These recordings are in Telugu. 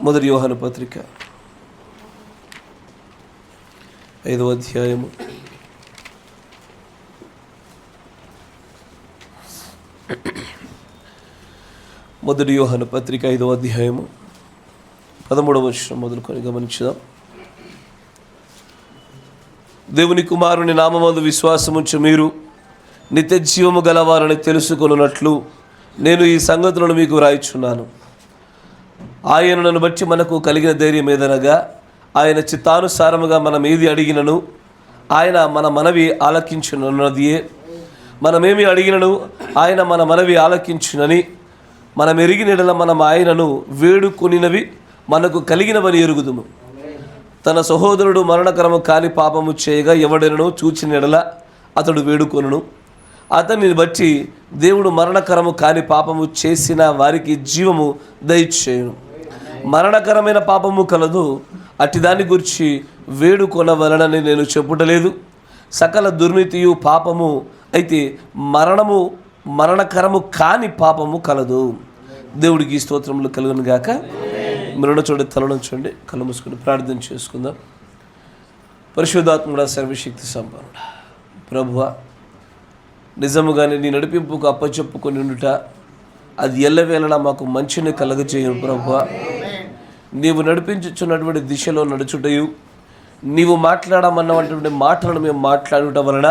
మొదటి యోహాను పత్రిక 5వ అధ్యాయము మొదటి యోహాను పత్రిక 5వ అధ్యాయము 13వ వచనం మొదలుకొని గమనించుదాం. దేవుని కుమారుని నామమందు విశ్వాసముంచు మీరు నిత్య జీవము గలవారని తెలుసుకొనున్నట్లు నేను ఈ సంగతులను మీకు వ్రాయిచున్నాను. ఆయనను బట్టి మనకు కలిగిన ధైర్యం ఏదనగా, ఆయన చిత్తానుసారముగా మనం ఏది అడిగినను ఆయన మన మనవి ఆలకించునున్నదియే. మనమేమి అడిగినను ఆయన మన మనవి ఆలకించునని మనం ఎరిగిన ఎడల మనం ఆయనను వేడుకొనినవి మనకు కలిగినవని ఎరుగుదుము. తన సహోదరుడు మరణకరము కాని పాపము చేయగా ఎవడెనను చూచిన ఎడల అతడు వేడుకొనును. అతనిని బట్టి దేవుడు మరణకరము కాని పాపము చేసిన వారికి జీవము దయచేయును. మరణకరమైన పాపము కలదు, అట్టి దాని గురించి వేడుకొనవలనని నేను చెప్పుటలేదు. సకల దుర్నీతియు పాపము, అయితే మరణకరము కాని పాపము కలదు. దేవుడికి స్తోత్రములు కలుగును గాక. మీరు చూడండి, తలనుంచండి, కళ్ళు మూసుకొని ప్రార్థన చేసుకుందాం. పరిశుద్ధాత్ముడా, సర్వశక్తి సంపన్నుడా, ప్రభువా, నిజముగానే నీ నడిపింపుకు అప్పచెప్పుకొని ఉండుట అది ఎల్లవేళలా మాకు మంచిని కలగజేయను. ప్రభువా, నీవు నడిపించుచున్నటువంటి దిశలో నడుచుటయు నీవు మాట్లాడమన్నటువంటి మాటలను మేము మాట్లాడుట వలన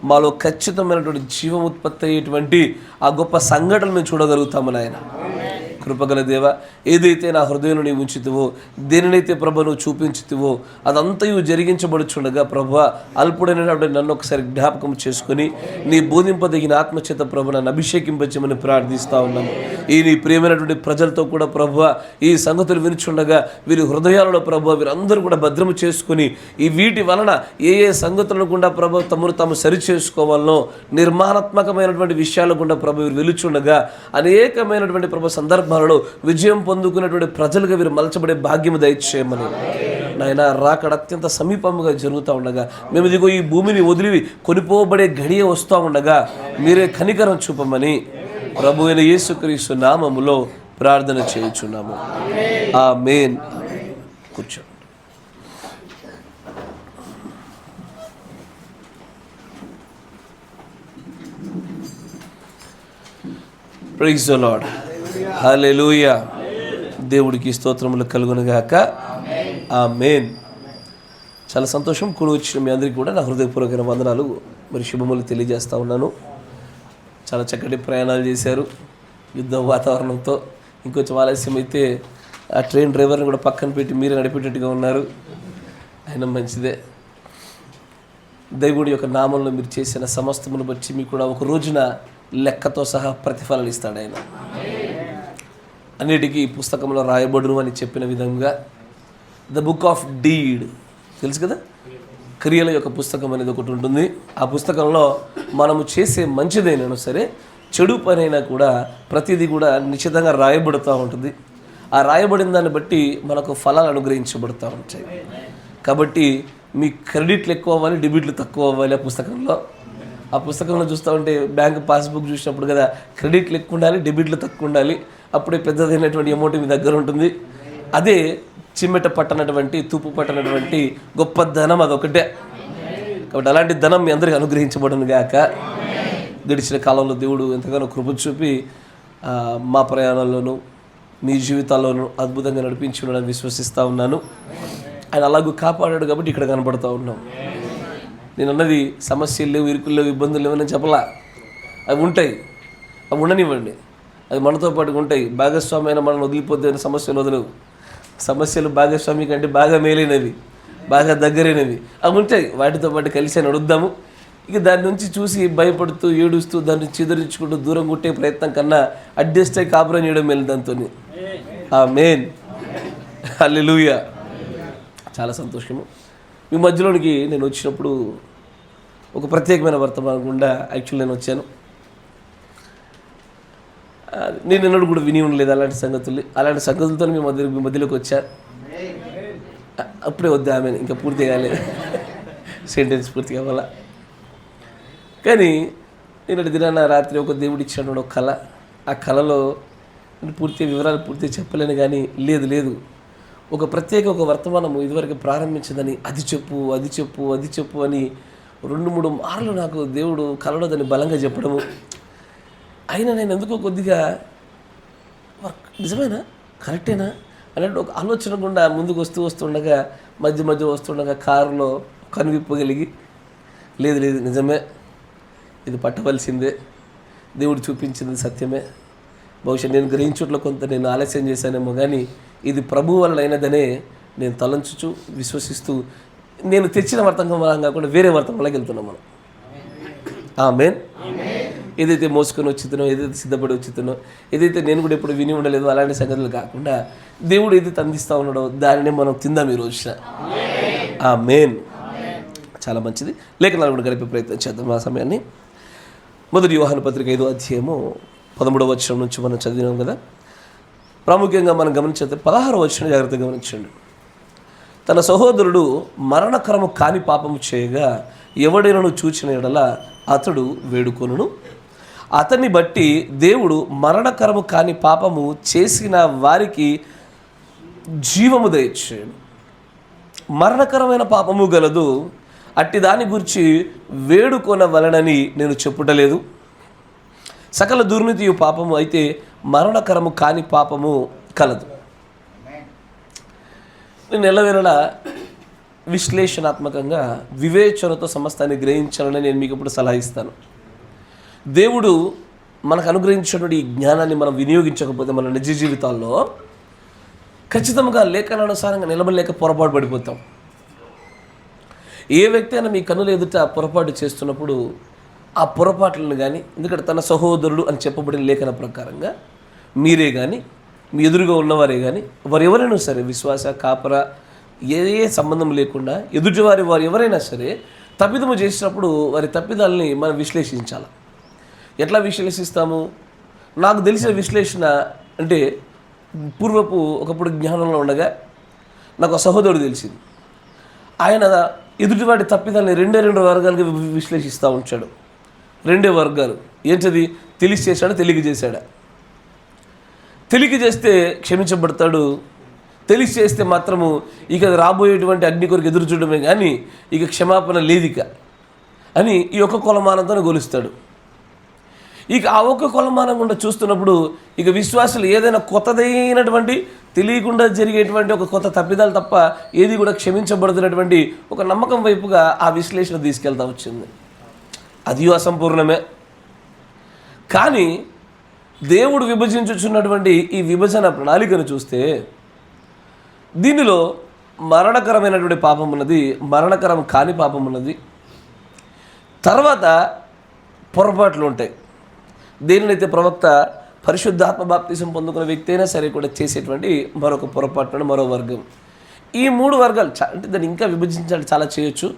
మాలో ఖచ్చితమైనటువంటి జీవం ఉత్పత్తి అయ్యేటువంటి ఆ గొప్ప సంఘటనలు మేము చూడగలుగుతాము. నాయన కృపగల దేవ, ఏదైతే నా హృదయంలో నీవు ఉంచుతావో, దేనినైతే ప్రభు నువ్వు చూపించుతావో అదంతయు జరిగించబడుచుండగా ప్రభు, అల్పుడైనటువంటి నన్ను ఒకసారి జ్ఞాపకం చేసుకొని నీ బోధింపదగిన ఆత్మచేత ప్రభు నన్ను అభిషేకింపచ్చమని ప్రార్థిస్తూ ఉన్నాము. ఈ నీ ప్రియమైనటువంటి ప్రజలతో కూడా ప్రభు ఈ సంగతులు వినుచుండగా వీరి హృదయాలలో ప్రభు వీరందరూ కూడా భద్రము చేసుకుని ఈ వీటి వలన ఏ ఏ సంగతులను గుండా ప్రభు తమను తాము సరిచేసుకోవాలనో నిర్మాణాత్మకమైనటువంటి విషయాల గుండా ప్రభు వీరు వెలుచుండగా అనేకమైనటువంటి ప్రభు సందర్భాలలో విజయం పొందుకున్నటువంటి ప్రజలుగా వీరు మలచబడే భాగ్యము దయచేయమని నాయన. రాకడ అత్యంత సమీపముగా జరుగుతూ ఉండగా మేము ఇదిగో ఈ భూమిని వదిలి కొనిపోబడే గడియ వస్తూ ఉండగా మీరే కనికరం చూపమని ప్రభు అయిన యేసుక్రీస్తు నామములో ప్రార్థన చేయుచున్నాము. ఆమేన్. కూర్చో. Praise the Lord. హల్లెలూయా. దేవుడికి స్తోత్రములు కలుగునుగాక. ఆమేన్. చాలా సంతోషం. కూడి వచ్చిన మీ అందరికీ కూడా నా హృదయపూర్వకమైన వందనాలు మరి శుభములు తెలియజేస్తూ ఉన్నాను. చాలా చక్కటి ప్రయాణాలు చేశారు యుద్ధ వాతావరణంతో. ఇంకొంచెం ఆలస్యం అయితే ఆ ట్రైన్ డ్రైవర్ని కూడా పక్కన పెట్టి మీరే నడిపేటట్టుగా ఉన్నారు. ఆయన మంచిదే. దేవుడి యొక్క నామంలో మీరు చేసిన సమస్తమును బట్టి మీకు కూడా ఒక రోజున లెక్కతో సహా ప్రతిఫలాలు ఇస్తాడు ఆయన. అన్నిటికీ పుస్తకంలో రాయబడును అని చెప్పిన విధంగా ద బుక్ ఆఫ్ డీడ్ తెలుసు కదా, క్రియల యొక్క పుస్తకం అనేది ఒకటి ఉంటుంది. ఆ పుస్తకంలో మనము చేసే మంచిదైనా సరే చెడు పనైనా కూడా ప్రతిదీ కూడా నిశ్చితంగా రాయబడుతూ ఉంటుంది. ఆ రాయబడిన దాన్ని బట్టి మనకు ఫలాలు అనుగ్రహించబడుతూ ఉంటాయి. కాబట్టి మీ క్రెడిట్లు ఎక్కువ అవ్వాలి, డెబిట్లు తక్కువ అవ్వాలి. ఆ పుస్తకంలో చూస్తూ ఉంటే బ్యాంక్ పాస్బుక్ చూసినప్పుడు కదా క్రెడిట్లు ఎక్కువ ఉండాలి, డెబిట్లు తక్కువ ఉండాలి. అప్పుడే పెద్దదైనటువంటి అమౌంట్ మీ దగ్గర ఉంటుంది. అదే చిమ్మెట పట్టనటువంటి తూపు పట్టనటువంటి గొప్ప ధనం అదొకటే. కాబట్టి అలాంటి ధనం మీ అందరికీ అనుగ్రహించబడును గాక. గడిచిన కాలంలో దేవుడు ఎంతగానో కృప చూపి మా ప్రయాణాల్లోనూ మీ జీవితాల్లోనూ అద్భుతంగా నడిపించి ఉన్నాడని విశ్వసిస్తూ ఉన్నాను. ఆయన అలాగూ కాపాడాడు కాబట్టి ఇక్కడ కనపడుతూ ఉన్నాం. నేను అన్నది సమస్యలు లేవు, ఇరుకులు లేవు, ఇబ్బందులు లేవని చెప్పలా. అవి ఉంటాయి, అవి ఉండనివ్వండి. అవి మనతో పాటుగా ఉంటాయి. భాగస్వామి అయినా మనం వదిలిపోతే సమస్యలు వదలవు. సమస్యలు భాగస్వామి కంటే బాగా మేలైనవి, బాగా దగ్గరైనవి అవి ఉంటాయి. వాటితో పాటు కలిసి నడుద్దాము. ఇక దాని నుంచి చూసి భయపడుతూ ఏడుస్తూ దాన్ని చిదరించుకుంటూ దూరం కొట్టే ప్రయత్నం కన్నా అడ్జస్ట్ అయ్యి కాపురం చేయడం మేలు దాంతో. ఆమేన్. హల్లెలూయా. చాలా సంతోషము. మీ మధ్యలోనికి నేను వచ్చినప్పుడు ఒక ప్రత్యేకమైన వర్తమానం గుండా యాక్చువల్ నేను వచ్చాను. నేను ఎన్నడూ కూడా విని ఉండలేదు అలాంటి సంగతులతో మీ మధ్యలోకి వచ్చాను. అప్పుడే వద్దా ఆమె ఇంకా పూర్తి కాలేదు, సెంటెన్స్ పూర్తి కావాలా. కానీ నిన్నటి దినాన రాత్రి ఒక దేవుడు ఇచ్చాడు ఒక కళ. ఆ కళలో పూర్తి వివరాలు పూర్తిగా చెప్పలేను. కానీ లేదు ఒక ప్రత్యేక ఒక వర్తమానము ఇదివరకు ప్రారంభించిందని అది చెప్పు అని 2-3 మార్లు నాకు దేవుడు కలలో దాన్ని బలంగా చెప్పడము. అయినా నేను ఎందుకో కొద్దిగా నిజమేనా, కరెక్టేనా అన్నట్టు ఒక ఆలోచన గుండా ముందుకు వస్తుండగా మధ్య వస్తుండగా కారులో కనువిప్పగలిగి లేదు నిజమే, ఇది పట్టవలసిందే, దేవుడు చూపించింది సత్యమే, బహుశా నేను గ్రహించుట్లో కొంత నేను ఆలస్యం చేశానేమో కానీ ఇది ప్రభువు వలన అయినదనే నేను తలంచుచు విశ్వసిస్తూ నేను తెచ్చిన వర్తమానం కాకుండా వేరే వర్తమానంలోకి వెళ్తున్నాం మనం. ఆమేన్. ఏదైతే మోసుకొని వచ్చితనో, ఏదైతే సిద్ధపడి వచ్చితనో, ఏదైతే నేను కూడా ఎప్పుడు విని ఉండలేదు అలాంటి సంగతులు కాకుండా దేవుడు ఏదైతే అందిస్తూ ఉన్నాడో దానిని మనం తిందాం ఈ రోజున. ఆమేన్. చాలా మంచిది. లేఖనాలు కూడా గడిపే ప్రయత్నం చేద్దాం ఆ సమయాన్ని. 1 యోహాను పత్రిక 5వ అధ్యాయము 13వ వచనం నుంచి మనం చదివినాం కదా. ప్రాముఖ్యంగా మనం గమనించేది 16వ వచనం జాగ్రత్తగా గమనించండి. తన సహోదరుడు మరణకరము కాని పాపము చేయగా ఎవడైనను చూచిన ఎడల అతడు వేడుకొనును, అతన్ని బట్టి దేవుడు మరణకరము కాని పాపము చేసిన వారికి జీవము దయచేయను. మరణకరమైన పాపము గలదు, అట్టి దాని గురించి వేడుకొనవలనని నేను చెప్పుటలేదు. సకల దుర్నీతియు పాపము, అయితే మరణకరము కాని పాపము కలదు. నేను ఎల్లవేళలా విశ్లేషణాత్మకంగా వివేచనతో సమస్తాన్ని గ్రహించాలని నేను మీకు ఇప్పుడు సలహా ఇస్తాను. దేవుడు మనకు అనుగ్రహించినటువంటి ఈ జ్ఞానాన్ని మనం వినియోగించకపోతే మన నిజ జీవితాల్లో ఖచ్చితంగా లేఖనానుసారంగా నిలబడలేక పొరపాటు పడిపోతాం. ఏ వ్యక్తి అయినా మీ కన్నుల ఎదుట పొరపాటు చేస్తున్నప్పుడు ఆ పొరపాట్లను కానీ, ఎందుకంటే తన సహోదరుడు అని చెప్పబడిన లేఖన ప్రకారంగా మీరే కానీ మీ ఎదురుగా ఉన్నవారే కానీ వారు ఎవరైనా సరే విశ్వాస కాపర ఏ సంబంధం లేకుండా ఎదుటివారి వారు ఎవరైనా సరే తప్పిదము చేసినప్పుడు వారి తప్పిదాలని మనం విశ్లేషించాలి. ఎట్లా విశ్లేషిస్తాము? నాకు తెలిసిన విశ్లేషణ అంటే ఒకప్పుడు జ్ఞానంలో ఉండగా నాకు ఒక సహోదరుడు తెలిసింది. ఆయన ఎదుటివాడి తప్పిదాలని రెండు వర్గాలుగా విశ్లేషిస్తూ ఉంచాడు. 2 వర్గాలు. ఏంటది? తెలిసి చేశాడా, తెలియక చేశాడా? తెలియక చేస్తే క్షమించబడతాడు, తెలిసి చేస్తే మాత్రము ఇక రాబోయేటువంటి అగ్ని కొరకు ఎదురు చూడడమే కానీ ఇక క్షమాపణ లేదిక అని ఈ ఒక్క కొలమానంతో గొలుస్తాడు. ఇక ఆ ఒక్క కొలమానం గుండా చూస్తున్నప్పుడు ఇక విశ్వాసులు ఏదైనా కొత్తదైనటువంటి తెలియకుండా జరిగేటువంటి ఒక కొత్త తప్పిదాలు తప్ప ఏది కూడా క్షమించబడుతున్నటువంటి ఒక నమ్మకం వైపుగా ఆ విశ్లేషణ తీసుకెళ్తా వచ్చింది. అది అసంపూర్ణమే. కానీ దేవుడు విభజించుచున్నటువంటి ఈ విభజన ప్రణాళికను చూస్తే దీనిలో మరణకరమైనటువంటి పాపం ఉన్నది, మరణకరం కాని పాపం ఉన్నది, తర్వాత పొరపాట్లు ఉంటాయి. దేనినైతే ప్రవక్త పరిశుద్ధాత్మ బాప్తిసం పొందుకున్న వ్యక్తి అయినా సరే కూడా చేసేటువంటి మరొక పొరపాటు, మరో వర్గం. ఈ 3 వర్గాలు అంటే దాన్ని ఇంకా విభజించాలి, చాలా చేయొచ్చు.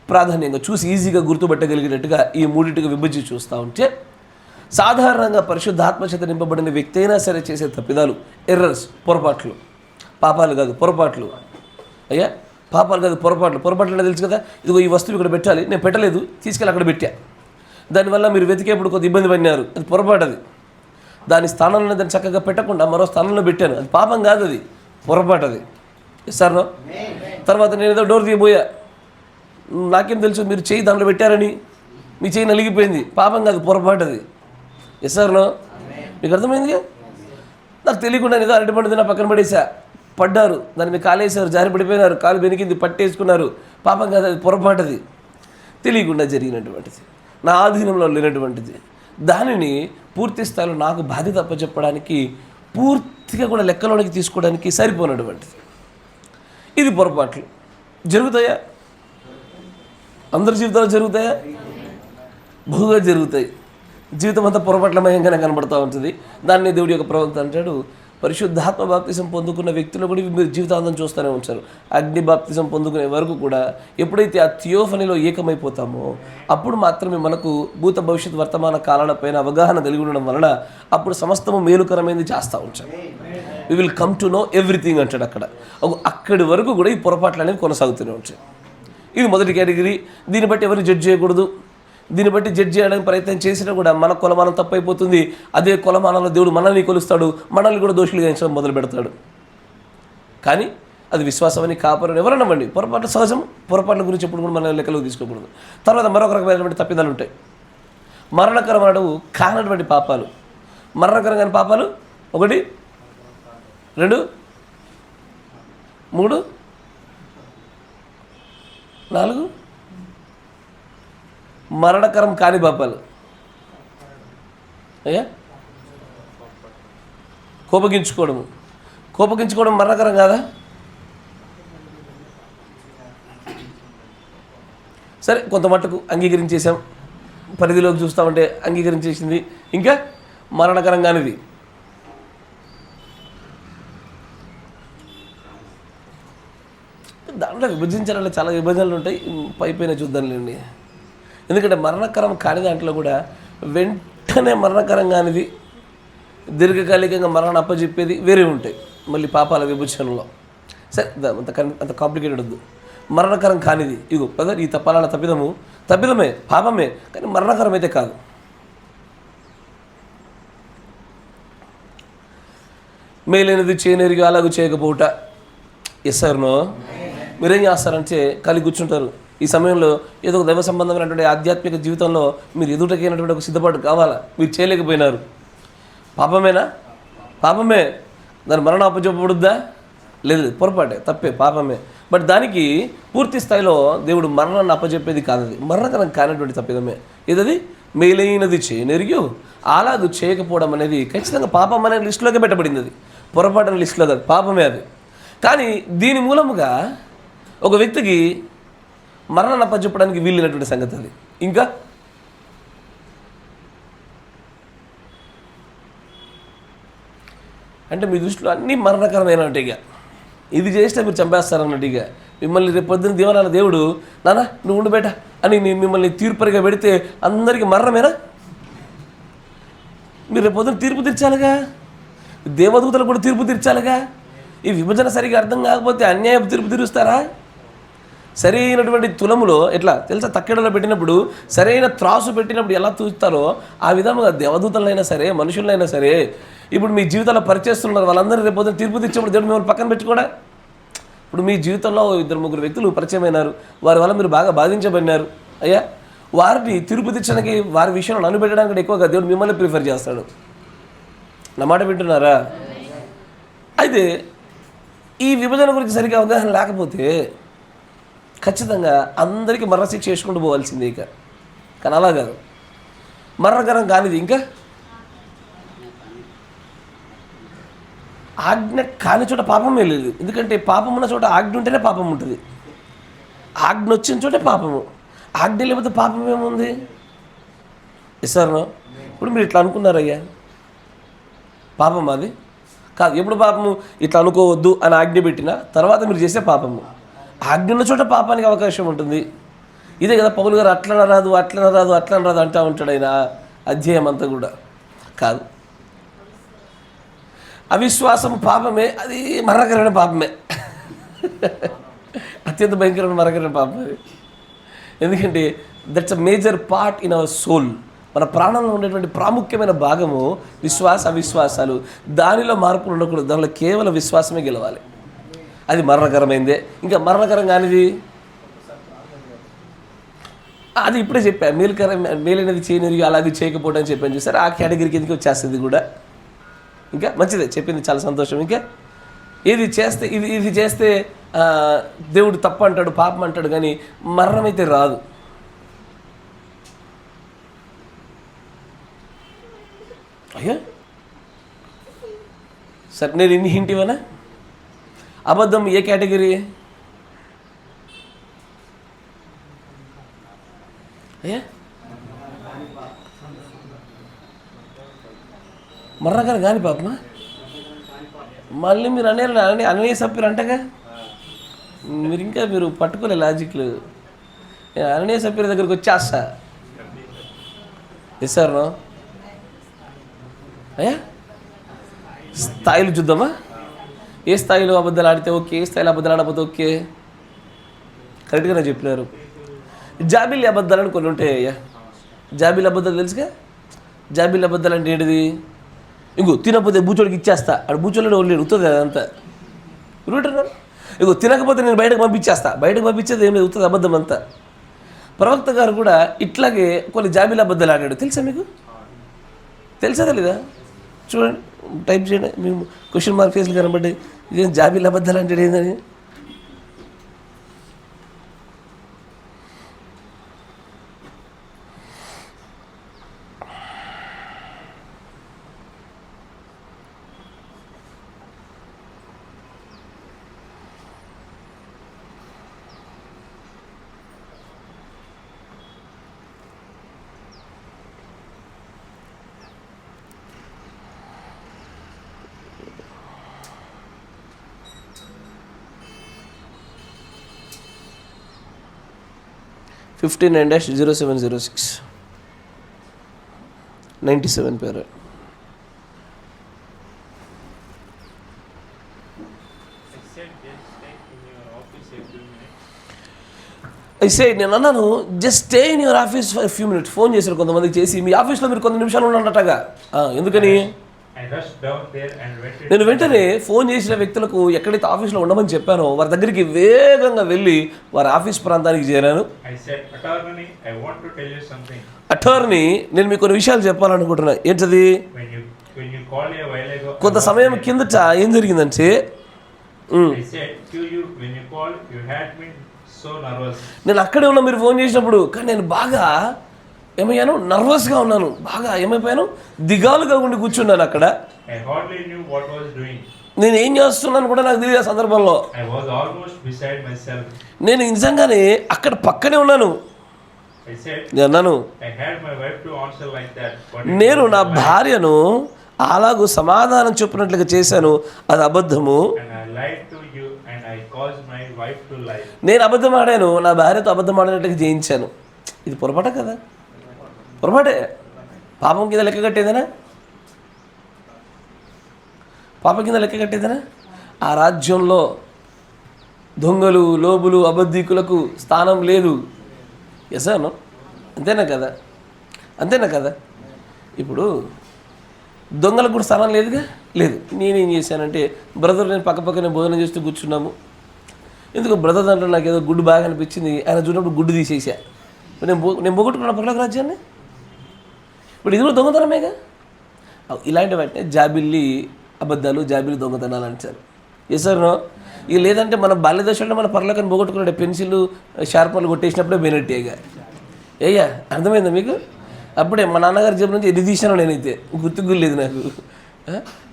ప్రాధాన్యంగా చూసి ఈజీగా గుర్తుపట్టగలిగినట్టుగా ఈ 3టిగా విభజించి చూస్తూ ఉంటే సాధారణంగా పరిశుద్ధాత్మ చేత నింపబడిన వ్యక్తి అయినా సరే చేసే తప్పిదాలు, ఎర్రర్స్, పొరపాట్లు, పాపాలు కాదు పొరపాట్లు. అయ్యా పాపాలు కాదు పొరపాట్లు అంటే తెలుసు కదా. ఇదిగో ఈ వస్తువు ఇక్కడ పెట్టాలి, నేను పెట్టలేదు, తీసుకెళ్ళి అక్కడ పెట్టా, దానివల్ల మీరు వెతికేప్పుడు కొద్ది ఇబ్బంది పడినారు, అది పొరపాటు. అది దాని స్థానంలో దాన్ని చక్కగా పెట్టకుండా మరో స్థానంలో పెట్టాను, అది పాపం కాదు, అది పొరపాటు. అది సార్ తర్వాత నేను ఏదో డోర్ తీయబోయా, నాకేం తెలుసు మీరు చేయి దాంట్లో పెట్టారని, మీ చేయి నలిగిపోయింది, పాపం కాదు పొరపాటు. అది ఎస్ఆర్నో మీకు అర్థమైంది? నాకు తెలియకుండా ఏదో అరటిపండు తిన్నా పక్కన పడేసా, పడ్డారు, దాన్ని మీరు కాలేసారు, జారి పడిపోయినారు, కాలు బెనికింది, పట్టేసుకున్నారు, పాపం కాదు, అది పొరపాటు. అది తెలియకుండా జరిగినటువంటిది, నా ఆధీనంలో లేనటువంటిది. దానిని పూర్తి స్థాయిలో నాకు బాధ్యత అప్పచెప్పడానికి, పూర్తిగా కూడా లెక్కలోనికి తీసుకోవడానికి సరిపోయినటువంటిది. ఇది పొరపాట్లు జరుగుతాయా? అందరి జీవితాలు జరుగుతాయా? బహుగా జరుగుతాయి. జీవితం అంతా పొరపాట్లమయంగానే కనబడుతూ ఉంటుంది. దాన్ని దేవుడి యొక్క ప్రవక్త అంటాడు, పరిశుద్ధాత్మ బాప్తిసం పొందుకున్న వ్యక్తులు కూడా మీరు జీవితాంతం చూస్తూనే ఉంచారు. అగ్ని బాప్తిసం పొందుకునే వరకు కూడా ఎప్పుడైతే ఆ థియోఫనీలో ఏకమైపోతామో అప్పుడు మాత్రమే మనకు భూత భవిష్యత్ వర్తమాన కాలాలపైన అవగాహన కలిగి ఉండడం వలన అప్పుడు సమస్తము మేలుకరమైనది చేస్తూ ఉంచాం. We will come to know everything అంటాడు అక్కడ. అక్కడి వరకు కూడా ఈ పొరపాట్లు అనేవి కొనసాగుతూనే ఉంటాయి. ఇది మొదటి కేటగిరీ. దీన్ని బట్టి ఎవరు జడ్జ్ చేయకూడదు. దీన్ని బట్టి జడ్జ్ చేయడానికి ప్రయత్నం చేసినా కూడా మన కొలమానం తప్పైపోతుంది. అదే కొలమానంలో దేవుడు మనల్ని కొలుస్తాడు, మనల్ని కూడా దోషులుగా ఎంచడం మొదలు పెడతాడు. కానీ అది విశ్వాసం అని కాపురం ఎవరన్నవ్వండి. పొరపాట్లు సహజం, పొరపాట్ల గురించి ఎప్పుడు కూడా మనం లెక్కలోకి తీసుకోకూడదు. తర్వాత మరొక రకమైనటువంటి తప్పిదాలు ఉంటాయి. మరణకరమైన కానటువంటి పాపాలు. మరణకరమైన పాపాలు 1, 2, 3, 4 మరణకరం కాని పాపాలు. అయ్యా, కోపగించుకోవడం మరణకరం కాదా? సరే, కొంత మట్టుకు అంగీకరించేసాం, పరిధిలోకి చూస్తామంటే అంగీకరించేసింది. ఇంకా మరణకరంగానిది దాంట్లో విభజించాలంటే చాలా విభజనలు ఉంటాయి. పైపైన చూద్దాంలేండి. ఎందుకంటే మరణకరం కాని దాంట్లో కూడా వెంటనే మరణకరం కానిది, దీర్ఘకాలికంగా మరణం అప్పచెప్పేది వేరే ఉంటాయి మళ్ళీ పాపాల విభజనలో. సరే, అంత కాంప్లికేటెడ్ వద్దు. మరణకరం కానిది ఇగో బ్రదర్, ఈ తప్పాలన్న తప్పిదమే, పాపమే, కానీ మరణకరం అయితే కాదు. మేలైనది చేయనెరిగి అలాగూ చేయకపోవుట. Yes sir no? మీరేం చేస్తారంటే కలిగి కూర్చుంటారు. ఈ సమయంలో ఏదో ఒక దైవ సంబంధమైనటువంటి ఆధ్యాత్మిక జీవితంలో మీరు ఎదుటకైనటువంటి ఒక సిద్ధపాటు కావాలా, మీరు చేయలేకపోయినారు. పాపమేనా? పాపమే. దాని మరణం అప్పచెప్పబడుద్దా? లేదు, పొరపాటే, తప్పే, పాపమే. బట్ దానికి పూర్తి స్థాయిలో దేవుడు మరణాన్ని అప్పచెప్పేది కాదది. మరణకరం కానటువంటి తప్పిదమే. ఏదది? మేలైనది చేయనెరియు అలాగూ చేయకపోవడం అనేది ఖచ్చితంగా పాపం అనే లిస్టులోకి పెట్టబడింది. అది పొరపాటు అనే లిస్టులో కాదు, పాపమే అది. కానీ దీని మూలముగా ఒక వ్యక్తికి మరణాన్ని అప్పచెప్పడానికి వీలైనటువంటి సంగతి అది. ఇంకా అంటే మీ దృష్టిలో అన్నీ మరణకరమైనట్టుగా, ఇది చేస్తే మీరు చంపేస్తారన్నట్టుగా, మిమ్మల్ని రేపు పొద్దున్న దేవనాల దేవుడు నానా నువ్వు ఉండు బేట అని మిమ్మల్ని తీర్పరిగా పెడితే అందరికీ మరణమేనా? మీరు రేపు పొద్దున్న తీర్పు తీర్చాలిగా, దేవదూతలు కూడా తీర్పు తీర్చాలిగా. ఈ విభజన సరిగా అర్థం కాకపోతే అన్యాయపు తీర్పు తీరుస్తారా? సరైనటువంటి తులములో ఎట్లా తెలుసా, తక్కెడలో పెట్టినప్పుడు సరైన త్రాసు పెట్టినప్పుడు ఎలా చూస్తారో ఆ విధంగా దేవదూతలైనా సరే, మనుషులైనా సరే, ఇప్పుడు మీ జీవితంలో పరిచేస్తున్నారు వాళ్ళందరూ రేపు పొద్దున్న తీర్పు తెచ్చినప్పుడు దేవుడు మిమ్మల్ని పక్కన పెట్టుకోడా? ఇప్పుడు మీ జీవితంలో 2-3 వ్యక్తులు పరిచయమైనారు, వారి వల్ల మీరు బాగా బాధించబడినారు. అయ్యా, వారిని తీర్పు తెచ్చడానికి, వారి విషయంలో అనుబెట్టడానికి ఎక్కువగా దేవుడు మిమ్మల్ని ప్రిఫర్ చేస్తాడు. నా మాట వింటున్నారా? అయితే ఈ విభజన గురించి సరిగ్గా అవగాహన లేకపోతే ఖచ్చితంగా అందరికీ మరణశిక్ష చేసుకుంటూ పోవాల్సిందే. ఇక కానీ అలా కాదు. మరణకరం కానిది ఇంకా ఆజ్ఞ కాని చోట పాపమే లేదు. ఎందుకంటే పాపం ఉన్న చోట ఆజ్ఞ ఉంటేనే పాపం ఉంటుంది. ఆజ్ఞ వచ్చిన చోటే పాపము. ఆజ్ఞ లేకపోతే పాపం ఏముంది? ఇస్తారో ఇప్పుడు మీరు ఇట్లా అనుకున్నారయ్యా, పాపం అది కాదు. ఎప్పుడు పాపము? ఇట్లా అనుకోవద్దు అని ఆజ్ఞ పెట్టినా తర్వాత మీరు చేసే పాపము. ఆజ్ఞ ఉన్న చోట పాపానికి అవకాశం ఉంటుంది. ఇదే కదా పౌలు గారు అట్లన రాదు అంటూ ఉంటాడు ఆయన అధ్యాయం అంతా కూడా. కాదు, అవిశ్వాసం పాపమే, అది మరణకరమైన పాపమే, అత్యంత భయంకరమైన మరణకరమైన పాపం అది. ఎందుకంటే that's a major part in our soul. మన ప్రాణంలో ఉండేటువంటి ప్రాముఖ్యమైన భాగము అవిశ్వాసాలు. దానిలో మార్పులు ఉండకూడదు. దానిలో కేవలం విశ్వాసమే గెలవాలి. అది మరణకరమైందే. ఇంకా మరణకరం కానిది అది ఇప్పుడే చెప్పాను, మేలైనది చేయనిది అలాగే చేయకపోవడం అని చెప్పాను. చూసారు, ఆ కేటగిరీకి ఎందుకు వచ్చేస్తుంది కూడా. ఇంకా మంచిదే, చెప్పింది చాలా సంతోషం. ఇంకా ఇది చేస్తే దేవుడు తప్పు అంటాడు, పాపం అంటాడు, కానీ మరణం అయితే రాదు. అయ్యా సరే, నేను ఇన్ని హింట్ ఇవ్వనా? అబద్ధం ఏ కేటగిరీ? అయ్యా మరణకరం కాని పాపమా? మళ్ళీ మీరు అనే సభ్యులు అంటగా మీరు పట్టుకోలే లాజిక్లు. అనే సభ్యుల దగ్గరికి వచ్చేస్తా. Yes sir no? అయ్యా స్థాయిలు చూద్దామా? ఏ స్థాయిలో అబద్ధాలు ఆడితే ఓకే, ఏ స్థాయిలో అబద్ధాలు ఆడకపోతే ఓకే. కరెక్ట్గానే చెప్పినారు. జాబిల్లి అబద్ధాలు అని కొన్ని ఉంటాయి. అయ్యా జాబిల్లి అబద్ధాలు తెలుసుగా? జాబిల్లి అబద్ధాలు అంటే ఏంటిది? ఇంకో తినకపోతే బూచోడికి ఇచ్చేస్తా, అక్కడ బూచోళ్ళని వదిలేడు ఉత్తది అదంతా. రూటున్నారు. ఇగో తినకపోతే నేను బయటకు పంపించేస్తా, బయటకు పంపించేది ఏం లేదు, ఉత్తది అబద్ధం అంతా. ప్రవక్త గారు కూడా ఇట్లాగే కొన్ని జాబిల అబద్ధాలు ఆడాడు. తెలుసా మీకు? తెలుసా తెలీదా? చూడండి, టైప్ చేయండి, మేము క్వశ్చన్ మార్క్ ఫేస్లు కనబడ్డాయి. ఇదేం జాబిల అబద్ధాలు అంటే ఏందని. (59-0706) 97 పేరు. అయితే నేను అన్నాను, just stay in your office for few minutes. Phone చేశారు కొంతమందికి చేసి, మీ ఆఫీస్లో మీరు కొన్ని నిమిషాలు ఉన్నట్టగా. ఎందుకని? నేను వెంటనే ఫోన్ చేసిన వ్యక్తులకు ఎక్కడైతే ఆఫీస్లో ఉండమని చెప్పానో వారి దగ్గరికి వేగంగా వెళ్ళి వారి ఆఫీస్ ప్రాంతానికి చేరాను. అటార్నీ, నేను మీకు కొన్ని విషయాలు చెప్పాలనుకుంటున్నా. ఏంటది? కొంత సమయం కిందట ఏం జరిగిందంటే, నేను అక్కడే ఉన్నా మీరు ఫోన్ చేసినప్పుడు, కానీ నేను బాగా ఏమయ్యాను, నర్వస్గా ఉన్నాను. బాగా ఏమైపోయాను, దిగాలుగా ఉండి కూర్చున్నాను అక్కడ. నేను ఏం చేస్తున్నాను కూడా నాకు తెలియదు. సందర్భంలో నేను నిజంగానే అక్కడ పక్కనే ఉన్నాను. నేను అన్నాను, నేను నా భార్యను అలాగూ సమాధానం చెప్పినట్లుగా చేశాను, అది అబద్ధము. నేను అబద్ధం ఆడాను, నా భార్యతో అబద్ధం ఆడినట్లుగా చేయించాను. ఇది పొరపాట కదా? పొరపాటే. పాపం కింద లెక్క కట్టేదేనా? పాపం కింద లెక్క కట్టేదేనా? ఆ రాజ్యంలో దొంగలు, లోబులు, అబద్ధికులకు స్థానం లేదు. ఎసాను, అంతేనా కదా? అంతేనా కదా? ఇప్పుడు దొంగలకు కూడా స్థానం లేదుగా, లేదు. నేనేం చేశానంటే, బ్రదర్ నేను పక్కపక్కనే భోజనం చేస్తూ కూర్చున్నాము. ఎందుకు బ్రదర్ దాంట్లో నాకు ఏదో గుడ్డు బాగా అనిపించింది, ఆయన చూసినప్పుడు గుడ్డు తీసేసా. నేను పోగొట్టుకున్న పర్లోక రాజ్యాన్ని. ఇప్పుడు ఇది కూడా దొంగతనమేగా. ఇలాంటి వాటిని జాబిల్లి అబద్ధాలు, జాబిల్లి దొంగతనాలు అంటారు. ఎసారో ఇక లేదంటే మన బాల్య దశలో మన పర్లోకాన్ని పోగొట్టుకున్నట్టే, పెన్సిల్ షార్పర్లు కొట్టేసినప్పుడే పోయినట్టేగా. ఏయ్యా, అర్థమైందా మీకు? అప్పుడే మా నాన్నగారి జేబు నుంచి ఎన్ని తీసానో నేనైతే గుర్తుగులేదు నాకు.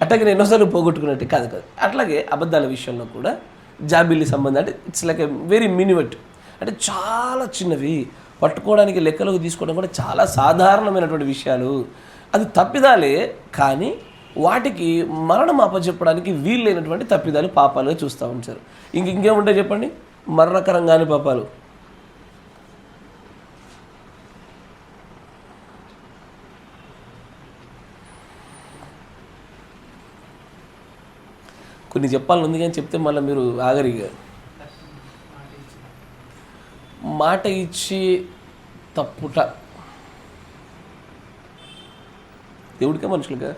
అట్లాగే నేను ఎన్నోసార్లు పోగొట్టుకున్నట్టే. కాదు కాదు. అట్లాగే అబద్ధాల విషయంలో కూడా జాబిల్లి సంబంధం అంటే ఇట్స్ లైక్ ఎ వెరీ మినిమట్, అంటే చాలా చిన్నవి, పట్టుకోవడానికి లెక్కలోకి తీసుకోవడం కూడా చాలా సాధారణమైనటువంటి విషయాలు. అది తప్పిదాలే, కానీ వాటికి మరణం అప్పచెప్పడానికి వీళ్ళైనటువంటి తప్పిదాలు, పాపాలుగా చూస్తూ ఉంటారు. ఇంకేముంటాయి చెప్పండి? మరణకరంగాని పాపాలు. కొన్ని చెప్పాలని ఉంది కానీ చెప్తే మళ్ళీ మీరు ఆగరిగా. మాట ఇచ్చి తప్పుట దేవుడికా మనుషులుగా?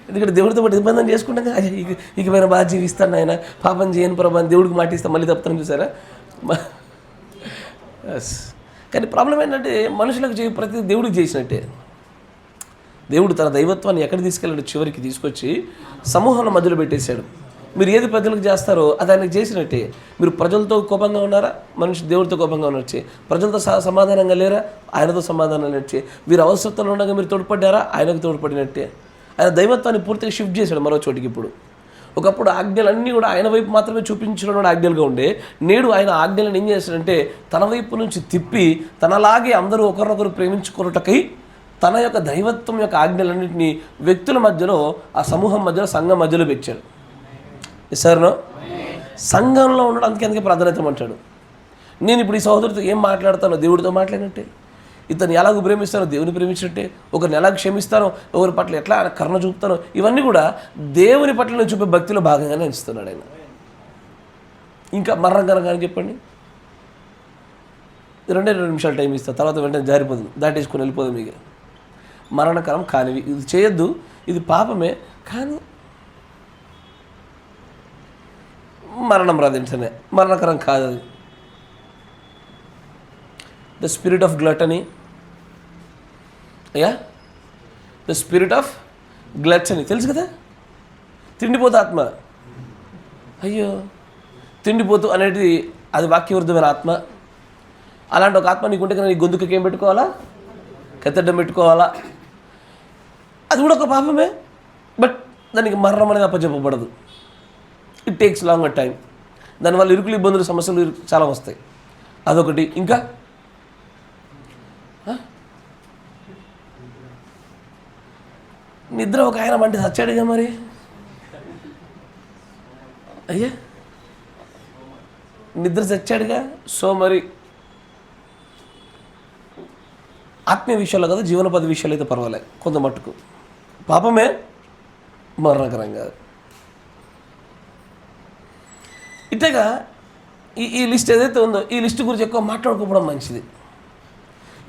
ఎందుకంటే దేవుడితో పాటు నిబంధన చేసుకుంటాం కదా. ఇక పైన బాగా జీవిస్తాను ఆయన, పాపం చేయను ప్రభా, దేవుడికి మాట ఇస్తాను, మళ్ళీ తప్పుతాను. చూసారా? కానీ ప్రాబ్లం ఏంటంటే మనుషులకు ప్రతి దేవుడికి చేసినట్టే. దేవుడు తన దైవత్వాన్ని ఎక్కడ తీసుకెళ్ళాడు? చివరికి తీసుకొచ్చి సమూహంలో మధ్యలో పెట్టేశాడు. మీరు ఏది ప్రజలకు చేస్తారో అది ఆయనకు చేసినట్టే. మీరు ప్రజలతో కోపంగా ఉన్నారా? మనిషి దేవుడితో కోపంగా ఉన్నట్టే. ప్రజలతో సమాధానంగా లేరా? ఆయనతో సమాధానం నచ్చే. మీరు అవసరంలో ఉండగా మీరు తోడ్పడ్డారా? ఆయనకు తోడ్పడినట్టే. ఆయన దైవత్వాన్ని పూర్తిగా షిఫ్ట్ చేశాడు మరో చోటికి. ఇప్పుడు ఒకప్పుడు ఆజ్ఞలన్నీ కూడా ఆయన వైపు మాత్రమే చూపించడం ఆజ్ఞలుగా ఉండే, నేడు ఆయన ఆజ్ఞలను ఏం చేశాడంటే తన వైపు నుంచి తిప్పి తనలాగే అందరూ ఒకరినొకరు ప్రేమించుకున్నటకై తన యొక్క దైవత్వం యొక్క ఆజ్ఞలన్నింటినీ వ్యక్తుల మధ్యలో, ఆ సమూహం మధ్యలో, సంఘం మధ్యలో పెట్టాడు. సరేనో? సంఘంలో ఉండడం అందుకే ప్రాధాన్యత అంటాడు. నేను ఇప్పుడు ఈ సహోదరుడితో ఏం మాట్లాడతానో దేవుడితో మాట్లాడినట్టే, ఇతను ఎలాగో ప్రేమిస్తానో దేవుని ప్రేమించినట్టే, ఒకరిని ఎలా క్షమిస్తానో, ఒకరి పట్ల ఎట్లా కరుణ చూపుతానో, ఇవన్నీ కూడా దేవుని పట్ల నేను చూపే భక్తిలో భాగంగానే ఎంచుతున్నాడు ఆయన. ఇంకా మరణకరం కానీ చెప్పండి. 2 నిమిషాలు టైం ఇస్తా, తర్వాత వెంటనే జారిపోతుంది, దాటేసుకొని వెళ్ళిపోదు. మీకు మరణకరం కానివి ఇది చేయొద్దు, ఇది పాపమే. కానీ మరణం రాదు వెంటనే, మరణకరం కాదు అది. ద స్పిరిట్ ఆఫ్ గ్లటనీ, అయ్యా ద స్పిరిట్ ఆఫ్ గ్లటనీ తెలుసు కదా, తిండిపోతు ఆత్మ. అయ్యో తిండిపోతు అనేది అది వాక్యవృద్ధమైన ఆత్మ. అలాంటి ఒక ఆత్మ నీకుంటే కదా నీ గొంతుకి ఏం పెట్టుకోవాలా, కత్తెడ్డం పెట్టుకోవాలా. అది కూడా ఒక పాపమే, బట్ దానికి మరణం అనేది అప్పచెప్పబడదు. It takes longer time. దానివల్ల ఇరుకులు ఇబ్బందులు సమస్యలు చాలా వస్తాయి. అదొకటి. ఇంకా నిద్ర ఒక ఆయన అంటే చచ్చాడుగా మరి. అయ్యా నిద్ర చచ్చాడుగా. సో మరి ఆత్మీయ విషయాల్లో కదా, జీవనోపాధి విషయాలు అయితే పర్వాలేదు కొంత మట్టుకు. పాపమే, మరణకరం కాదు. ఇట్టగా ఈ లిస్ట్ ఏదైతే ఉందో ఈ లిస్ట్ గురించి ఎక్కువ మాట్లాడుకోవడం మంచిది.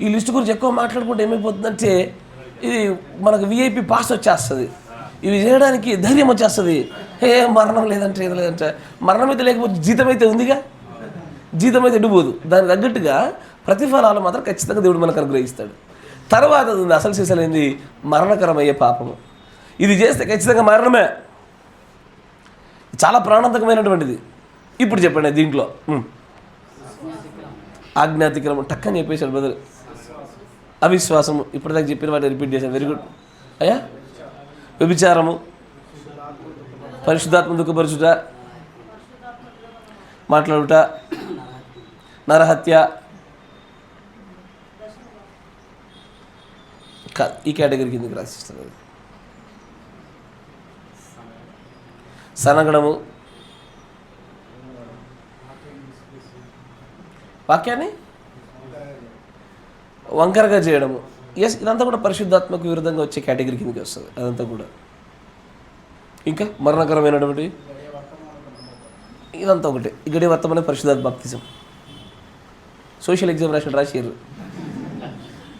ఈ లిస్ట్ గురించి ఎక్కువ మాట్లాడుకుంటే ఏమైపోతుందంటే ఇది మనకు విఐపి పాస్ వచ్చేస్తుంది. ఇవి చేయడానికి ధైర్యం వచ్చేస్తుంది. మరణం లేదంటే ఏదో లేదంటే, మరణం అయితే లేకపోతే జీతం అయితే ఉందిగా, జీతం అయితే ఎడిపోదు. దానికి తగ్గట్టుగా ప్రతిఫలాలు మాత్రం ఖచ్చితంగా దేవుడు మనకు అనుగ్రహిస్తాడు. తర్వాత ఉంది అసలు చేసేది మరణకరమయ్యే పాపము. ఇది చేస్తే ఖచ్చితంగా మరణమే, చాలా ప్రాణాంతకమైనటువంటిది. ఇప్పుడు చెప్పండి దీంట్లో ఆజ్ఞాతిక్రమం టక్కని చెప్పేశాడు బ్రదర్. అవిశ్వాసము ఇప్పటిదాకా చెప్పిన వాటిని రిపీట్ చేశాను. వెరీ గుడ్ అయ్యా. వ్యభిచారము, పరిశుద్ధాత్మ దుఃఖపరచుట, మాట్లాడుట, నరహత్య, ఈ కేటగిరీ కిందకి రాసిస్తుంది. సనగడము, వాక్యాన్ని వంకరగా చేయడము. ఎస్, ఇదంతా కూడా పరిశుద్ధాత్మకు విరుద్ధంగా వచ్చే కేటగిరీ కిందకి వస్తుంది అదంతా కూడా. ఇంకా మరణకరమైనటువంటి ఇదంతా ఒకటి. ఇక్కడే వర్తమాన పరిశుద్ధాత్మ బాప్తిజం. సోషల్ ఎగ్జామినేషన్ రాశారు,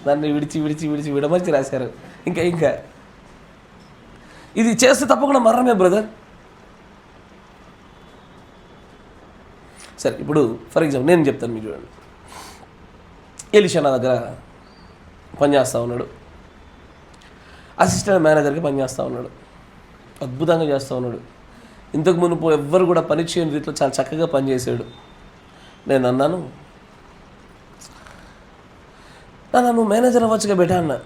దాన్ని విడిచి విడిచి విడిచి విడమర్చి రాశారు. ఇంకా ఇంకా ఇది చేస్తే తప్పకుండా మరణమే బ్రదర్. సరే, ఇప్పుడు ఫర్ ఎగ్జాంపుల్ నేను చెప్తాను, మీరు చూడండి. ఎలీషా నా దగ్గర పనిచేస్తూ ఉన్నాడు, అసిస్టెంట్ మేనేజర్కి పనిచేస్తూ ఉన్నాడు, అద్భుతంగా చేస్తూ ఉన్నాడు. ఇంతకు మునుపు ఎవ్వరు కూడా పని చేయని రీతిలో చాలా చక్కగా పనిచేసాడు. నేను అన్నాను, నువ్వు మేనేజర్ అవ్వచ్చుగా బెటా అన్నా.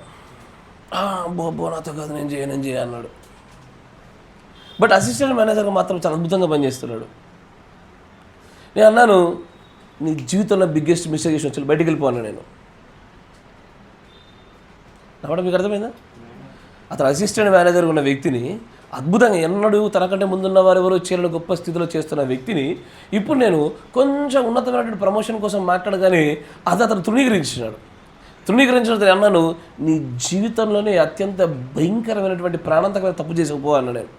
బో నాతో కాదు, నేను చేయ అన్నాడు. బట్ అసిస్టెంట్ మేనేజర్గా మాత్రం చాలా అద్భుతంగా పనిచేస్తున్నాడు. నేను అన్నాను, నీ జీవితంలో బిగ్గెస్ట్ మిస్టేక్ చేసి వచ్చి బయటికి వెళ్ళిపోయాను నేను. నవ్వడం మీకు అర్థమైందా? అతను అసిస్టెంట్ మేనేజర్గా ఉన్న వ్యక్తిని అద్భుతంగా ఎన్నడూ తనకంటే ముందున్న వారు ఎవరో చేరని గొప్ప స్థితిలో చేస్తున్న వ్యక్తిని ఇప్పుడు నేను కొంచెం ఉన్నతమైనటువంటి ప్రమోషన్ కోసం మాట్లాడగానే అతను తృణీకరించినాడు. తృణీకరించిన అన్నాను, నీ జీవితంలోనే అత్యంత భయంకరమైనటువంటి ప్రాణాంతకమైన తప్పు చేసిపో అన్నా నేను.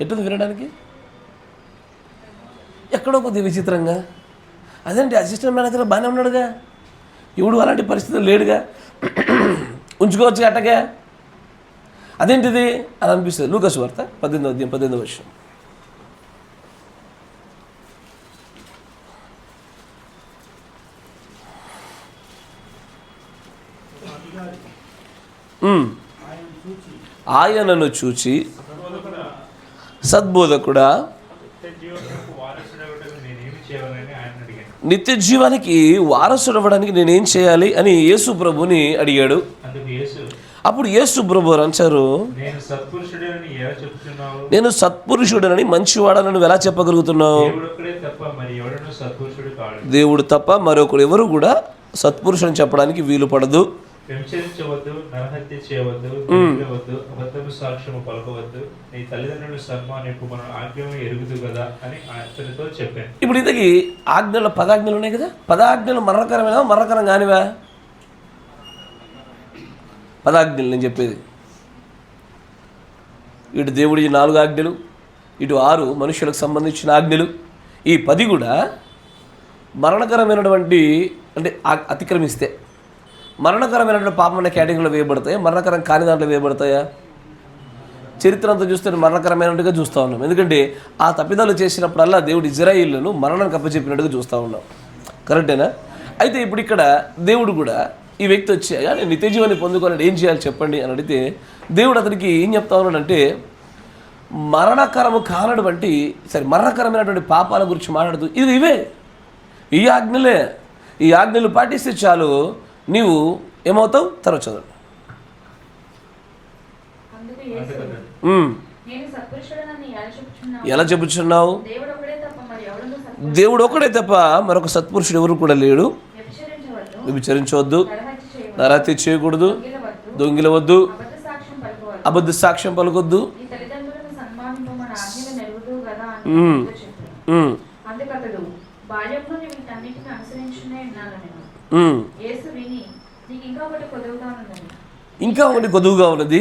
ఎట్టుంది వినడానికి? ఎక్కడో కొద్దిగా విచిత్రంగా. అదేంటి అసిస్టెంట్ మేనేజర్ బాగానే ఉన్నాడుగా, ఎవడు అలాంటి పరిస్థితులు లేడుగా, ఉంచుకోవచ్చు అట్టగా, అదేంటిది అని అనిపిస్తుంది. లూకాసు వార్త 18వ వర్షం. ఆయనను చూచి సద్బోధకుడా నిత్య జీవానికి వారసుడు అవ్వడానికి నేనేం చేయాలి అని యేసు ప్రభుని అడిగాడు. అప్పుడు యేసు ప్రభు అంటారు, నేను సత్పురుషుడనని మంచివాడనని నువ్వు ఎలా చెప్పగలుగుతున్నావు? దేవుడు తప్ప మరొకడు ఎవరు కూడా సత్పురుషుని చెప్పడానికి వీలు పడదు. వ్యభిచరించవద్దు, నరహత్య చేయవద్దు, అబద్ధపు సాక్ష్యము పలకవద్దు, నీ తల్లిదండ్రులు సన్మానింపు మన ఆజ్ఞను ఎరుగుదు కదా అని అతనితో చెప్పాను. ఇప్పుడు ఇంతకీ ఆజ్ఞలు 10 ఆజ్ఞలు ఉన్నాయి కదా, 10 ఆజ్ఞలు మరణకరమైన మరణకరం కానివా? 10 ఆజ్ఞలు నేను చెప్పేది. ఇటు దేవుడి 4 ఆజ్ఞలు, ఇటు 6 మనుషులకు సంబంధించిన ఆజ్ఞలు. ఈ 10 కూడా మరణకరమైనటువంటి, అంటే అతిక్రమిస్తే మరణకరమైనటువంటి పాపం అనే కేటగిరీలో వేయబడతాయా, మరణకరం కాని దాంట్లో వేయబడతాయా? చరిత్ర అంతా చూస్తే మరణకరమైనట్టుగా చూస్తూ ఉన్నాం. ఎందుకంటే ఆ తప్పిదాలు చేసినప్పుడల్లా దేవుడు ఇజ్రాయిల్ను మరణానికి అప్పచెప్పినట్టుగా చూస్తూ ఉన్నాం. కరెక్టేనా? అయితే ఇప్పుడు ఇక్కడ దేవుడు కూడా ఈ వ్యక్తి వచ్చి అయ్యా నేను నిత్య జీవాన్ని పొందుకోవాలంటే ఏం చేయాలి చెప్పండి అని అడిగితే దేవుడు అతనికి ఏం చెప్తా ఉన్నాడంటే మరణకరమైనటువంటి పాపాల గురించి మాట్లాడుతూ ఇవే ఈ ఆజ్ఞలు పాటిస్తే చాలు నీవు ఏమవుతావు. తర్వాత చదవండి. ఎలా చెప్పుచున్నావు? దేవుడు ఒకడే తప్ప మరొక సత్పురుషుడు ఎవరు కూడా లేడు. వ్యభిచరించవద్దు, నరహత్య చేయకూడదు, దొంగిలవద్దు, అబద్ధ సాక్ష్యం పలకొద్దు, ఇంకా ఒకటి కొదువుగా ఉన్నది.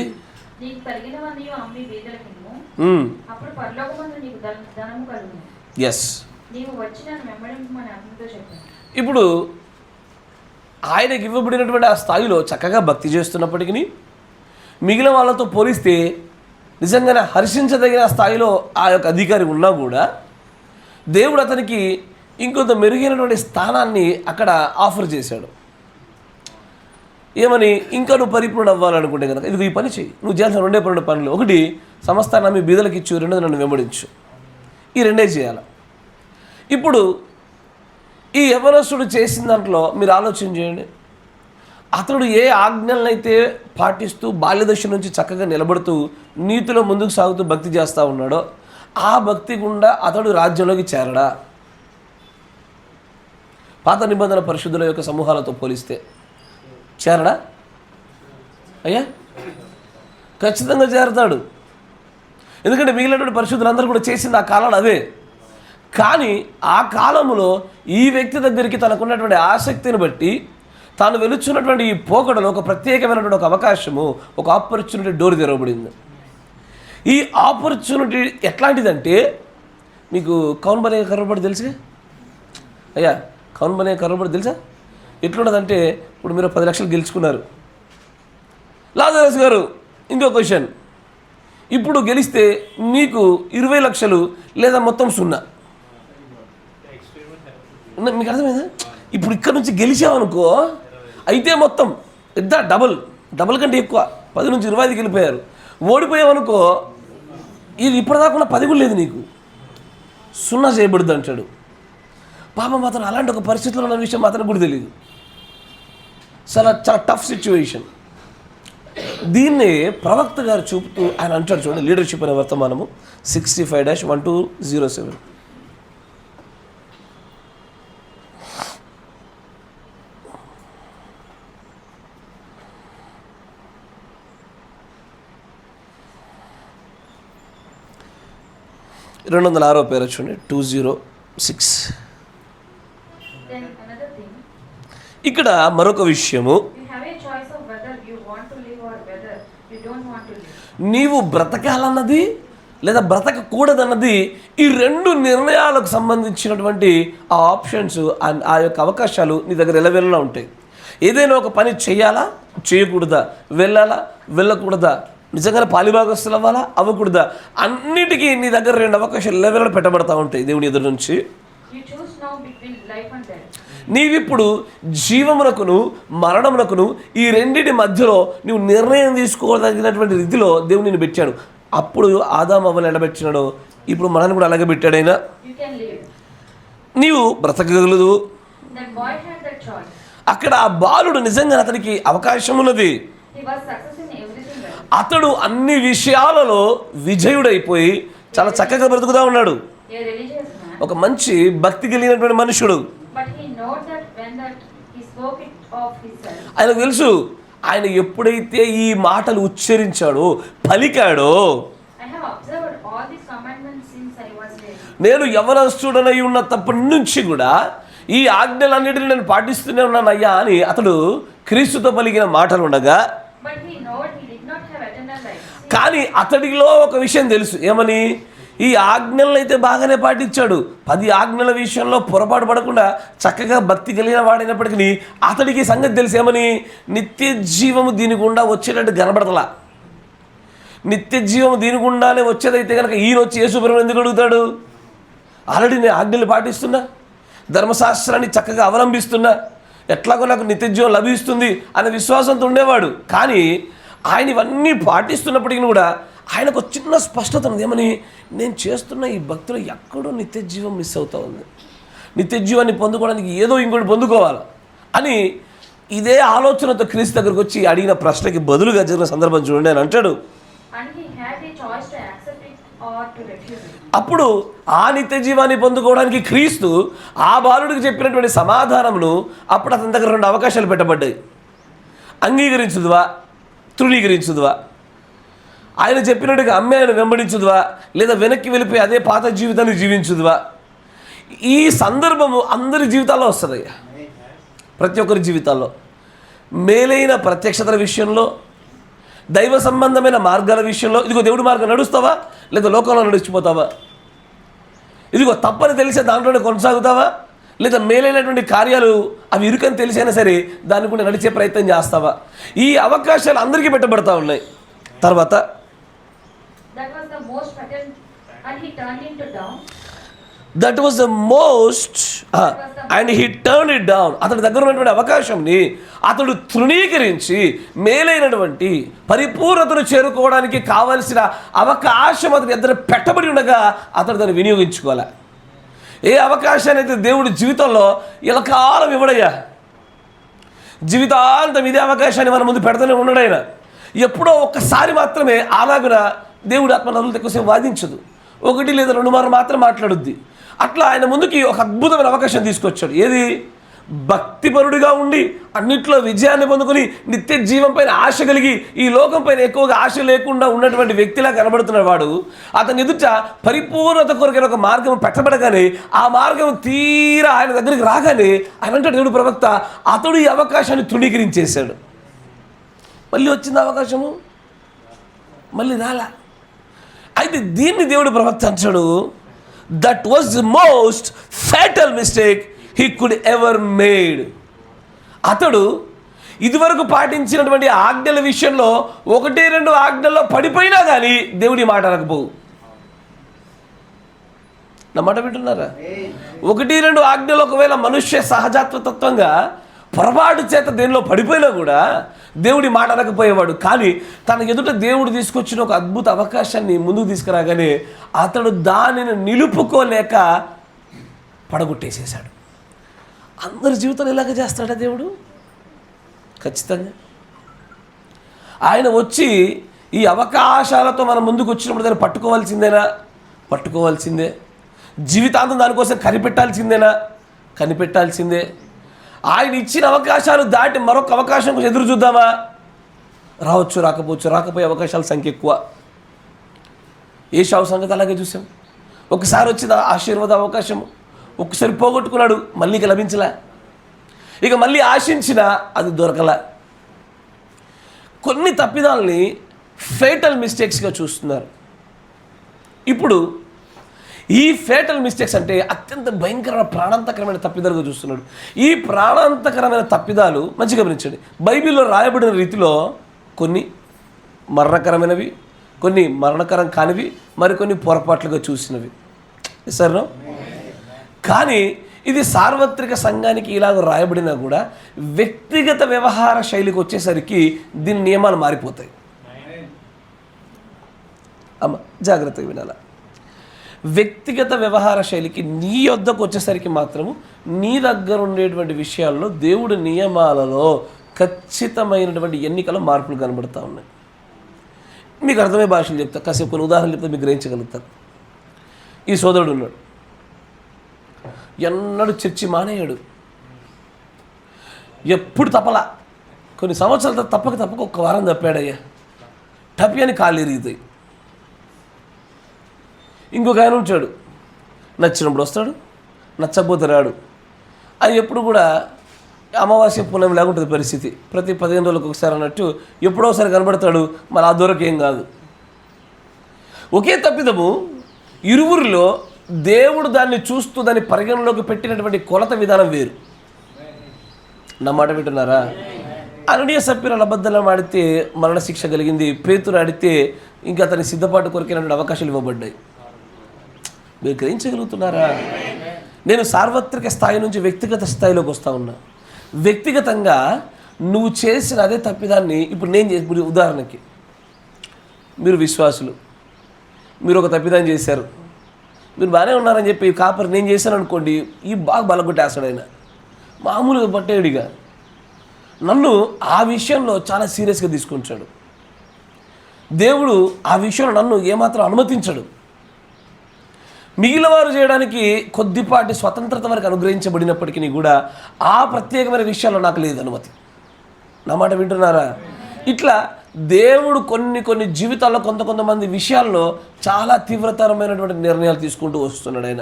ఎస్, ఇప్పుడు ఆయనకి ఇవ్వబడినటువంటి ఆ స్థాయిలో చక్కగా భక్తి చేస్తున్నప్పటికీ మిగిలిన వాళ్ళతో పోలిస్తే నిజంగానే హర్షించదగిన స్థాయిలో ఆ యొక్క అధికారి ఉన్నా కూడా దేవుడు అతనికి ఇంకొంత మెరుగైనటువంటి స్థానాన్ని అక్కడ ఆఫర్ చేశాడు. ఏమని? ఇంకా నువ్వు పరిపూర్ణ అవ్వాలనుకుంటే కనుక ఇది ఈ పని చెయ్యి. నువ్వు చేయాల్సిన 2 పనులు. ఒకటి, సమస్తాన్ని మీ బీదలకు ఇచ్చు. 2 నన్ను వెంబడించు. ఈ 2 చేయాలి. ఇప్పుడు ఈ యవనస్తుడు చేసిన దాంట్లో మీరు ఆలోచన చేయండి. అతడు ఏ ఆజ్ఞలనైతే పాటిస్తూ బాల్యదశ నుంచి చక్కగా నిలబడుతూ నీతిలో ముందుకు సాగుతూ భక్తి చేస్తూ ఉన్నాడో ఆ భక్తి గుండా అతడు రాజ్యంలోకి చేరడా? పాత నిబంధన పరిశుద్ధుల యొక్క సమూహాలతో పోలిస్తే చేరడా? అయ్యా ఖచ్చితంగా చేరతాడు. ఎందుకంటే మిగిలినటువంటి పరిశుద్ధులందరూ కూడా చేసింది ఆ కాలంలో అదే. కానీ ఆ కాలంలో ఈ వ్యక్తి దగ్గరికి తనకున్నటువంటి ఆసక్తిని బట్టి తాను వెలుచున్నటువంటి ఈ పోకడలో ఒక ప్రత్యేకమైనటువంటి ఒక అవకాశము, ఒక ఆపర్చునిటీ డోర్ తెరవబడింది. ఈ ఆపర్చునిటీ ఎట్లాంటిదంటే, మీకు కౌన్ బనే కర్రబడి తెలుసుగా అయ్యా? కౌన్ బనే కర్రబడి తెలుసా? ఎట్లున్నదంటే, ఇప్పుడు మీరు 10 లక్షలు గెలుచుకున్నారు. లాజరస్ గారు ఇంకో క్వశ్చన్, ఇప్పుడు గెలిస్తే మీకు 20 లక్షలు లేదా మొత్తం 0. మీకు అర్థమైందా? ఇప్పుడు ఇక్కడ నుంచి గెలిచామనుకో అయితే మొత్తం పెద్ద డబుల్ కంటే ఎక్కువ 10 నుంచి 25కి వెళ్ళిపోయారు. ఓడిపోయామనుకో ఇది ఇప్పటిదాకా 10 కూడా లేదు, నీకు 0 చేయబడుద్ది అంటాడు. పాపం మాత్రం అలాంటి ఒక పరిస్థితిలో ఉన్న విషయం మాత్రం కూడా తెలియదు. చాలా టఫ్ సిచ్యువేషన్. దీన్నే ప్రవక్త గారు చూపుతూ ఆయన అంటాడు చూడండి, లీడర్షిప్ అనే వర్తమానము 65-1207. పేరు చూడండి, 206. ఇక్కడ మరొక విషయము, నీవు బ్రతకాలన్నది లేదా బ్రతకకూడదన్నది, ఈ 2 నిర్ణయాలకు సంబంధించినటువంటి ఆ ఆప్షన్స్ ఆ యొక్క అవకాశాలు నీ దగ్గర ఎలవెల్లా ఉంటాయి. ఏదైనా ఒక పని చేయాలా చేయకూడదా, వెళ్ళాలా వెళ్ళకూడదా, నిజంగానే పాలిభాగస్తులు అవ్వాలా అవ్వకూడదా, అన్నిటికీ నీ దగ్గర 2 అవకాశాలు లెవెల్లో పెట్టబడతా ఉంటాయి దేవుని ఎదురు నుంచి. నీవిప్పుడు జీవమునకును మరణమునకును ఈ 2 మధ్యలో నువ్వు నిర్ణయం తీసుకోదగినటువంటి రీతిలో దేవుడు నిన్ను పెట్టాడు. అప్పుడు ఆదాము అవ్వను ఎడబెట్టినాడో ఇప్పుడు మనల్ని కూడా అలాగే పెట్టాడైనా. నీవు బ్రతకగలదు. అక్కడ ఆ బాలుడు నిజంగా అతనికి అవకాశం ఉన్నది. అతడు అన్ని విషయాలలో విజయుడైపోయి చాలా చక్కగా బ్రతుకుతా ఉన్నాడు. ఒక మంచి భక్తి కలిగినటువంటి మనుషుడు. ఆయనకు తెలుసు, ఆయన ఎప్పుడైతే ఈ మాటలు ఉచ్చరించాడో పలికాడో, నేను యవనస్తుడనై ఉన్నప్పటి నుంచి కూడా ఈ ఆజ్ఞలన్నిటిని నేను పాటిస్తూనే ఉన్నానయ్యా అని అతడు క్రీస్తుతో పలికిన మాటలు ఉండగా, కానీ అతడిలో ఒక విషయం తెలుసు. ఏమని? ఈ ఆజ్ఞలను అయితే బాగానే పాటించాడు. 10 ఆజ్ఞల విషయంలో పొరపాటు పడకుండా చక్కగా భక్తి కలిగిన వాడైనప్పటికీ అతడికి సంగతి తెలుసు. ఏమని? నిత్య జీవము దీని గుండా వచ్చేటట్టు కనబడతలా. నిత్య జీవం దీని గుండానే వచ్చేదైతే కనుక ఈయన వచ్చి యేసుప్రభువుని ఎందుకు అడుగుతాడు? ఆల్రెడీ నేను ఆజ్ఞలు పాటిస్తున్నా, ధర్మశాస్త్రాన్ని చక్కగా అవలంబిస్తున్నా, ఎట్లాగో నాకు నిత్య జీవం లభిస్తుంది అనే విశ్వాసంతో ఉండేవాడు. కానీ ఆయన ఇవన్నీ పాటిస్తున్నప్పటికీ కూడా ఆయనకు చిన్న స్పష్టత ఉంది. ఏమని? నేను చేస్తున్న ఈ భక్తులు ఎక్కడో నిత్య జీవం మిస్ అవుతా ఉంది, నిత్య జీవాన్ని పొందుకోవడానికి ఏదో ఇంకోటి పొందుకోవాలి అని ఇదే ఆలోచనతో క్రీస్తు దగ్గరకు వచ్చి అడిగిన ప్రశ్నకి బదులుగా జరిగిన సందర్భం చూడండి. అని అంటాడు, అప్పుడు ఆ నిత్య జీవాన్ని పొందుకోవడానికి క్రీస్తు ఆ బాలుడికి చెప్పినటువంటి సమాధానమును అప్పుడు అతని దగ్గర 2 అవకాశాలు పెట్టబడ్డాయి. అంగీకరించుదువా, తృణీకరించుదువా, ఆయన చెప్పినట్టుగా అమ్మే ఆయన వెంబడించుదువా, లేదా వెనక్కి వెళ్ళిపోయి అదే పాత జీవితాన్ని జీవించుదువా. ఈ సందర్భము అందరి జీవితాల్లో వస్తుంది, ప్రతి ఒక్కరి జీవితాల్లో. మేలైన ప్రత్యక్షతల విషయంలో, దైవ సంబంధమైన మార్గాల విషయంలో, ఇదిగో దేవుడి మార్గం నడుస్తావా లేదా లోకంలో నడిచిపోతావా? ఇదిగో తప్పని తెలిసే దాంట్లోనే కొనసాగుతావా లేదా మేలైనటువంటి కార్యాలు అవి ఇరుకని తెలిసైనా సరే దాన్ని కూడా నడిచే ప్రయత్నం చేస్తావా? ఈ అవకాశాలు అందరికీ పెట్టబడతా ఉన్నాయి. తర్వాత that was the most and he turn it down. అతడి దగ్గర ఉన్నటువంటి అవకాశంని అతడు తృణీకరించి మేలైనటువంటి పరిపూర్ణతను చేరుకోవడానికి కావలసిన అవకాశం అతని ఎదురు పెట్టబడి ఉండగా అతడు దాన్ని వినియోగించుకోవాలి. ఏ అవకాశాన్ని అయితే దేవుడి జీవితంలో ఇలకాలం ఇవ్వడయ్యా, జీవితాంతం ఇదే అవకాశాన్ని మన ముందు పెడతానే ఉండడైనా, ఎప్పుడో ఒక్కసారి మాత్రమే అలాగున దేవుడు ఆత్మ నదులతో ఎక్కువసేపు వాదించదు, 1 లేదా 2 మార్లు మాత్రం మాట్లాడుద్ది. అట్లా ఆయన ముందుకి ఒక అద్భుతమైన అవకాశం తీసుకొచ్చాడు. ఏది? భక్తిపరుడిగా ఉండి అన్నిట్లో విజయాన్ని పొందుకొని నిత్య జీవం పైన ఆశ కలిగి ఈ లోకం పైన ఎక్కువగా ఆశ లేకుండా ఉన్నటువంటి వ్యక్తిలా కనబడుతున్న వాడు అతని ఎదుట పరిపూర్ణత కొరకైన ఒక మార్గం పెట్టబడగానే ఆ మార్గం తీరా ఆయన దగ్గరికి రాగానే ఆయన అంటే దేవుడు ప్రవక్త అతడు ఈ అవకాశాన్ని తృణీకరించేశాడు. మళ్ళీ వచ్చింది అవకాశము, మళ్ళీ రాలా. అయితే దీన్ని దేవుడు ప్రవక్త అంటాడు, that was the most fatal mistake he could ever made. అతడు ఇదివరకు పాటించినటువంటి ఆజ్ఞల విషయంలో 1-2 ఆజ్ఞల్లో పడిపోయినా కానీ దేవుడి మాట అనకపోవు. నా మాట వింటున్నారా? 1-2 ఆజ్ఞలు ఒకవేళ మనుష్య సహజాత్వతత్వంగా పొరపాటు చేత దేనిలో పడిపోయినా కూడా దేవుడి మాట అనకపోయేవాడు. కానీ తన ఎదుట దేవుడు తీసుకొచ్చిన ఒక అద్భుత అవకాశాన్ని ముందుకు తీసుకురాగానే అతడు దానిని నిలుపుకోలేక పడగొట్టేసేసాడు. అందరి జీవితంలో ఇలాగ చేస్తాడా దేవుడు? ఖచ్చితంగా. ఆయన వచ్చి ఈ అవకాశాలతో మనం ముందుకు వచ్చినప్పుడు దాన్ని పట్టుకోవాల్సిందేనా? పట్టుకోవాల్సిందే. జీవితాంతం దానికోసం కనిపెట్టాల్సిందేనా? కనిపెట్టాల్సిందే. ఆయన ఇచ్చిన అవకాశాలు దాటి మరొక అవకాశం కోసం ఎదురు చూద్దామా? రావచ్చు, రాకపోవచ్చు. రాకపోయే అవకాశాల సంఖ్య ఎక్కువ. ఏషావు సంగతి అలాగే చూసాం. ఒకసారి వచ్చిన ఆశీర్వాద అవకాశం ఒకసారి పోగొట్టుకున్నాడు, మళ్ళీ ఇక లభించలే. ఇక మళ్ళీ ఆశించినా అది దొరకలే. కొన్ని తప్పిదాలని ఫేటల్ మిస్టేక్స్గా చూస్తున్నారు. ఇప్పుడు ఈ ఫేటల్ మిస్టేక్స్ అంటే అత్యంత భయంకరమైన ప్రాణాంతకరమైన తప్పిదాలుగా చూస్తున్నాడు. ఈ ప్రాణాంతకరమైన తప్పిదాలు మంచిగా గమనించండి. బైబిల్లో రాయబడిన రీతిలో కొన్ని మరణకరమైనవి, కొన్ని మరణకరం కానివి, మరికొన్ని పొరపాట్లుగా చూసినవి. సరేనా? కానీ ఇది సార్వత్రిక సంఘానికి ఇలాగ రాయబడినా కూడా వ్యక్తిగత వ్యవహార శైలికి వచ్చేసరికి దీని నియమాలు మారిపోతాయి. అమ్మ జాగ్రత్తగా వినాల. వ్యక్తిగత వ్యవహార శైలికి నీ వద్దకు వచ్చేసరికి మాత్రము నీ దగ్గర ఉండేటువంటి విషయాల్లో దేవుడి నియమాలలో ఖచ్చితమైనటువంటి ఎన్నికల మార్పులు కనబడుతూ ఉన్నాయి. మీకు అర్థమయ్యే భాషలు చెప్తా, కాసేపు కొన్ని ఉదాహరణలు చెప్తే మీకు గ్రహించగలుగుతారు. ఈ సోదరుడు ఉన్నాడు, ఎన్నడూ చర్చి మానేయాడు, ఎప్పుడు తప్పలా. కొన్ని సంవత్సరాల తప్పక 1 వారం తప్పాడయ్యా, టప్పి అని కాళ్ళు ఎరుగుతాయి. ఇంకొక ఆయన ఉంటాడు, నచ్చినప్పుడు వస్తాడు, నచ్చకపోతే రాడు. అది ఎప్పుడు కూడా అమావాస్య పుణ్యం లేకుంటుంది పరిస్థితి. ప్రతి 15 రోజులకు ఒకసారి అన్నట్టు ఎప్పుడోసారి కనబడతాడు, మళ్ళీ ఆ దొరకేం కాదు. ఒకే తప్పిదము ఇరువురిలో దేవుడు దాన్ని చూస్తూ దాన్ని పరిగణలోకి పెట్టినటువంటి కొలత విధానం వేరు. నా మాట వింటున్నారా? అననీయ సప్పీరాలు అబద్ధాలు ఆడితే మరణశిక్ష కలిగింది. పేతురు ఆడితే ఇంకా అతని సిద్ధపాటు కొరికినటువంటి అవకాశాలు ఇవ్వబడ్డాయి. మీరు గ్రహించగలుగుతున్నారా? నేను సార్వత్రిక స్థాయి నుంచి వ్యక్తిగత స్థాయిలోకి వస్తూ ఉన్నా. వ్యక్తిగతంగా నువ్వు చేసిన అదే తప్పిదాన్ని ఇప్పుడు నేను చేసి, ఉదాహరణకి మీరు విశ్వాసులు, మీరు ఒక తప్పిదాన్ని చేశారు, మీరు బాగానే ఉన్నారని చెప్పి కాపరి నేను చేశాను అనుకోండి, ఈ బాగా బలగొట్టేస్తాడు ఆయన, మామూలుగా పట్టేడిగా. నన్ను ఆ విషయంలో చాలా సీరియస్గా తీసుకుంటాడు. దేవుడు ఆ విషయంలో నన్ను ఏమాత్రం అనుమతించడు. మిగిలిన వారు చేయడానికి కొద్దిపాటి స్వతంత్రత వరకు అనుగ్రహించబడినప్పటికీ కూడా ఆ ప్రత్యేకమైన విషయాల్లో నాకు లేదు అనుమతి. నా మాట వింటున్నారా? ఇట్లా దేవుడు కొన్ని జీవితాల్లో కొంతమంది విషయాల్లో చాలా తీవ్రతరమైనటువంటి నిర్ణయాలు తీసుకుంటూ వస్తున్నాడు ఆయన.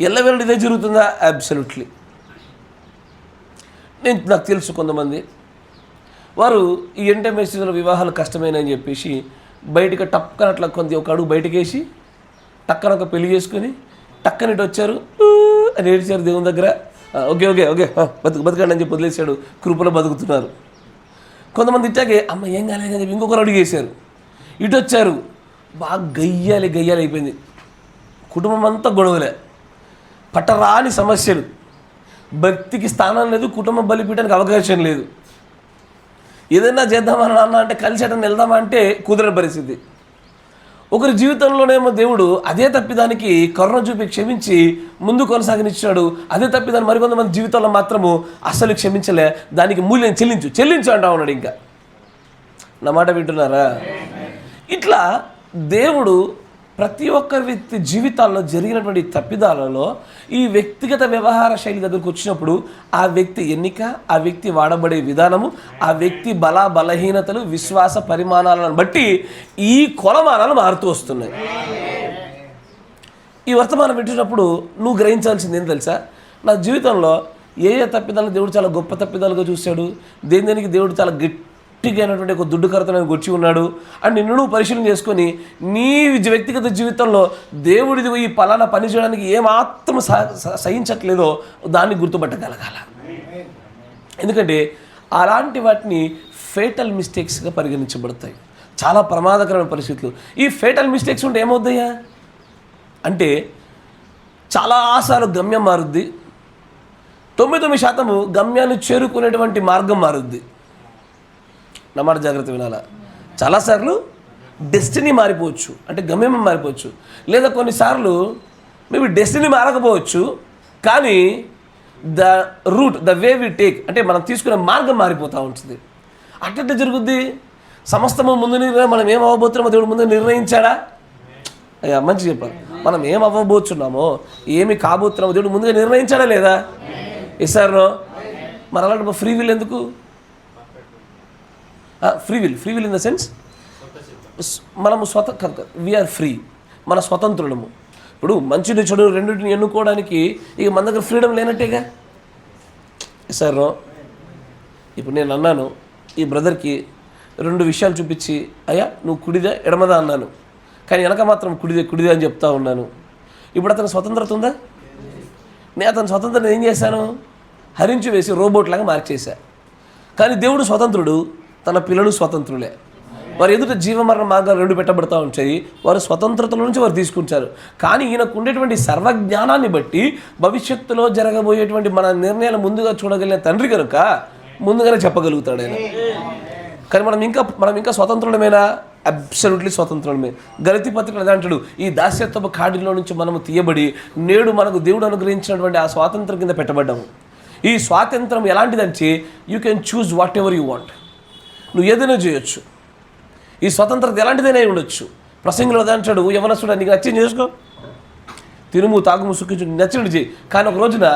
ఎల్లవేళ ఇదే జరుగుతుందా? అబ్సల్యూట్లీ. నాకు తెలుసు కొంతమంది వారు ఈ ఎంటర్‌మెస్లో వివాహాలు కష్టమైనని చెప్పేసి బయటకు టక్కన అట్లా ఒక అడుగు బయటకేసి టక్కన ఒక పెళ్లి చేసుకుని టక్కన ఇటు వచ్చారు అని ఏడ్చారు దేవుని దగ్గర. ఓకే బతకండి అని చెప్పి వదిలేశాడు. కృపలో బతుకుతున్నారు. కొంతమంది ఇట్టాగే అమ్మ ఏం కాలేదని చెప్పి ఇంకొకరు అడుగు వేశారు. ఇటు వచ్చారు, బాగా గయ్యాలి అయిపోయింది. కుటుంబం అంతా గొడవలే, పట్టరాని సమస్యలు, భక్తికి స్థానం లేదు, కుటుంబం బలిపీయడానికి అవకాశం లేదు. ఏదైనా చేద్దామని నాన్న అంటే కలిసి ఎటన్నా వెళ్దామా అంటే కుదరని పరిస్థితి. ఒకరి జీవితంలోనేమో దేవుడు అదే తప్పిదానికి కరుణ చూపి క్షమించి ముందు కొనసాగనిచ్చాడు. అదే తప్పిదాన్ని మరికొంతమంది జీవితంలో మాత్రము అస్సలు క్షమించలే. దానికి మూల్యం చెల్లించు అంటా ఉన్నాడు. ఇంకా నా మాట వింటున్నారా? ఇట్లా దేవుడు ప్రతి ఒక్కరి వ్యక్తి జీవితాల్లో జరిగినటువంటి తప్పిదాలలో ఈ వ్యక్తిగత వ్యవహార శైలి దగ్గరకు వచ్చినప్పుడు ఆ వ్యక్తి ఎన్నిక, ఆ వ్యక్తి వాడబడే విధానము, ఆ వ్యక్తి బలహీనతలు, విశ్వాస పరిమాణాలను బట్టి ఈ కొలమానాలు మారుతూ వస్తున్నాయి. ఈ వర్తమానం వింటున్నప్పుడు నువ్వు గ్రహించాల్సింది ఏం తెలుసా? నా జీవితంలో ఏ తప్పిదాలను దేవుడు చాలా గొప్ప తప్పిదాలుగా చూశాడు, దేనికి దేవుడు చాలా గట్టిగా అయినటువంటి ఒక దుడ్డు కరతను గొచ్చి ఉన్నాడు అని నిన్ను నువ్వు పరిశీలన చేసుకొని నీ వ్యక్తిగత జీవితంలో దేవుడిది ఈ పలానా పని చేయడానికి ఏమాత్రం సహించట్లేదో దాన్ని గుర్తుపట్టగలగాల. ఎందుకంటే అలాంటి వాటిని ఫేటల్ మిస్టేక్స్గా పరిగణించబడతాయి. చాలా ప్రమాదకరమైన పరిస్థితులు. ఈ ఫేటల్ మిస్టేక్స్ ఉంటే ఏమవుతాయా అంటే చాలాసార్లు గమ్యం మారుద్ది. 99% గమ్యాన్ని చేరుకునేటువంటి మార్గం మారుద్ది. నా మాట జాగ్రత్త వినాలా. చాలాసార్లు డెస్టినీ మారిపోవచ్చు, అంటే గమ్యం మారిపోవచ్చు. లేదా కొన్నిసార్లు మేబీ డెస్టినీ మారకపోవచ్చు, కానీ ద వే వి టేక్, అంటే మనం తీసుకునే మార్గం మారిపోతూ ఉంటుంది. అట్లా జరుగుద్ది. సమస్తము ముందు మనం ఏం అవ్వబోతున్నామో దేవుడు ముందు నిర్ణయించాడా? అయ్యా మంచి చెప్పాలి. మనం ఏం అవ్వబోతున్నామో, ఏమి కాబోతున్నామో దేవుడు ముందుగా నిర్ణయించాడా లేదా? ఇస్తారో. మరి అలాంటి ఫ్రీ విల్ ఎందుకు? Free will in the sense మనము వీఆర్ ఫ్రీ, మన స్వతంత్రులము. ఇప్పుడు మంచిని చెడు రెండింటిని ఎన్నుకోవడానికి ఇక మన దగ్గర ఫ్రీడమ్ లేనట్టేగా. సార్ ఇప్పుడు నేను అన్నాను ఈ బ్రదర్కి 2 విషయాలు చూపించి, అయ్యా నువ్వు కుడిదా ఎడమదా అన్నాను, కానీ వెనక మాత్రం కుడిదే అని చెప్తా ఉన్నాను. ఇప్పుడు అతను స్వతంత్రత ఉందా? నేను అతని స్వతంత్రత ఏం చేశాను? హరించి వేసి రోబోట్ లాగా మార్చేశా. కానీ దేవుడు స్వతంత్రుడు, తన పిల్లలు స్వతంత్రులే. వారు ఎదుట జీవమరణ మార్గాలు 2 పెట్టబడతా ఉంటాయి. వారు స్వతంత్రతల నుంచి వారు తీసుకుంటారు. కానీ ఈయనకు ఉండేటువంటి సర్వజ్ఞానాన్ని బట్టి భవిష్యత్తులో జరగబోయేటువంటి మన నిర్ణయాలు ముందుగా చూడగలిగిన తండ్రి కనుక ముందుగానే చెప్పగలుగుతాడు ఆయన. కానీ మనం ఇంకా స్వతంత్రులమేనా? అబ్సల్యూట్లీ స్వతంత్రులమే. గలతీ పత్రికలో అదే అంటాడు, ఈ దాస్యత్వపు కాడిలో నుంచి మనము తీయబడి నేడు మనకు దేవుడు అనుగ్రహించినటువంటి ఆ స్వాతంత్రం కింద పెట్టబడ్డాము. ఈ స్వాతంత్రం ఎలాంటిదంటే you can choose what ever you want. నువ్వు ఏదైనా చేయొచ్చు. ఈ స్వతంత్రత ఎలాంటిదైనా ఉండొచ్చు. ప్రసంగంలో అంటాడు, యవనస్తుడా నీకు నచ్చింది చేసుకో, తినుము తాగుము సుఖించు, నచ్చినట్టు చేయి, కానీ ఒక రోజున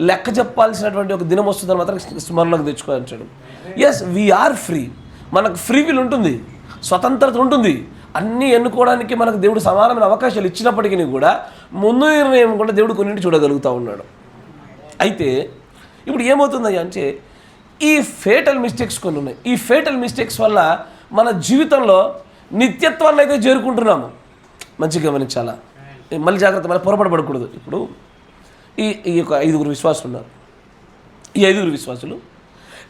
లెక్క చెప్పాల్సినటువంటి ఒక దినం వస్తుందని మాత్రం స్మరణకు తెచ్చుకో అంటాడు. Yes, we're free. మనకు ఫ్రీ విల్ ఉంటుంది, స్వతంత్రత ఉంటుంది. అన్నీ ఎన్నుకోవడానికి మనకు దేవుడు సమానమైన అవకాశాలు ఇచ్చినప్పటికీ కూడా ముందు నిర్ణయం కూడా దేవుడు కొన్నింటి చూడగలుగుతూ ఉన్నాడు. అయితే ఇప్పుడు ఏమవుతుందయ్యా అంటే ఈ ఫేటల్ మిస్టేక్స్ కొన్ని ఉన్నాయి. ఈ ఫేటల్ మిస్టేక్స్ వల్ల మన జీవితంలో నిత్యత్వాన్ని అయితే చేరుకుంటున్నాము. మంచిగా గమనించాలా, మళ్ళీ జాగ్రత్త, మళ్ళీ పొరపడకూడదు. ఇప్పుడు ఈ యొక్క 5 విశ్వాసులు ఉన్నారు. ఈ 5 విశ్వాసులు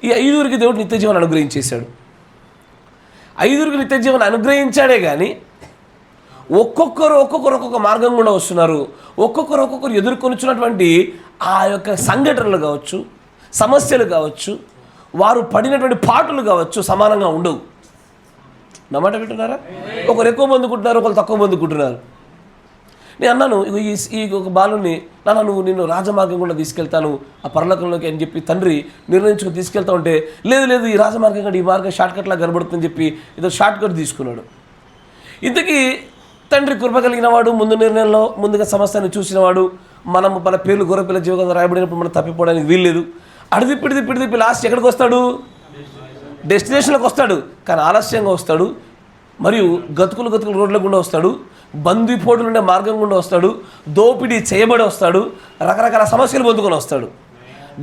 ఈ 5 దేవుడు నిత్య జీవనం అనుగ్రహించేశాడు. 5 నిత్య జీవనం అనుగ్రహించాడే కానీ ఒక్కొక్కరు ఒక్కొక్క మార్గం కూడా వస్తున్నారు. ఒక్కొక్కరు ఎదుర్కొనిచ్చినటువంటి ఆ యొక్క సంఘటనలు కావచ్చు, సమస్యలు కావచ్చు, వారు పడినటువంటి పాటలు కావచ్చు సమానంగా ఉండవు. నమాట వింటున్నారా? ఒకరు ఎక్కువ పొందుకుంటున్నారు, ఒకరు తక్కువ పొందుకుంటున్నారు. నేను అన్నాను, ఈ ఒక బాలుని నువ్వు నిన్ను రాజమార్గం కూడా తీసుకెళ్తాను ఆ పరలోకంలోకి అని చెప్పి తండ్రి నిర్ణయించుకుని తీసుకెళ్తా ఉంటే, లేదు ఈ రాజమార్గం కంటే ఈ మార్గం షార్ట్ కట్లా కనబడుతుందని చెప్పి ఏదో షార్ట్ కట్ తీసుకున్నాడు. ఇంతకీ తండ్రి కృప కలిగిన వాడు, ముందు నిర్ణయంలో ముందుగా సమస్యను చూసినవాడు, మన పేర్లు గొర్రెపిల్ల జీవితంలో రాయబడినప్పుడు మనం తప్పిపోవడానికి వీల్లేదు. అడిదిప్పి లాస్ట్ ఎక్కడికి వస్తాడు? డెస్టినేషన్లోకి వస్తాడు. కానీ ఆలస్యంగా వస్తాడు, మరియు గతుకులు రోడ్ల గుండా వస్తాడు, బందిపోటులు ఉండే మార్గం గుండా వస్తాడు, దోపిడీ చేయబడి వస్తాడు, రకరకాల సమస్యలు పొందుకొని వస్తాడు.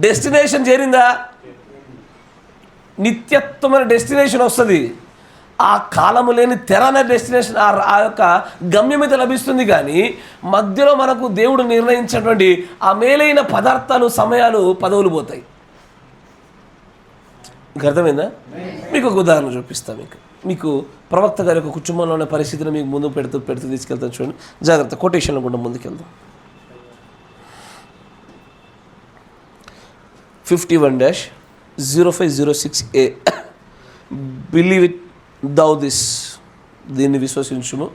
డెస్టినేషన్ చేరిందా? నిత్యత్వమైన డెస్టినేషన్ వస్తుంది. ఆ కాలము లేని తెరనే డెస్టినేషన్, ఆ యొక్క గమ్యమిత లభిస్తుంది. కానీ మధ్యలో మనకు దేవుడు నిర్ణయించినటువంటి ఆ మేలైన పదార్థాలు, సమయాలు, పదవులు పోతాయి. మీకు అర్థమైందా? మీకు ఒక ఉదాహరణ చూపిస్తాను. మీకు ప్రవక్త గారి యొక్క కుటుంబంలో ఉన్న పరిస్థితిని మీకు ముందు పెడుతూ తీసుకెళ్తాను. చూడండి, జాగ్రత్త. కొటేషన్లో కూడా ముందుకెళ్దాం. 51-0506A బిలీవ్ ఇట్ దౌ దిస్, దీన్ని విశ్వసించుము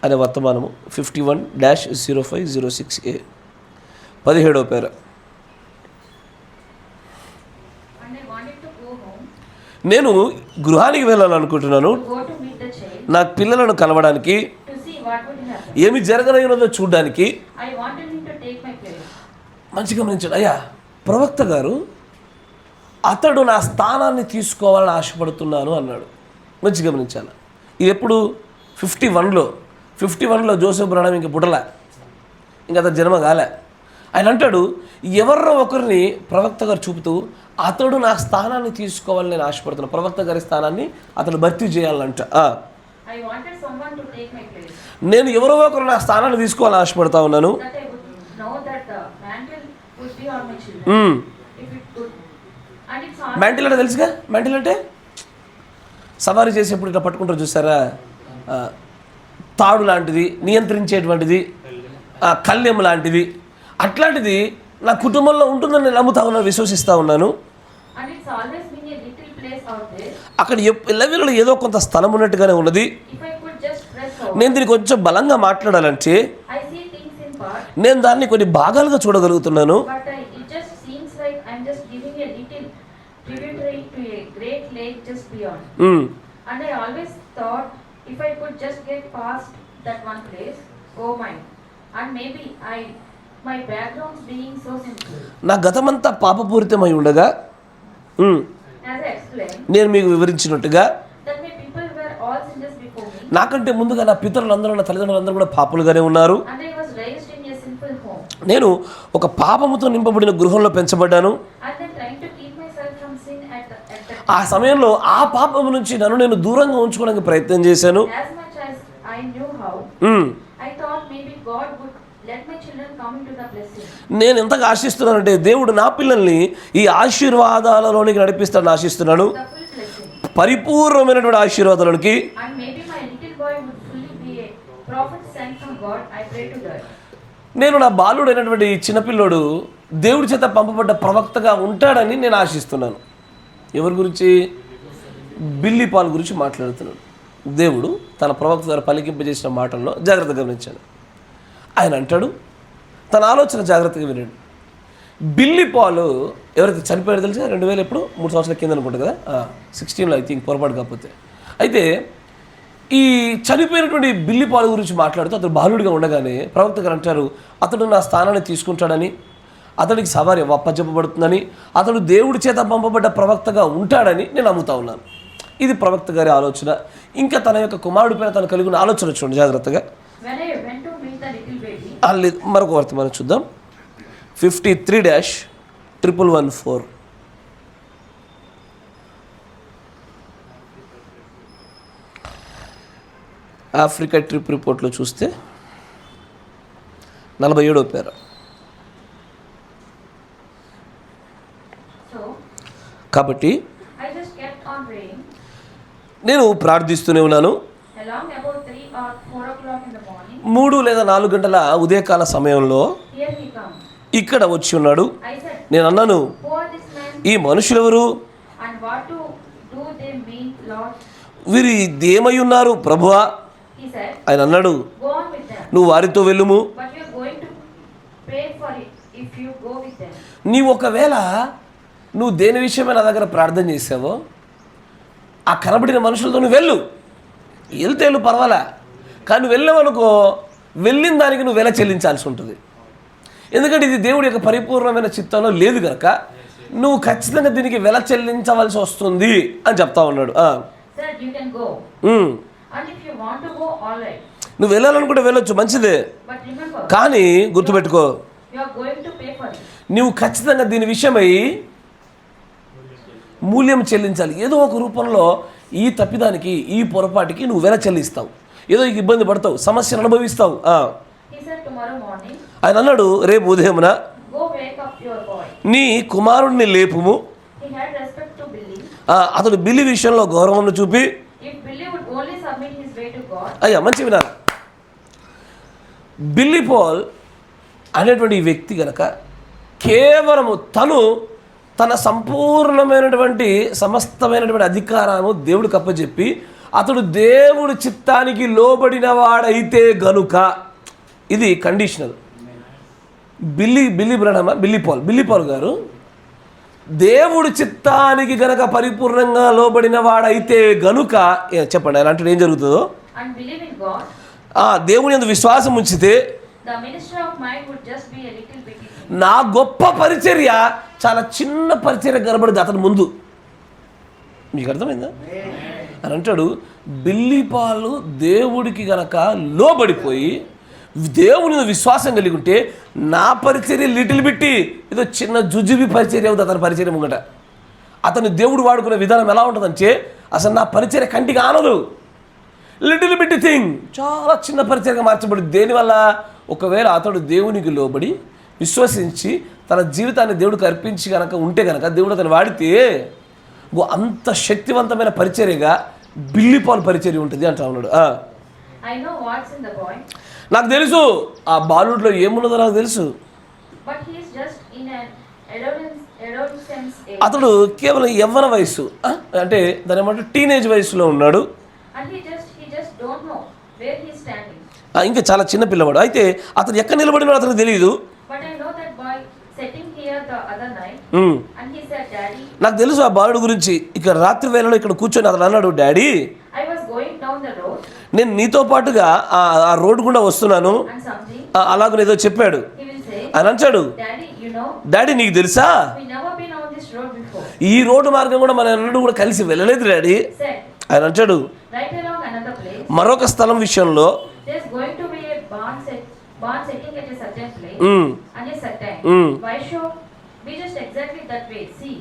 అనే వర్తమానము. 51-0506A 17వ పేర. నేను గృహానికి వెళ్ళాలనుకుంటున్నాను, నా పిల్లలను కలవడానికి, ఏమి జరగనయ్యున్నదో చూడడానికి. మంచిగా గమనించండి అయ్యా, ప్రవక్త గారు అతడు నా స్థానాన్ని తీసుకోవాలని ఆశపడుతున్నాను అన్నాడు. మంచిగా గమనించాలి. ఇది ఎప్పుడు? 51లో జోసెఫ్ బ్రహ్నాం ఇంక పుట్టలే, ఇంకా అతను జన్మ కాలే. ఆయన అంటాడు, ఎవరో ఒకరిని ప్రవక్త గారు చూపుతూ అతడు నా స్థానాన్ని తీసుకోవాలని నేను ఆశపడుతున్నాను. ప్రవక్త గారి స్థానాన్ని అతను భర్తీ చేయాలంట. నేను ఎవరో ఒకరు నా స్థానాన్ని తీసుకోవాలని ఆశపడతా ఉన్నాను. మ్యాంటిల్ అంటే తెలుసుగా? మ్యాంటిల్ అంటే సవారీ చేసేప్పుడు ఇట్లా పట్టుకుంటారు చూసారా, తాడు లాంటిది, నియంత్రించేటువంటిది, కళ్యం లాంటిది. అట్లాంటిది నా కుటుంబంలో ఉంటుందని నేను నమ్ముతా ఉన్నాను, విశ్వసిస్తూ ఉన్నాను. అక్కడ లెవెల్లో ఏదో కొంత స్థలం ఉన్నట్టుగానే ఉన్నది. నేను దీన్ని కొంచెం బలంగా మాట్లాడాలంటే నేను దాన్ని కొన్ని భాగాలుగా చూడగలుగుతున్నాను. నా గతమంతా పాపపూరితమై ఉండగా నేను మీకు వివరించినట్టుగా నాకంటే ముందుగా నా పితరులందరూ, నా తల్లిదండ్రులందరూ కూడా పాపులుగానే ఉన్నారు. నేను ఒక పాపముతో నింపబడిన గృహంలో పెంచబడ్డాను. ఆ సమయంలో ఆ పాపము నుంచి నన్ను నేను దూరంగా ఉంచుకోవడానికి ప్రయత్నం చేశాను. నేను ఎంతగా ఆశిస్తున్నానంటే దేవుడు నా పిల్లల్ని ఈ ఆశీర్వాదాలలోనికి నడిపిస్తాడని ఆశిస్తున్నాను, పరిపూర్ణమైనటువంటి ఆశీర్వాదాలకి. నేను నా బాలుడైనటువంటి చిన్నపిల్లోడు దేవుడి చేత పంపబడ్డ ప్రవక్తగా ఉంటాడని నేను ఆశిస్తున్నాను. ఎవరి గురించి? బిల్లీ పాల్ గురించి మాట్లాడుతున్నాడు. దేవుడు తన ప్రవక్త ద్వారా పలికింపజేసిన మాటల్లో జాగ్రత్తగా గమనించాడు. ఆయన అంటాడు, తన ఆలోచన జాగ్రత్తగా వినండి. బిల్లీ పాల్ ఎవరైతే చనిపోయారో తెలుసా? 2000 ఎప్పుడు 3 సంవత్సరాల కింద అనుకుంటా కదా, 16లో ఐ థింక్, పొరపాటు కాకపోతే. అయితే ఈ చనిపోయినటువంటి బిల్లీ పాల్ గురించి మాట్లాడుతూ అతడు బాలుడిగా ఉండగానే ప్రవక్త గారు అంటారు, అతడు నా స్థానాన్ని తీసుకుంటాడని, అతడికి సవారి అప్పచెప్పబడుతుందని, అతడు దేవుడి చేత పంపబడ్డ ప్రవక్తగా ఉంటాడని నేను నమ్ముతా ఉన్నాను. ఇది ప్రవక్త గారి ఆలోచన. ఇంకా తన యొక్క కుమారుడి పైన తను కలిగిన ఆలోచన చూడండి జాగ్రత్తగా. మరొక వర్తమానం చూద్దాం. 53-1114. ఆఫ్రికా ట్రిప్ రిపోర్ట్లో చూస్తే 47వ పేర. కాబట్టి I just kept on praying. నేను ప్రార్థిస్తూనే ఉన్నాను. Along about 3 or 4 o'clock in the morning, 3 లేదా 4 గంటల ఉదయకాల సమయంలో here he comes. ఇక్కడ వచ్చి ఉన్నాడు. I said, నేను అన్నాను, who are these men ఈ మనుషులెవరు? and what do they mean, Lord? వీరు ఏమై ఉన్నారు ప్రభువా? He said, ఆయన అన్నాడు, go on with them, నువ్వు వారితో వెళ్ళుము. but you are going to pay for it if you go with them. నీవు ఒకవేళ నువ్వు దేని విషయమే నా దగ్గర ప్రార్థన చేసావో ఆ కనబడిన మనుషులతో నువ్వు వెళ్తే పర్వాలే, కానీ వెళ్ళావనుకో వెళ్ళిన దానికి నువ్వు వెల చెల్లించాల్సి ఉంటుంది. ఎందుకంటే ఇది దేవుడి యొక్క పరిపూర్ణమైన చిత్తంలో లేదు కనుక నువ్వు ఖచ్చితంగా దీనికి వెల చెల్లించవలసి వస్తుంది అని చెప్తా ఉన్నాడు. Sir, you can go, and if you want to go, all right, నువ్వు వెళ్ళాలనుకుంటే వెళ్ళొచ్చు, మంచిదే, but remember, కానీ గుర్తుపెట్టుకో you are going to pay for it. నువ్వు ఖచ్చితంగా దీని విషయమై మూల్యం చెల్లించాలి. ఏదో ఒక రూపంలో ఈ తప్పిదానికి ఈ పొరపాటుకి నువ్వు వెల చెల్లిస్తావు, ఏదో ఇబ్బంది పడతావు, సమస్యను అనుభవిస్తావు. He said, tomorrow morning, ఆయన అన్నాడు, రేపు ఉదయమున go wake up your boy. నీ కుమారుణ్ణి లేపుము. He had respect to Billy. అతడు బిల్లి విషయంలో గౌరవం చూపి, If Billy would only submit his way to God, అయ్యా మంచి వినాలి, బిల్లీ పాల్ అనేటువంటి ఈ వ్యక్తి కనుక కేవలము తన సంపూర్ణమైనటువంటి సమస్తమైనటువంటి అధికారాన్ని దేవుడికి అప్పచెప్పి అతడు దేవుడి చిత్తానికి లోబడిన వాడైతే గనుక, ఇది కండిషనల్. బిల్లీ పాల్ గారు దేవుడి చిత్తానికి గనక పరిపూర్ణంగా లోబడిన వాడైతే గనుక చెప్పండి అలాంటి ఏం జరుగుతుందో. and believe in God, దేవుని యందు విశ్వాసం ఉంచితే the ministry of mine would just be a little bit. నా గొప్ప పరిచర్య చాలా చిన్న పరిచర్య కనబడింది అతని ముందు. మీకు అర్థమైందా అని అంటాడు. బిల్లీ పాలు దేవుడికి గనక లోబడిపోయి దేవుని విశ్వాసం కలిగి ఉంటే నా పరిచర్య లిటిల్ బిట్టి ఏదో చిన్న జుజుబి పరిచర్య అవుతుంది అతని పరిచర్య ముంగట. అతను దేవుడు వాడుకునే విధానం ఎలా ఉంటుందంటే అసలు నా పరిచర్య కంటికి ఆనదు, లిటిల్ బిట్టి థింగ్, చాలా చిన్న పరిచర్యగా మార్చబడి. దేనివల్ల? ఒకవేళ అతడు దేవునికి లోబడి విశ్వసించి తన జీవితాన్ని దేవుడికి అర్పించి కనుక ఉంటే కనుక దేవుడు అతను వాడితే అంత శక్తివంతమైన పరిచర్యగా బిల్లీ పాల్ పరిచర్య ఉంటుంది అంటా ఉన్నాడు. I know what's in the boy, నాకు తెలుసు ఆ బాలుడిలో ఏమున్నదో నాకు తెలుసు. but he is just in an adolescence age, అతడు కేవలం యవ్వన వయసు, అంటే దాని ఏమంటే టీనేజ్ వయసులో ఉన్నాడు. and he just don't know where he is standing. ఇంకా చాలా చిన్న పిల్లవాడు. అయితే అతను ఎక్కడ నిలబడినాడో అతనికి తెలియదు. But I know that boy sitting here the other night, and he said, Daddy, నాకు తెలుసు ఆ బాలుడు గురించి. ఇక్కడ రాత్రి వేళలో ఇక్కడ కూర్చొని అతను అన్నాడు, daddy I was going down the road, నేను నీతో పాటుగా ఆ రోడ్డు గుండా వస్తున్నాను, and something, అలాగనేదో చెప్పాడు. he will say, అని అంటాడు, Daddy, you know, డాడీ నీకు తెలుసా we never been on this road before. ఈ రోడ్డు మార్గం కూడా మన అన్నడు కూడా కలిసి వెళ్ళలేదు డాడీ. Said, ఆయన అంటాడు, right along another place, మరొక స్థలం విషయంలో there's going to be a barn setting at a certain place, and a certain. Why should we just exactly that way? See,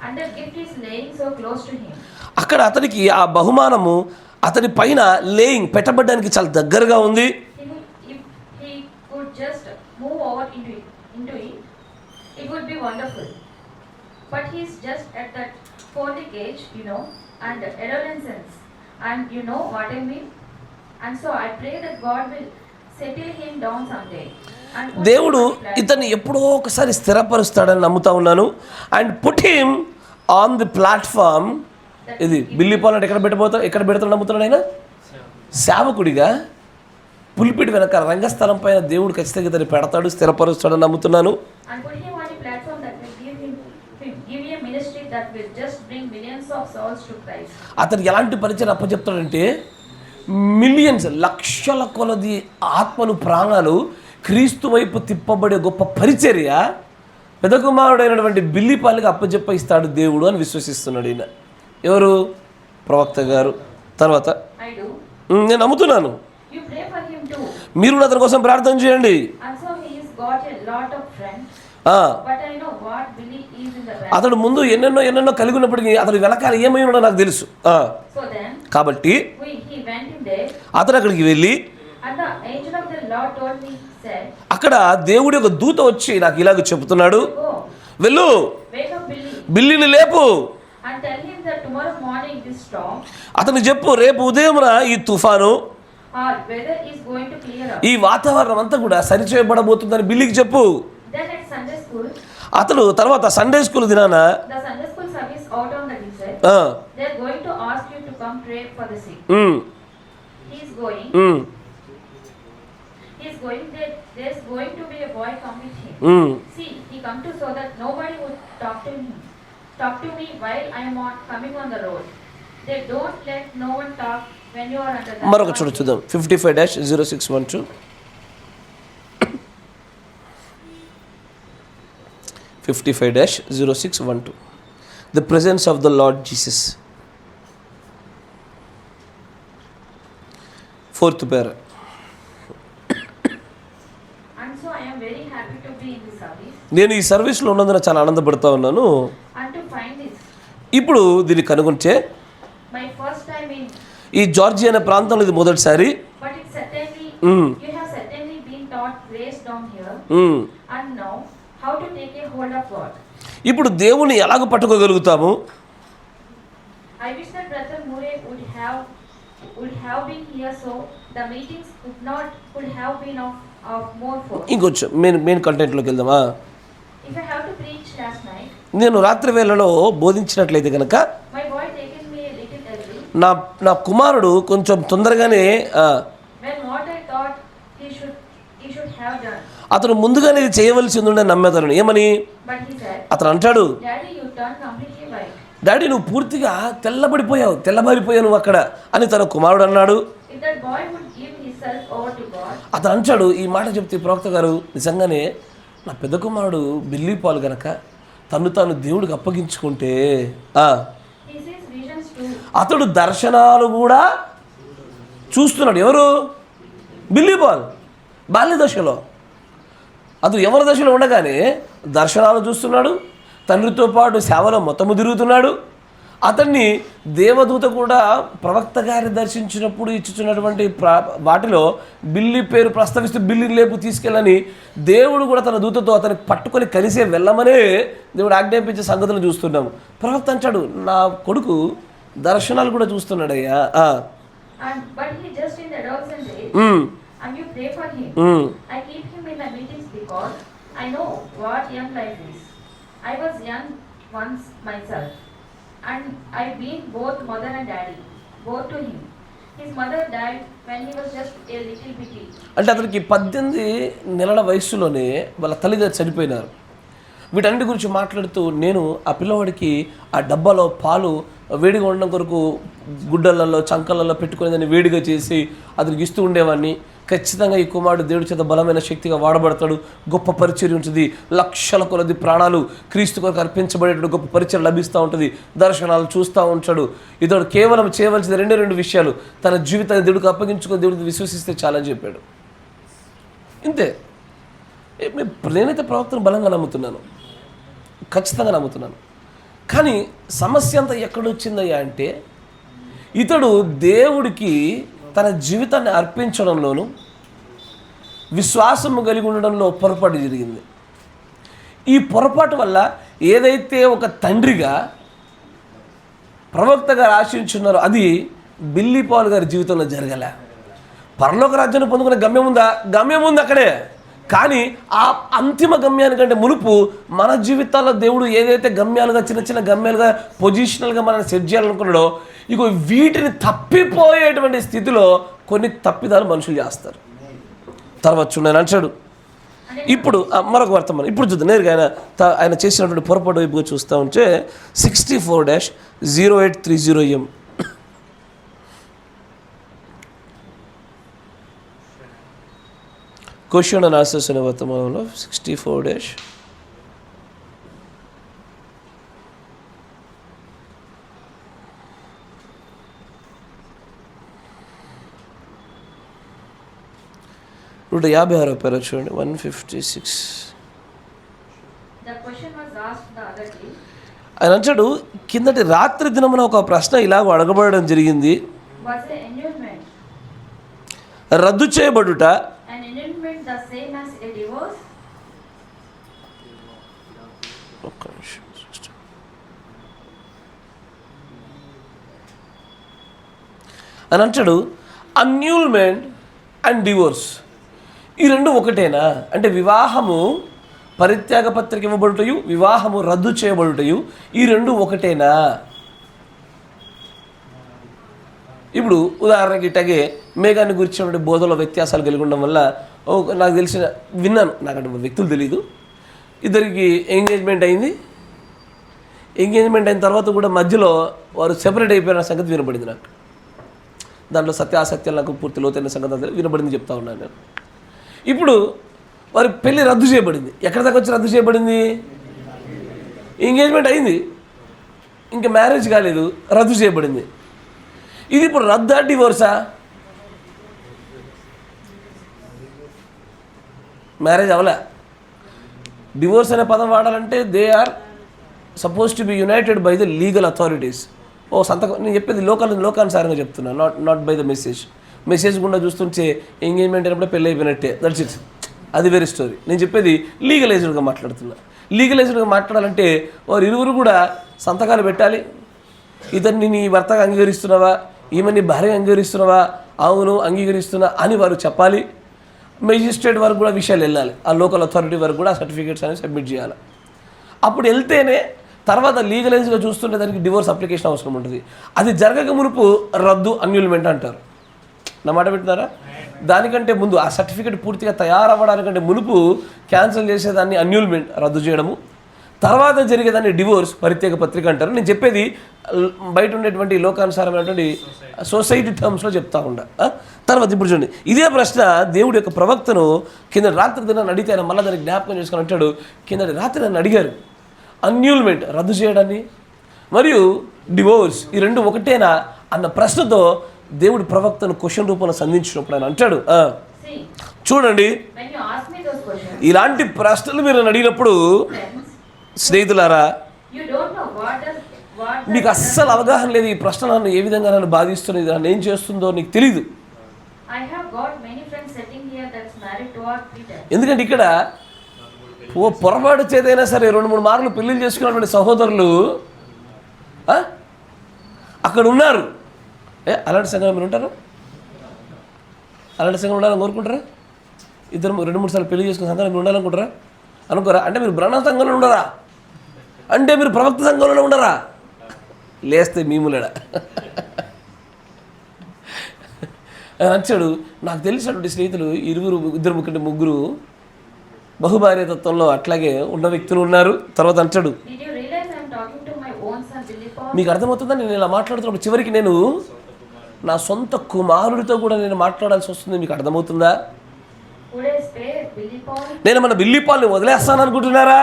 and the gift is laying so close to him. అక్కడ అతనికి ఆ బహుమానము అతని పైన లేయింగ్ పెట్టబడ్డానికి చాలా దగ్గరగా ఉంది. If he could just move over into it, it would be wonderful. But he's just at that fortic age, and adolescence, and you know what I mean. And so I pray that God will settle him down someday. దేవుడు ఇతన్ని ఎప్పుడో ఒకసారి స్థిరపరుస్తాడని నమ్ముతా ఉన్నాను. And put him on the platform. ఇది బిల్లీ పాల్ అంటే ఎక్కడ పెడతాడు నమ్ముతున్నాడు ఆయన? సేవకుడిగా పులిపిటి వెనక రంగస్థలం పైన దేవుడు ఖచ్చితంగా ఇతన్ని పెడతాడు, స్థిరపరుస్తాడని నమ్ముతున్నాను. అతను ఎలాంటి పరిచయం అప్పచెప్తాడంటే మిలియన్స్, లక్షల కొలది ఆత్మలు, ప్రాణాలు క్రీస్తు వైపు తిప్పబడే గొప్ప పరిచర్య పెద్ద కుమారుడైనటువంటి బిల్లీ పాల్కి అప్పచెప్పిస్తాడు దేవుడు అని విశ్వసిస్తున్నాడు ఈయన. ఎవరు? ప్రవక్త గారు. తర్వాత నేను నమ్ముతున్నాను, మీరు కూడా అతని కోసం ప్రార్థన చేయండి. అతడు ముందు ఎన్నెన్నో కలిగి ఉన్నప్పటికీ అతడు వెనకాల ఏమై ఉన్నాడో నాకు తెలుసు. కాబట్టి అతడు అక్కడికి వెళ్ళి అక్కడ దేవుడి యొక్క దూత వచ్చి నాకు ఇలాగ చెబుతున్నాడు, వెళ్ళు బిల్లిని లేపు, and tell him that tomorrow morning this storm అతను చెప్పు రేపు ఉదయమున ఈ తుఫాను or weather is going to clear up. ఈ వాతావరణం అంతా కూడా సరిచేయబడబోతుందని బిల్లికి చెప్పు. Then at Sunday school, అతను తర్వాత సండే స్కూల్ దినాన the Sunday school service out on the desert, they are going to ask you to come pray for the sick. He is going. There's going to be a boy come with him. See, he come to so that nobody would talk to me while I am coming on the road. They don't let no one talk when you are under the. మరొక చూడు చూద్దాం 55-0612. 55-0612. The presence of the Lord Jesus. 4th para. And so I am very happy to be in this service నేను ఈ సర్వీస్లో ఉన్నందున చాలా ఆనందపడతా ఉన్నాను. and to find this ఇప్పుడు దీన్ని కనుగొంటే my first time in, ఈ జార్జియా అనే ప్రాంతంలో ఇది మొదటిసారి. but it certainly you have certainly been taught grace down here and know how to take a hold of God. ఇప్పుడు దేవుని ఎలాగ పట్టుకోగలుగుతాము? I wish that Brother Murray would have been here, so the meetings could have been of more force. ఇంకొంచెం మెయిన్ కంటెంట్లోకి వెళ్దామా? If I have to preach last night, నేను రాత్రి వేళలో బోధించినట్లయితే కనుక my boy taken me a little early. నా కుమారుడు కొంచెం తొందరగానే When what I thought he should have done. అతను ముందుగానే ఇది చేయవలసి ఉందని నమ్మేతను. ఏమని But he said, అతను అంటాడు, Daddy, you turned completely white. Daddy నువ్వు పూర్తిగా తెల్లబడిపోయావు నువ్వు అక్కడ అని తన కుమారుడు అన్నాడు. If that boy would give himself over to God, అతను అంటాడు, ఈ మాట చెప్తే ప్రవక్త గారు నిజంగానే నా పెద్ద కుమారుడు బిల్లీ పాల్ గనక తాను దేవుడికి అప్పగించుకుంటే he sees visions too. అతడు దర్శనాలు కూడా చూస్తున్నాడు. ఎవరు? బిల్లీ పాల్ బాల్య దశలో. అతను ఎవరి దశలో ఉండగానే దర్శనాలు చూస్తున్నాడు, తండ్రితో పాటు సేవలో మొత్తము తిరుగుతున్నాడు. అతన్ని దేవదూత కూడా ప్రవక్త గారి దర్శించినప్పుడు ఇచ్చుచున్నటువంటి వాటిలో బిల్లి పేరు ప్రస్తావిస్తూ బిల్లిని లేపు తీసుకెళ్ళని దేవుడు కూడా తన దూతతో అతన్ని పట్టుకొని కలిసే వెళ్ళమనే దేవుడు ఆజ్ఞాపించే సంగతులు చూస్తున్నాము. ప్రవక్త అంటాడు, నా కొడుకు దర్శనాలు కూడా చూస్తున్నాడయ్యా. But he just in the adolescent age, and you pray for him. I keep him in the meetings because I know what young life is. I was young once myself, and I've been both mother and daddy, both to him. His mother died when he was just a little bitty. అంటే అతనికి 18 నెలల వయసులోనే వాళ్ళ తల్లిదండ్రులు చనిపోయినారు. వీటన్నిటి గురించి మాట్లాడుతూ నేను ఆ పిల్లవాడికి ఆ డబ్బాలో పాలు వేడిగా ఉండడం కొరకు గుడ్డలలో చంకలలో పెట్టుకుని దాన్ని వేడిగా చేసి అతనికి ఇస్తూ ఉండేవాడిని. ఖచ్చితంగా ఈ కుమారుడు దేవుడి చేత బలమైన శక్తిగా వాడబడతాడు, గొప్ప పరిచర్య ఉంటుంది, లక్షల కొలది ప్రాణాలు క్రీస్తు కొరకు అర్పించబడేటువంటి గొప్ప పరిచర్య లభిస్తూ ఉంటుంది, దర్శనాలు చూస్తూ ఉంటాడు. ఇతడు కేవలం చేయవలసిన రెండు విషయాలు, తన జీవితాన్ని దేవుడికి అప్పగించుకొని దేవుడికి విశ్వసిస్తే చాలని చెప్పాడు. ఇంతే. నేనైతే ప్రవక్తను బలంగా నమ్ముతున్నాను, ఖచ్చితంగా నమ్ముతున్నాను. కానీ సమస్య అంతా ఎక్కడొచ్చిందయ్యా అంటే ఇతడు దేవుడికి తన జీవితాన్ని అర్పించడంలోనూ విశ్వాసము కలిగి ఉండడంలో పొరపాటు జరిగింది. ఈ పొరపాటు వల్ల ఏదైతే ఒక తండ్రిగా ప్రవక్త గారు ఆశించున్నారో అది బిల్లీ పాల్ గారి జీవితంలో జరగలే. పరలోక రాజ్యాన్ని పొందుకునే గమ్యం ఉంది అక్కడే. కానీ ఆ అంతిమ గమ్యానికంటే మునుపు మన జీవితాల్లో దేవుడు ఏదైతే గమ్యాలుగా చిన్న గమ్యాలుగా పొజిషనల్గా మనల్ని సెట్ చేయాలనుకున్నాడో ఇగో వీటిని తప్పిపోయేటువంటి స్థితిలో కొన్ని తప్పిదాలు మనుషులు చేస్తారు. తర్వాత చూడండి అంటాడు. ఇప్పుడు మరొక వర్తమానం ఇప్పుడు చూద్దాం. నేరుగా ఆయన చేసినటువంటి పొరపాటు వైపుగా చూస్తూ ఉంటే 64-0830M క్వశ్చన్ అండ్ ఆన్సర్స్ అనే వర్తమానంలో 64- నూట 56 పేర చూడండి 156. ఆయన అంటాడు, కిందటి రాత్రి దినమున ఒక ప్రశ్న ఇలాగ అడగబడడం జరిగింది, రద్దు చేయబడుట అని అంటాడు. అన్యూల్మెంట్ అండ్ డివోర్స్ ఈ రెండు ఒకటేనా అంటే వివాహము పరిత్యాగ పత్రిక ఇవ్వబడుటయు వివాహము రద్దు చేయబడుటయు ఈ రెండు ఒకటేనా? ఇప్పుడు ఉదాహరణకి ఇట్లాగే మేఘాన్ని గురించినటువంటి బోధలో వ్యత్యాసాలు కలిగి ఉండడం వల్ల నాకు విన్నాను, నాకంటే వ్యక్తులు తెలీదు, ఇద్దరికి ఎంగేజ్మెంట్ అయింది. ఎంగేజ్మెంట్ అయిన తర్వాత కూడా మధ్యలో వారు సెపరేట్ అయిపోయిన సంగతి వినబడింది నాకు. దాంట్లో సత్యాసత్యాలు నాకు పూర్తి లోతైన సంగతి వినబడింది చెప్తా ఉన్నాను నేను. ఇప్పుడు వారి పెళ్ళి రద్దు చేయబడింది. ఎక్కడి దాకా వచ్చి రద్దు చేయబడింది? ఎంగేజ్మెంట్ అయింది, ఇంకా మ్యారేజ్ కాలేదు, రద్దు చేయబడింది. ఇది ఇప్పుడు రద్దా డివోర్సా? మ్యారేజ్ అవలే. డివోర్స్ అనే పదం వాడాలంటే they are suppose to be united by the legal authorities. సంతకం నేను చెప్పేది లోకానుసారంగా చెప్తున్నాను, నాట్ బై ద మెసేజ్ గుండా చూస్తుంటే ఎంగేజ్మెంట్ అయినప్పుడే పెళ్ళి అయిపోయినట్టే, దట్స్ ఇట్, అది వేరే స్టోరీ. నేను చెప్పేది లీగలైజ్డ్గా మాట్లాడుతున్నా. లీగలైజ్డ్గా మాట్లాడాలంటే వారు ఇరువురు కూడా సంతకాలు పెట్టాలి. ఇతన్ని నీ భర్తగా అంగీకరిస్తున్నావా, ఈమె నీ భార్య అంగీకరిస్తున్నావా, అవును అంగీకరిస్తున్నా అని వారు చెప్పాలి. మెజిస్ట్రేట్ వరకు కూడా విషయాలు వెళ్ళాలి, ఆ లోకల్ అథారిటీ వరకు కూడా సర్టిఫికేట్స్ అనేవి సబ్మిట్ చేయాలి. అప్పుడు వెళ్తేనే తర్వాత లీగలైజ్గా చూస్తుంటే దానికి డివోర్స్ అప్లికేషన్ అవసరం ఉంటుంది. అది జరగక మునుపు రద్దు అన్యూల్మెంట్ అంటారు. నా మాట వింటున్నారా? దానికంటే ముందు ఆ సర్టిఫికేట్ పూర్తిగా తయారవ్వడానికంటే మునుపు క్యాన్సిల్ చేసేదాన్ని అన్యూల్మెంట్ రద్దు చేయడము, తర్వాత జరిగేదాన్ని డివోర్స్ పరిత్యాగ పత్రిక అంటారు. నేను చెప్పేది బయట ఉండేటువంటి లోకానుసారమైనటువంటి సొసైటీ టర్మ్స్లో చెప్తా ఉండా. తర్వాత ఇప్పుడు చూడండి, ఇదే ప్రశ్న దేవుడి యొక్క ప్రవక్తను కింద రాత్రి నన్ను అడిగితే ఆయన మళ్ళీ దాన్ని జ్ఞాపకం చేసుకొని అంటాడు, కిందటి రాత్రి నన్ను అడిగారు అన్యూల్మెంట్ రద్దు చేయడాన్ని మరియు డివోర్స్ ఈ రెండు ఒకటేనా అన్న ప్రశ్నతో దేవుడి ప్రవక్తను క్వశ్చన్ రూపంలో సంధించినప్పుడు ఆయన అంటాడు, చూడండి ఇలాంటి ప్రశ్నలు మీరు అడిగినప్పుడు స్నేహితులారా మీకు అస్సలు అవగాహన లేదు, ఈ ప్రశ్న నన్ను ఏ విధంగా నన్ను బాధిస్తున్నది, నన్ను ఏం చేస్తుందో నీకు తెలీదు. ఎందుకంటే ఇక్కడ పొరపాటు చేదైనా సరే 2-3 మార్లు పెళ్లిళ్ళు చేసుకున్నటువంటి సహోదరులు అక్కడ ఉన్నారు. అలాంటి సంఘం మీరు ఉంటారా? అలాంటి సంఘం ఉండాలని కోరుకుంటారా? 2-3 సార్లు పెళ్లి చేసుకున్న సంఘం మీరు ఉండాలనుకుంటారా? అనుకోరా? అంటే మీరు బ్రహ్మ సంఘంలో ఉండరా? అంటే మీరు ప్రవక్త సంఘంలో ఉండరా? లేస్తే మీములేడా నచ్చాడు. నాకు తెలిసినటువంటి స్నేహితులు ఇద్దరు ముగ్గురు బహుభార్య తత్వంలో అట్లాగే ఉన్న వ్యక్తులు ఉన్నారు. తర్వాత అంటాడు, మీకు అర్థమవుతుందా నేను ఇలా మాట్లాడుతున్నప్పుడు చివరికి నేను నా సొంత కుమారుడితో కూడా నేను మాట్లాడాల్సి వస్తుంది, మీకు అర్థమవుతుందా? నేను మన బిల్లిపాల్ని వదిలేస్తాను అనుకుంటున్నారా?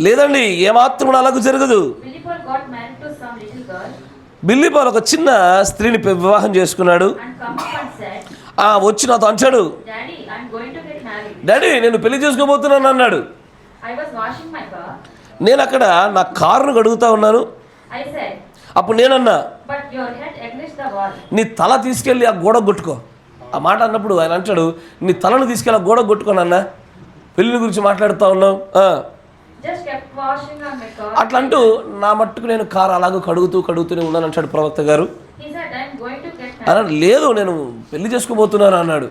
లేదండి, ఏమాత్రం అలాగూ జరగదు. బిల్లిపాల్ ఒక చిన్న స్త్రీని వివాహం చేసుకున్నాడు. వచ్చి నాతో అంటాడు, డాడీ నేను పెళ్లి చేసుకోబోతున్నాను అన్నాడు. నేను అక్కడ నా కారును కడుగుతా ఉన్నాను. అప్పుడు నేనన్నా, నీ తల తీసుకెళ్ళి ఆ గోడ కొట్టుకో. ఆ మాట అన్నప్పుడు ఆయన అంటాడు, నీ తలను తీసుకెళ్ళి ఆ గోడ కొట్టుకోనన్నా, పెళ్లి గురించి మాట్లాడుతూ ఉన్నాం. అట్లా అంటూ నా మట్టుకు నేను కారు అలాగూ కడుగుతూనే ఉన్నాను అంటాడు ప్రవక్త గారు. అన్నాడు, లేదు నేను పెళ్లి చేసుకోబోతున్నాను అన్నాడు.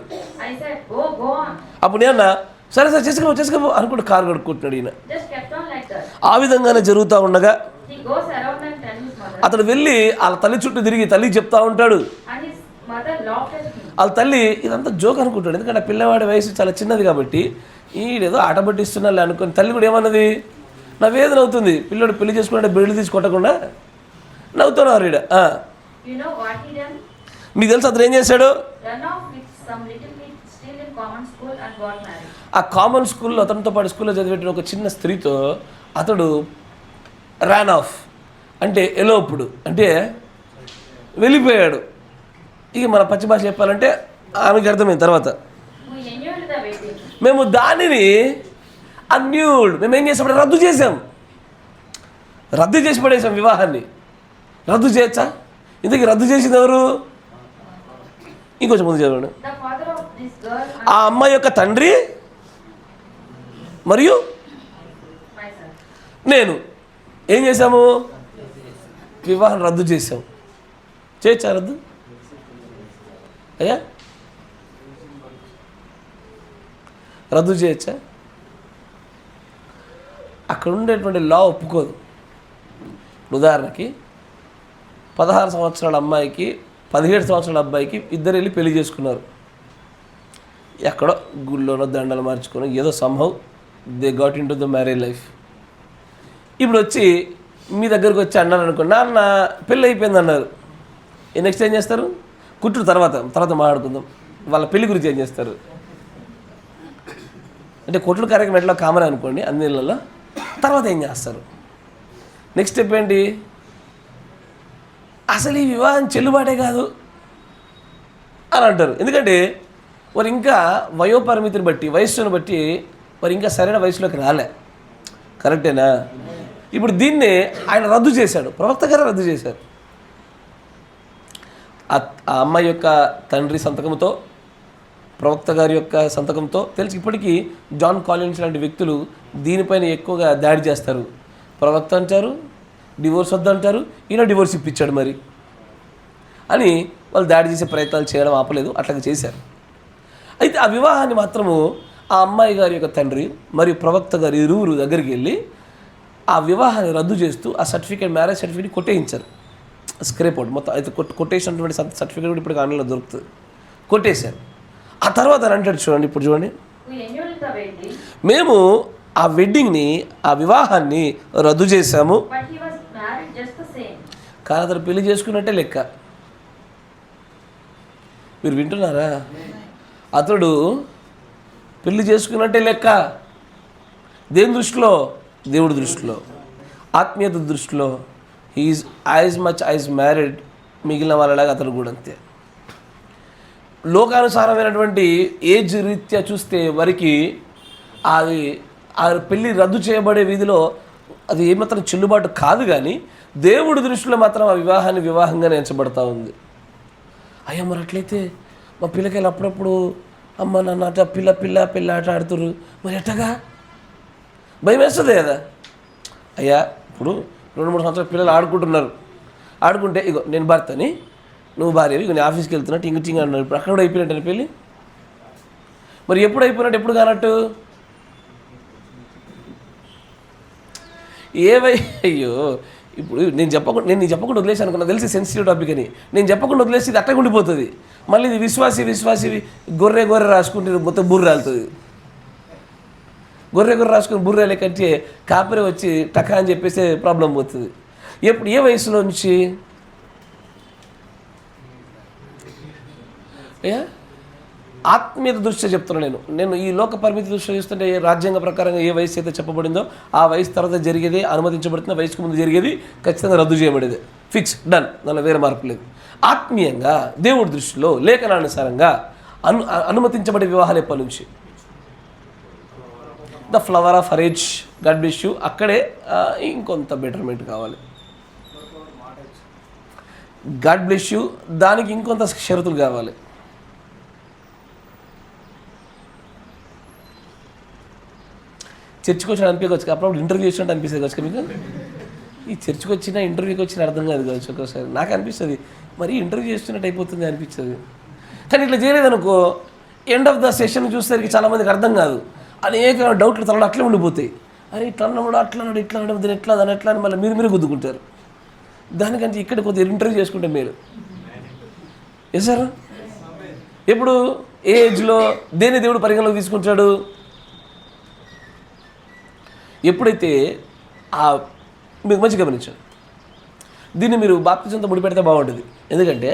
అప్పుడు నేను సరే సరే చేసుకోబో అనుకుంటూ కారు కడుక్కుంటున్నాడు ఈయన. ఆ విధంగానే జరుగుతూ ఉండగా అతడు వెళ్ళి వాళ్ళ తల్లి చుట్టూ తిరిగి తల్లికి చెప్తా ఉంటాడు. వాళ్ళ తల్లి ఇదంతా జోక్ అనుకుంటాడు, ఎందుకంటే ఆ పిల్లవాడి వయసు చాలా చిన్నది కాబట్టి ఈడేదో ఆట పట్టిస్తున్నాడు అనుకుని. తల్లి కూడా ఏమన్నది, నా వేదన అవుతుంది, పిల్లడు పెళ్లి చేసుకుంటే బెడ్లు తీసి కొట్టకుండా నవ్వుతున్నారు ఈడ. మీకు తెలుసు అతను ఏం చేశాడు? ఆ కామన్ స్కూల్లో అతనితో పాటు స్కూల్లో చదివేట ఒక చిన్న స్త్రీతో అతడు ర్యాన్ ఆఫ్ అంటే ఎలోపుడు అంటే వెళ్ళిపోయాడు. ఇక మన పచ్చి భాష చెప్పాలంటే ఆమెకి అర్థమైంది. తర్వాత మేము దానిని మేము ఏం చేసాం, రద్దు చేసి పడేసాం. వివాహాన్ని రద్దు చేయొచ్చా? ఇందుకు రద్దు చేసింది ఎవరు? ఇంకొంచెం ముందు చదవండి. ఆ అమ్మాయి యొక్క తండ్రి మరియు నేను ఏం చేశాము? వివాహం రద్దు చేసాం. చేయొచ్చా రద్దు? అయ్యా రద్దు చేయొచ్చా? అక్కడ ఉండేటువంటి లా ఒప్పుకోదు. ఉదాహరణకి 16 సంవత్సరాల అమ్మాయికి 17 సంవత్సరాల అబ్బాయికి ఇద్దరు వెళ్ళి పెళ్లి చేసుకున్నారు. ఎక్కడో గుళ్ళోనో దండలు మార్చుకొని ఏదో somehow they got in to the marriage life. ఇప్పుడు వచ్చి మీ దగ్గరకు వచ్చి అన్నారు అనుకో, నాన్న పెళ్ళి అయిపోయింది అన్నారు. నెక్స్ట్ ఏం చేస్తారు? కుట్టు తర్వాత మాట్లాడుకుందాం. వాళ్ళ పెళ్లి గురించి ఏం చేస్తారు అంటే కొట్టుడు కార్యక్రమం ఎట్లా కామన్ అనుకోండి అన్ని ఇళ్ళల్లో. తర్వాత ఏం చేస్తారు? నెక్స్ట్ స్టెప్ ఏంటి? అసలు ఈ వివాహం చెల్లుబాటే కాదు అని అంటారు. ఎందుకంటే వారు ఇంకా వయోపరిమితిని బట్టి, వయస్సును బట్టి వారు ఇంకా సరైన వయసులోకి రాలే. కరెక్టేనా? ఇప్పుడు దీన్నే ఆయన రద్దు చేశాడు, ప్రవక్త గారు రద్దు చేశారు. ఆ అమ్మాయి యొక్క తండ్రి సంతకంతో, ప్రవక్త గారి యొక్క సంతకంతో తెలిసి ఇప్పటికీ జాన్ కాలిన్స్ లాంటి వ్యక్తులు దీనిపైన ఎక్కువగా దాడి చేస్తారు. ప్రవక్త అంటారు డివోర్స్ వద్దంటారు, ఈయన డివోర్స్ ఇప్పించాడు మరి అని వాళ్ళు దాడి చేసే ప్రయత్నాలు చేయడం ఆపలేదు, అట్లాగే చేశారు. అయితే ఆ వివాహాన్ని మాత్రము ఆ అమ్మాయి గారి యొక్క తండ్రి మరియు ప్రవక్త గారి ఇరువురు దగ్గరికి వెళ్ళి ఆ వివాహాన్ని రద్దు చేస్తూ ఆ సర్టిఫికేట్, మ్యారేజ్ సర్టిఫికేట్ కొట్టేయించారు. స్క్రేప్ అవుట్ మొత్తం అయితే కొట్టేసినటువంటి సర్టిఫికేట్ కూడా ఇప్పుడు ఆన్లైన్లో దొరుకుతుంది. కొట్టేశారు. ఆ తర్వాత అని అంటాడు చూడండి, ఇప్పుడు చూడండి, మేము ఆ వెడ్డింగ్ని, ఆ వివాహాన్ని రద్దు చేశాము, కానీ అతను పెళ్లి చేసుకున్నట్టే లెక్క. మీరు వింటున్నారా? అతడు పెళ్లి చేసుకున్నట్టే లెక్క. దేని దృష్టిలో? దేవుడి దృష్టిలో, ఆత్మీయత దృష్టిలో he is as much as married. మిగిలిన వాళ్ళలాగా అతడు కూడా అంతే. లోకానుసారమైనటువంటి ఏజ్ రీత్యా చూస్తే వారికి అది ఆ పెళ్ళి రద్దు చేయబడే వీధిలో అది ఏమాత్రం చెల్లుబాటు కాదు. కానీ దేవుడి దృష్టిలో మాత్రం ఆ వివాహాన్ని వివాహంగానే ఎంచబడతా ఉంది. అయ్యా మరి అట్లయితే మా పిల్లకాయలు అప్పుడప్పుడు అమ్మ నాన్న అట్లా పిల్ల ఆట ఆడుతురు, మరి ఎట్టగా? భయం వేస్తుంది కదా. అయ్యా ఇప్పుడు 2-3 సంవత్సరాల పిల్లలు ఆడుకుంటున్నారు, ఆడుకుంటే ఇగో నేను భర్తని, నువ్వు భార్యవి, ఇక నేను ఆఫీస్కి వెళ్తున్నా టింగ్ అన్నారు. ఇప్పుడు అక్కడ కూడా అయిపోయినట్టు పెళ్ళి. మరి ఎప్పుడు అయిపోయినట్టు, ఎప్పుడు కానట్టు? అయ్యో ఇప్పుడు నేను చెప్పకుండా వదిలేసి అనుకున్నా, తెలిసి సెన్సిటివ్ టాపిక్ అని నేను చెప్పకుండా వదిలేసి ఇది అట్టగా ఉండిపోతుంది. మళ్ళీ ఇది విశ్వాసి గొర్రె రాసుకుంటే మొత్తం బుర్ర రాలుతుంది. గొర్రె రాసుకుని బుర్ర లేకంటే కాపరి వచ్చి టకా అని చెప్పేస్తే ప్రాబ్లం పోతుంది. ఎప్పుడు ఏ వయసులో నుంచి? అయ్యా ఆత్మీయత దృష్ట్యా చెప్తున్నాను నేను ఈ లోక పరిమితి దృష్ట్యా చూస్తుంటే రాజ్యాంగ ప్రకారంగా ఏ వయసు అయితే చెప్పబడిందో ఆ వయసు తర్వాత జరిగేది, అనుమతించబడుతున్న వయసుకు ముందు జరిగేది ఖచ్చితంగా రద్దు చేయబడేది. ఫిక్స్, డన్, దానిలో వేరే మార్పు లేదు. ఆత్మీయంగా దేవుడి దృష్టిలో లేఖనానుసారంగా అనుమతించబడే వివాహాలు ఎప్పటి నుంచి? The flower of erase, God bless you. అక్కడే ఇంకొంత బెటర్మెంట్ కావాలి. గాడ్ బ్లెస్ యూ, దానికి ఇంకొంత షరతులు కావాలి. చర్చికి వచ్చిన అనిపించవచ్చు, అప్పుడు ఇంటర్వ్యూ చేసినట్టు అనిపిస్తుంది కావచ్చు మీకు. ఈ చర్చికి వచ్చిన ఇంటర్వ్యూకి వచ్చిన అర్థం కాదు కావచ్చు ఒక్కోసారి. నాకు అనిపిస్తుంది మరి ఇంటర్వ్యూ చేస్తున్నట్టు అయిపోతుంది అనిపించదు. కానీ ఇట్లా చేయలేదనుకో ఎండ్ ఆఫ్ ద సెషన్ చూసేసరికి చాలామందికి అర్థం కాదు, అనేక డౌట్లు తనలో అట్లే ఉండిపోతాయి. అరే ఇట్లా అన్నాడు, అట్లా అన్నాడు, ఇట్లా అన్నాడు, దీని ఎట్లా దాని ఎట్లా అని మళ్ళీ మీరు గుద్దుకుంటారు. దానికంటే ఇక్కడ కొద్దిగా ఇంటర్వ్యూ చేసుకుంటే మీరు ఎస్ సార్. ఇప్పుడు ఏ ఏజ్లో దేని దేవుడు పరిగణలోకి తీసుకుంటాడు? ఎప్పుడైతే మీకు మంచి గమనించండి, దీన్ని మీరు బాప్తిజంతో ముడిపెడితే బాగుంటుంది. ఎందుకంటే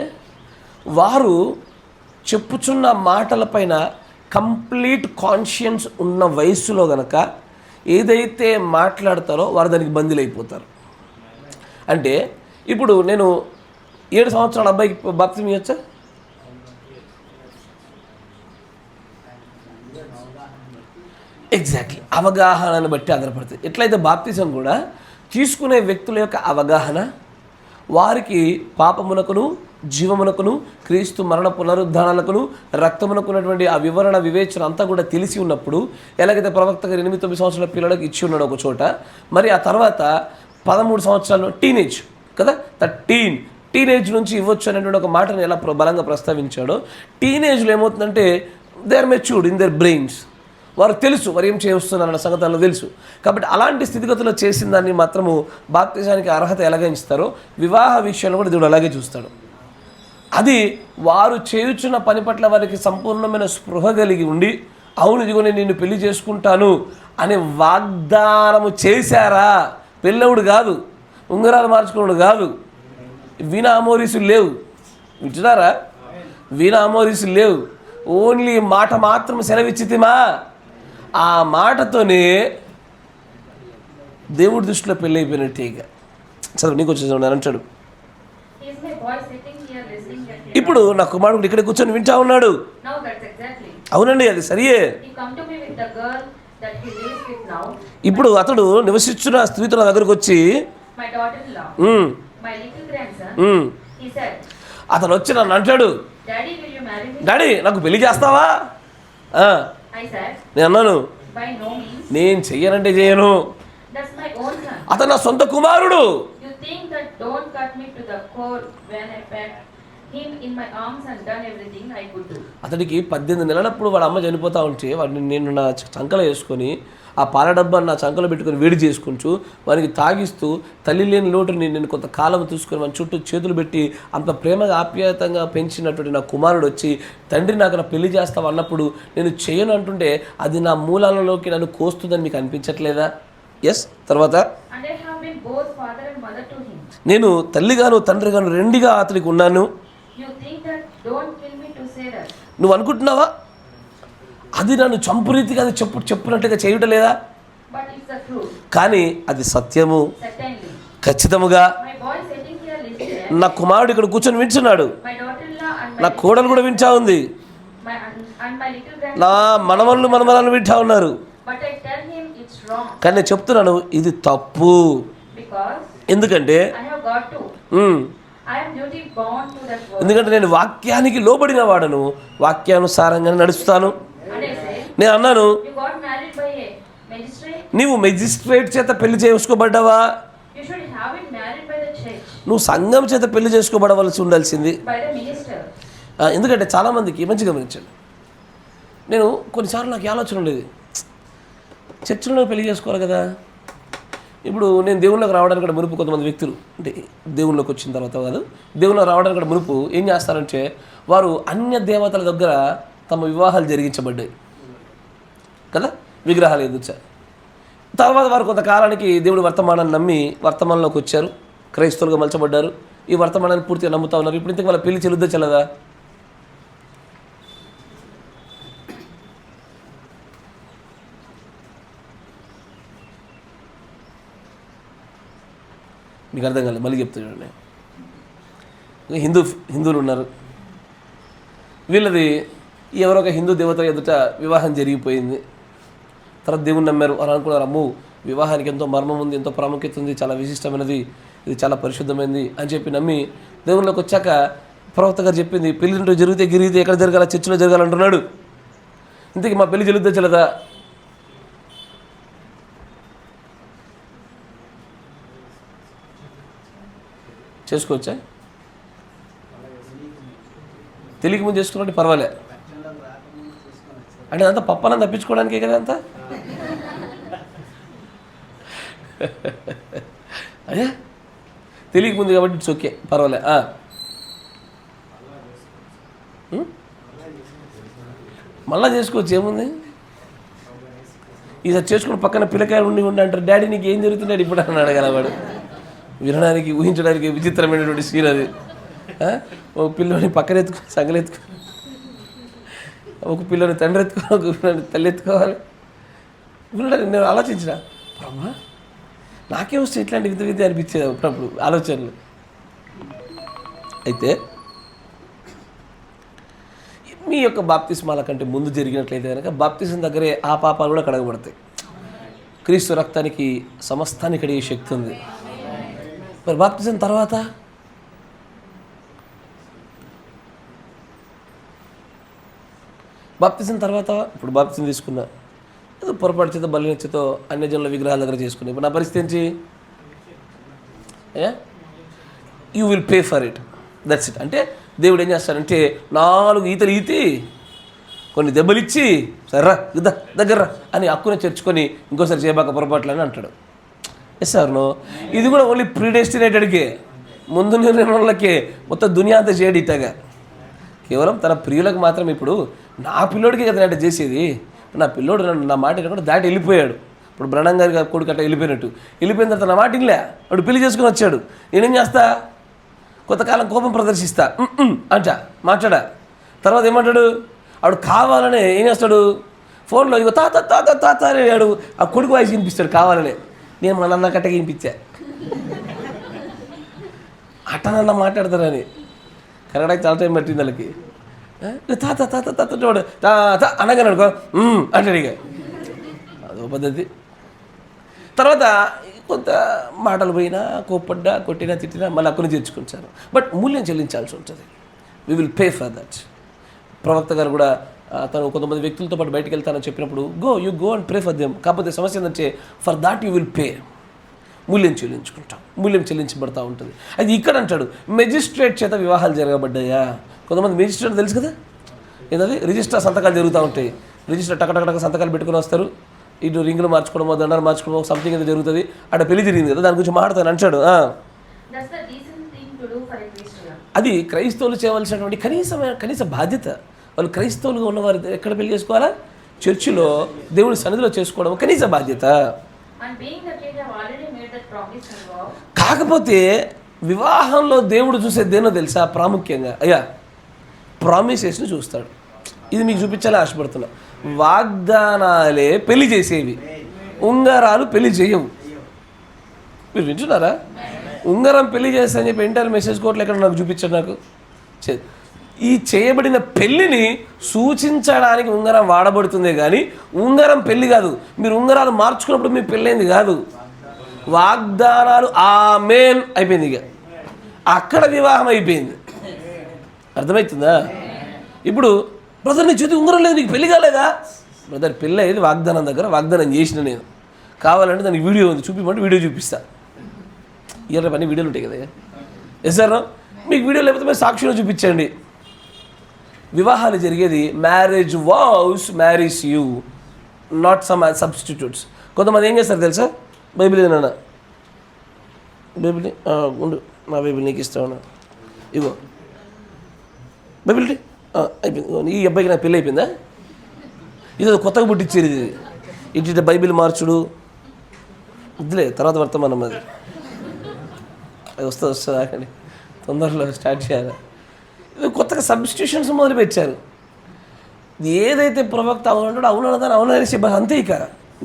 వారు చెప్పుచున్న మాటలపైన కంప్లీట్ కాన్షియన్స్ ఉన్న వయస్సులో గనక ఏదైతే మాట్లాడతారో వారు దానికి బందీలైపోతారు. అంటే ఇప్పుడు నేను 7 సంవత్సరాల అబ్బాయికి బాప్తిజం ఇవ్వచ్చా? ఎగ్జాక్ట్లీ, అవగాహనను బట్టి ఆధారపడుతుంది. ఎట్లయితే బాప్తిజం కూడా తీసుకునే వ్యక్తుల యొక్క అవగాహన, వారికి పాపమునకును జీవమునకును క్రీస్తు మరణ పునరుద్ధానాలకును రక్తమునకున్నటువంటి ఆ వివరణ వివేచన అంతా కూడా తెలిసి ఉన్నప్పుడు, ఎలాగైతే ప్రవక్త గారు 8-9 సంవత్సరాల పిల్లలకు ఇచ్చి ఉన్నాడు ఒక చోట, మరి ఆ తర్వాత 13 సంవత్సరాలు టీనేజ్ కదా, 13, టీనేజ్ నుంచి ఇవ్వచ్చు అనేటువంటి ఒక మాటను ఎలా బలంగా ప్రస్తావించాడో, టీనేజ్లో ఏమవుతుందంటే they are matured in their brains. వారు తెలుసు వారు ఏం చేస్తున్నారన్న సంగతుల్లో తెలుసు. కాబట్టి అలాంటి స్థితిగతుల్లో చేసిన దాన్ని మాత్రము బాప్తిజానికి అర్హత ఎలాగ ఇస్తారో వివాహ విషయంలో కూడా దేవుడు అలాగే చూస్తాడు. అది వారు చేయుచున్న పని పట్ల వారికి సంపూర్ణమైన స్పృహ కలిగి ఉండి, అవును ఇదిగో నేను నిన్ను పెళ్లి చేసుకుంటాను అనే వాగ్దానము చేశారా, పెళ్ళవుడు కాదు, ఉంగరాలు మార్చుకున్నాడు కాదు, వీణ అమోరీసులు లేవు, వింటున్నారా, వీణ అమోరీసులు లేవు, ఓన్లీ మాట మాత్రం సెలవిచ్చితిమా, ఆ మాటతోనే దేవుడి దృష్టిలో పెళ్ళి అయిపోయినట్టే. ఇక చదువు నీకు వచ్చేసి అంటాడు, He is my boy sitting here listening at me. ఇప్పుడు నా కుమారుడు ఇక్కడ కూర్చొని వింటా ఉన్నాడు. Now that's exactly. అవునండి, అది సరియే. He come to me with the girl that he lives with now. ఇప్పుడు అతడు నివసిస్తున్న స్త్రీతో నా దగ్గరకు వచ్చి My daughter-in-law. My little grandson. He said, అతను వచ్చి నన్ను అంటాడు, Daddy, will you marry me? Daddy నాకు పెళ్లి చేస్తావా? I said, నేను అన్నాను, by no means. నేను చెయ్యనంటే చేయను, That's my own son. అతను నా సొంత కుమారుడు. You think that don't cut me to the core when I pet him in my arms and done everything I could do. అతడికి 18 నెలలప్పుడు వాళ్ళ అమ్మ చనిపోతా ఉంటే వాడిని నేను నా చంకలో వేసుకొని ఆ పాల డబ్బాను నా చంకలో పెట్టుకొని వేడి చేసుకుంటూ వానికి తాగిస్తూ తల్లి లేని లోటుని నేను కొంతకాలం చూసుకొని మన చుట్టూ చేతులు పెట్టి అంత ప్రేమగా ఆప్యాయతంగా పెంచినటువంటి నా కుమారుడు వచ్చి తండ్రి నాకు నా పెళ్లి చేస్తావు అన్నప్పుడు నేను చేయను అంటుంటే అది నా మూలాలలోకి నన్ను కోస్తుందని మీకు అనిపించట్లేదా? ఎస్. తర్వాత And I have been both father and mother to him. నేను తల్లిగాను తండ్రిగాను రెండిగా అతనికి ఉన్నాను. You think that don't kill me to say that. నువ్వు అనుకుంటున్నావా అది నన్ను చంపురీతిగా అది చెప్పునట్టుగా చేయటలేదా? But it's the truth. కానీ అది సత్యము, Certainly. ఖచ్చితముగా. My boy sitting here listening. నా కుమారుడు ఇక్కడ కూర్చొని వింటున్నాడు, My daughter-in-law and నా కోడలు కూడా వింటా ఉంది, my little grandson. నా మనవళ్ళు మనమరాలు వింటా ఉన్నారు. But I tell him it's wrong. కానీ నేను చెప్తున్నాను ఇది తప్పు. Because ఎందుకంటే I have got to. I am duty bound to that word. ఎందుకంటే నేను వాక్యానికి లోబడిన వాడను, వాక్యానుసారంగా నడుస్తాను. And I say, నేను అన్నాను, you got married by a magistrate. నీవు మెజిస్ట్రేట్ చేత పెళ్లి చేసుకోబడ్డావా? You should have been married by the church. నువ్వు సంఘం చేత పెళ్లి చేసుకోబడవలసి ఉండాల్సింది. By the minister. ఎందుకంటే చాలామందికి మంచిగా గమనించండి, నేను కొన్నిసార్లు నాకు ఆలోచన ఉండేది, చర్చిలో పెళ్లి చేసుకోవాలి కదా. ఇప్పుడు నేను దేవుళ్ళకి రావడానికి కూడా మునుపు కొంతమంది వ్యక్తులు అంటే దేవుళ్ళకి వచ్చిన తర్వాత కాదు, దేవుళ్ళకి రావడానికి కూడా మునుపు ఏం చేస్తారంటే వారు అన్య దేవతల దగ్గర తమ వివాహాలు జరిగించబడ్డాయి కదా, విగ్రహాలు ఎదుర్చా. తర్వాత వారు కొంతకాలానికి దేవుడి వర్తమానాన్ని నమ్మి వర్తమానంలోకి వచ్చారు, క్రైస్తవులుగా మలచబడ్డారు, ఈ వర్తమానాన్ని పూర్తిగా నమ్ముతా ఉన్నారు. ఇప్పుడు ఇంతకు వాళ్ళ పెళ్లి చెల్లుద్దా చెల్లదా? మీకు అర్థం కాలేదు, మళ్ళీ చెప్తా చూడండి. హిందువులు ఉన్నారు, వీళ్ళది ఎవరో ఒక హిందూ దేవత ఎదుట వివాహం జరిగిపోయింది. తర్వాత దేవుని నమ్మారు, అని అనుకున్నారు అమ్మో వివాహానికి ఎంతో మర్మం ఉంది, ఎంతో ప్రాముఖ్యత ఉంది, చాలా విశిష్టమైనది, ఇది చాలా పరిశుద్ధమైనది అని చెప్పి నమ్మి దేవుళ్ళకి వచ్చాక ప్రవక్త గారు చెప్పింది పెళ్లి జరిగితే ఎక్కడ జరగాల, చర్చిలో జరగాలంటున్నాడు. ఇంతకీ మా పెళ్లి జరుగుద్దా చెల్లదా? చేసుకోవచ్చా? తెలియక ముందు చేసుకున్నట్టు పర్వాలే అంటే అంతా పప్పనం తప్పించుకోవడానికే కదా అంతా. అదే తెలియక ముందు కాబట్టి ఇట్స్ ఓకే, పర్వాలే. మళ్ళా చేసుకోవచ్చు, ఏముంది. ఈసారి చేసుకుని పక్కన పిల్లకాయలు ఉండి అంటారు డాడీ నీకు ఏం జరుగుతున్నాడు ఇప్పుడు అని అడగల వాడు. వినడానికి ఊహించడానికి విచిత్రమైనటువంటి సీన్ అది. ఒక పిల్లని పక్కన ఎత్తుకుని సంగలెత్తుకు, ఒక పిల్లని తండ్రి ఎత్తుకోవాలి, ఒక పిల్లని తల్లి ఎత్తుకోవాలి. వినడానికి నేను ఆలోచించిన అమ్మా నాకే వస్తే ఇట్లాంటి విద్య అనిపించేది అప్పుడప్పుడు ఆలోచనలు. అయితే మీ యొక్క బాప్తిస్మాల కంటే ముందు జరిగినట్లయితే కనుక బాప్తిజం దగ్గరే ఆ పాపాలు కూడా కడగబడతాయి. క్రీస్తు రక్తానికి సమస్తాన్ని కడిగే శక్తి ఉంది. మరి బాప్తిజం తర్వాత ఇప్పుడు బాప్తిజం తీసుకున్నా, ఏదో పొరపాటు చేత బలి చేతో అన్యజనుల విగ్రహాల దగ్గర చేసుకున్నా, ఇప్పుడు నా పరిస్థితి ఏంటి? You will pay for it. That's it. అంటే దేవుడు ఏం చేస్తాడంటే 4 ఈతలు ఈతి కొన్ని దెబ్బలు ఇచ్చి సర్రా దగ్గర అని హక్కునే చేర్చుకొని ఇంకోసారి చేయబాక పొరపాట్లు అని అంటాడు. Yes sir no. ఇది కూడా ఓన్లీ ప్రీడెస్టినేటెడ్కే, ముందు నిర్ణయం వాళ్ళకే. మొత్తం దునియా అంతా చేయడు ఇట్టగా. కేవలం తన ప్రియులకు మాత్రం. ఇప్పుడు నా పిల్లోడికి కదా అంటే చేసేది. నా పిల్లోడు నా మాట కూడా దాటి వెళ్ళిపోయాడు. ఇప్పుడు బ్రణం గారి కొడుకు అట్లా వెళ్ళిపోయిన తర్వాత నా మాట ఇల్లే, వాడు పెళ్లి చేసుకుని వచ్చాడు. నేనేం చేస్తా, కొంతకాలం కోపం ప్రదర్శిస్తా అంట మాట్లాడా. తర్వాత ఏమంటాడు, ఆవిడ కావాలనే ఏం చేస్తాడు, ఫోన్లో ఇగో తాత తాత తాత అని వాడు ఆ కొడుకు వాయిస్ వినిపిస్తాడు కావాలనే. నేను మా నాన్న కట్టగా వినిపించా అట్టనన్నా మాట్లాడతారని. కరెక్ట్గా చాలా టైం పట్టింది వాళ్ళకి. తాత తాత తాత వాడు తాత అనగానే అనుకో అంటాడు. ఇక అదో పద్ధతి. తర్వాత కొంత మాటలు పోయినా, కోప్పడ్డా, కొట్టినా, తిట్టినా మళ్ళీ అక్కడి చేర్చుకుంటారు. బట్ మూల్యం చెల్లించాల్సి ఉంటుంది. We will pay for that. ప్రవక్త గారు కూడా తను కొంతమంది వ్యక్తులతో పాటు బయటకు వెళ్తానని చెప్పినప్పుడు you go and pray for them. కాకపోతే సమస్య ఏంటంటే for that you will pay. మూల్యం చెల్లించుకుంటాం, మూల్యం చెల్లించబడతా ఉంటుంది. అది ఇక్కడ అంటాడు మెజిస్ట్రేట్ చేత వివాహాలు జరగబడ్డాయా. కొంతమంది మెజిస్ట్రేట్ తెలుసు కదా, ఏంటది రిజిస్టర్ సంతకాలు జరుగుతూ ఉంటాయి. రిజిస్టర్ టకటక సంతకాలు పెట్టుకుని వస్తారు. ఇటు రింగులు మార్చుకోవడమో దండాలు మార్చుకోవడమో సంథింగ్ ఏదో జరుగుతుంది. అక్కడ పెళ్లి జరిగింది కదా, దాని గురించి మాట్లాడతాను అంటాడు. అది క్రైస్తవులు చేయవలసినటువంటి కనీస బాధ్యత. వాళ్ళు క్రైస్తవులుగా ఉన్నవారు ఎక్కడ పెళ్లి చేసుకోవాలా, చర్చిలో దేవుడి సన్నిధిలో చేసుకోవడం కనీస బాధ్యత. కాకపోతే వివాహంలో దేవుడు చూసే దేనో తెలుసా, ప్రాముఖ్యంగా అయ్యా ప్రామిసెస్ని చూస్తాడు. ఇది మీకు చూపించాలని ఆశపడుతున్నా. వాగ్దానాలే పెళ్లి చేసేవి, ఉంగరాలు పెళ్లి చేయవు. మీరు వింటున్నారా? ఉంగరం పెళ్లి చేస్తా అని చెప్పి ఎంటర్ మెసేజ్ కోట్లు ఎక్కడ నాకు చూపించాడు. నాకు ఈ చేయబడిన పెళ్లిని సూచించడానికి ఉంగరం వాడబడుతుందే కానీ ఉంగరం పెళ్లి కాదు. మీరు ఉంగరాలు మార్చుకున్నప్పుడు మీ పెళ్ళైంది కాదు. వాగ్దానాలు ఆమేన్ అయిపోయింది. ఇక అక్కడ వివాహం అయిపోయింది. అర్థమవుతుందా? ఇప్పుడు బ్రదర్ నీ చేతి ఉంగరం లేదు, నీకు పెళ్లి కాలేదా? బ్రదర్ పెళ్ళి అయ్యేది వాగ్దానం దగ్గర. వాగ్దానం చేసిన నేను కావాలంటే దానికి వీడియో ఉంది, చూపిమంటే వీడియో చూపిస్తా. ఇయర్ అన్ని వీడియోలు ఉంటాయి కదా. ఎస్ సార్, మీకు వీడియో లేకపోతే మీరు సాక్షిలో చూపించండి. వివాహాలు జరిగేది marriage vows marriage you, not some substitutes. కొంతమంది ఏం చేస్తారు తెలుసా, బైబిల్ ఏదన్నా బైబిల్ ఉండు, నా బైబిల్ నీకు ఇస్తాను, ఇగో బైబిల్ అయిపోయింది. ఈ అబ్బాయికి నాకు పెళ్ళి అయిపోయిందా? ఇది కొత్తగా పుట్టించేది. ఇది ఇటు బైబిల్ మార్చుడు వద్దులే, తర్వాత వర్తమానం అది వస్తుంది ఆకండి, తొందరలో స్టార్ట్ చేయాలి. ఇది కొత్తగా సబ్స్టిట్యూషన్స్ మొదలుపెట్టారు. ఏదైతే ప్రవక్త అవునంటాడో అవునదాన్ని అవుననేసి అంతే. ఇక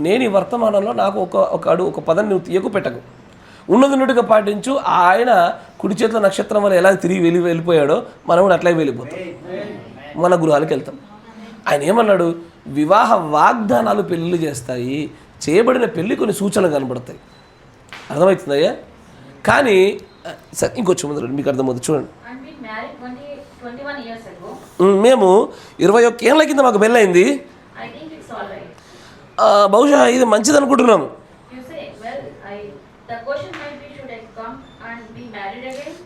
నేను ఈ వర్తమానంలో నాకు ఒక పదాన్ని నువ్వు తీయకు పెట్టకు, ఉన్నదిన్నట్టుగా పాటించు. ఆయన కుడి చేతిలో నక్షత్రం వల్ల ఎలా తిరిగి వెళ్ళిపోయాడో మనం కూడా అట్లాగే వెళ్ళిపోతాం, మన గృహాలకు వెళ్తాం. ఆయన ఏమన్నాడు, వివాహ వాగ్దానాలు పెళ్ళిళ్ళు చేస్తాయి, చేయబడిన పెళ్ళి కొన్ని సూచనలు కనబడతాయి. అర్థమవుతుందయ్యా? కానీ సరే ఇంకొచ్చి ముందు మీకు అర్థమవుతుంది చూడండి. మేము 21 ఏళ్ళ కింద మాకు పెళ్ళయింది. బహుశా ఇది మంచిది అనుకుంటున్నాము.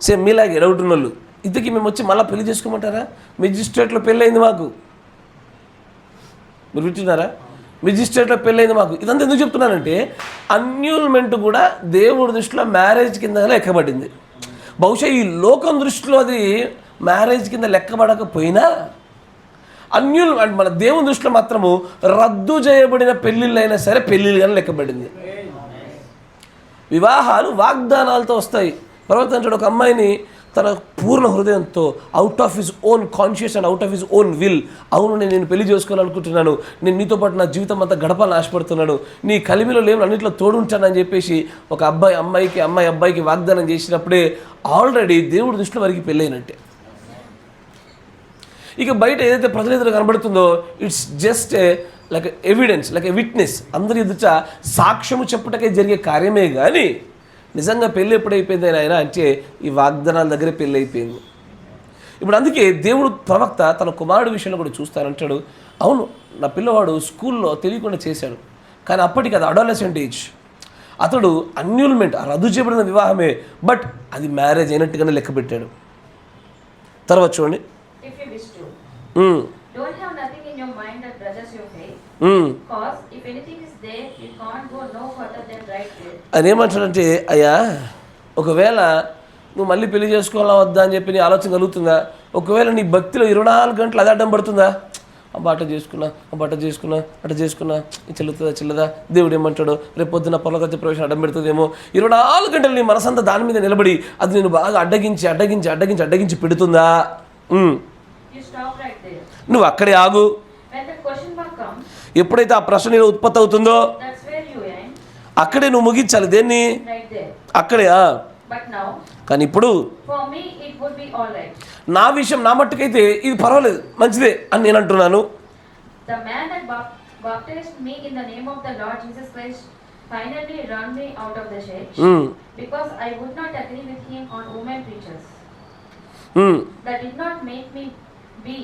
సేమ్ మీలాగే ఎడవుతున్న వాళ్ళు ఇంతకీ మేము వచ్చి మళ్ళీ పెళ్లి చేసుకోమంటారా? మెజిస్ట్రేట్లో పెళ్ళయింది మాకు. మీరు వింటున్నారా? మెజిస్ట్రేట్లో పెళ్ళయింది మాకు. ఇదంతా ఎందుకు చెప్తున్నానంటే అన్యూల్మెంట్ కూడా దేవుడి దృష్టిలో మ్యారేజ్ కింద లెక్కబడింది. బహుశా ఈ లోకం దృష్టిలో అది మ్యారేజ్ కింద లెక్కబడకపోయినా అన్యూల్ మన దేవుని దృష్టిలో మాత్రము రద్దు చేయబడిన పెళ్ళిళ్ళు అయినా సరే పెళ్ళిళ్ళుగానే లెక్కబడింది. వివాహాలు వాగ్దానాలతో వస్తాయి. ప్రవర్తించాడు ఒక అమ్మాయిని తన పూర్ణ హృదయంతో out of his own conscious and out of his own will, అవును నేను పెళ్లి చేసుకోవాలనుకుంటున్నాను, నేను నీతో పాటు నా జీవితం అంతా గడపాలని ఆశపడుతున్నాను, నీ కలిమిలో లేవు అన్నింటిలో తోడుంటానని చెప్పేసి ఒక అమ్మాయి అబ్బాయికి వాగ్దానం చేసినప్పుడే ఆల్రెడీ దేవుడి దృష్టిలో వారికి పెళ్ళైనట్టే. ఇక బయట ఏదైతే ప్రజల ఎదురు కనబడుతుందో it's just like evidence, like a witness. అందరి ఎదుట సాక్ష్యము చెప్పుటకే జరిగే కార్యమే కానీ నిజంగా పెళ్ళి ఎప్పుడైపోయింది ఆయన అంటే ఈ వాగ్దానాల దగ్గరే పెళ్ళి అయిపోయింది. ఇప్పుడు అందుకే దేవుడు ప్రవక్త తన కుమారుడు విషయంలో కూడా చూస్తానంటాడు. అవును నా పిల్లవాడు స్కూల్లో తెలియకుండా చేశాడు, కానీ అప్పటికి అది అడాలసెంట్ ఏజ్. అతడు అన్యూల్మెంట్, రద్దు చేయబడిన వివాహమే, బట్ అది మ్యారేజ్ అయినట్టుగానే లెక్క పెట్టాడు. తర్వాత చూడండి, If you wish to, don't have nothing in your mind that grudges your faith. Cause if anything is there, you can't go no further than right there. ఆయన ఏమంటాడంటే, అయ్యా ఒకవేళ నువ్వు మళ్ళీ పెళ్లి చేసుకోవాలా వద్దా అని చెప్పి నీ ఆలోచన కలుగుతుందా? ఒకవేళ నీ భక్తిలో 24 గంటలు అది అడ్డం పడుతుందా? అబ్బా అట్ట చేసుకున్నా అట్ట చేసుకున్నా చెల్లుదా? దేవుడు ఏమంటాడు? రేపు పొద్దున్న పొలగత్తి ప్రవేశం అడ్డం పెడుతుందేమో. 24 గంటలు నీ మనసంతా దాని మీద నిలబడి అది నేను బాగా అడ్డగించి పెడుతుందా? You stop right there. నువ్వు అక్కడే ఆగు. When the question mark comes, ఎప్పుడైతే ఆ ప్రశ్న నీలో ఉత్పత్తి అవుతుందో that's where you end. అక్కడే నువ్వు ముగించాలి. దేన్ని? Right there. అక్కడే. But now, కానీ ఇప్పుడు for me, it would be all right. నా విషయం, నా మట్టుకైతే ఇది పర్వాలేదు, మంచిదే అని నేను అంటున్నాను. The man that baptized me in the name of the Lord Jesus Christ finally run me out of the church because I would not agree with him on women preachers. That did not make me be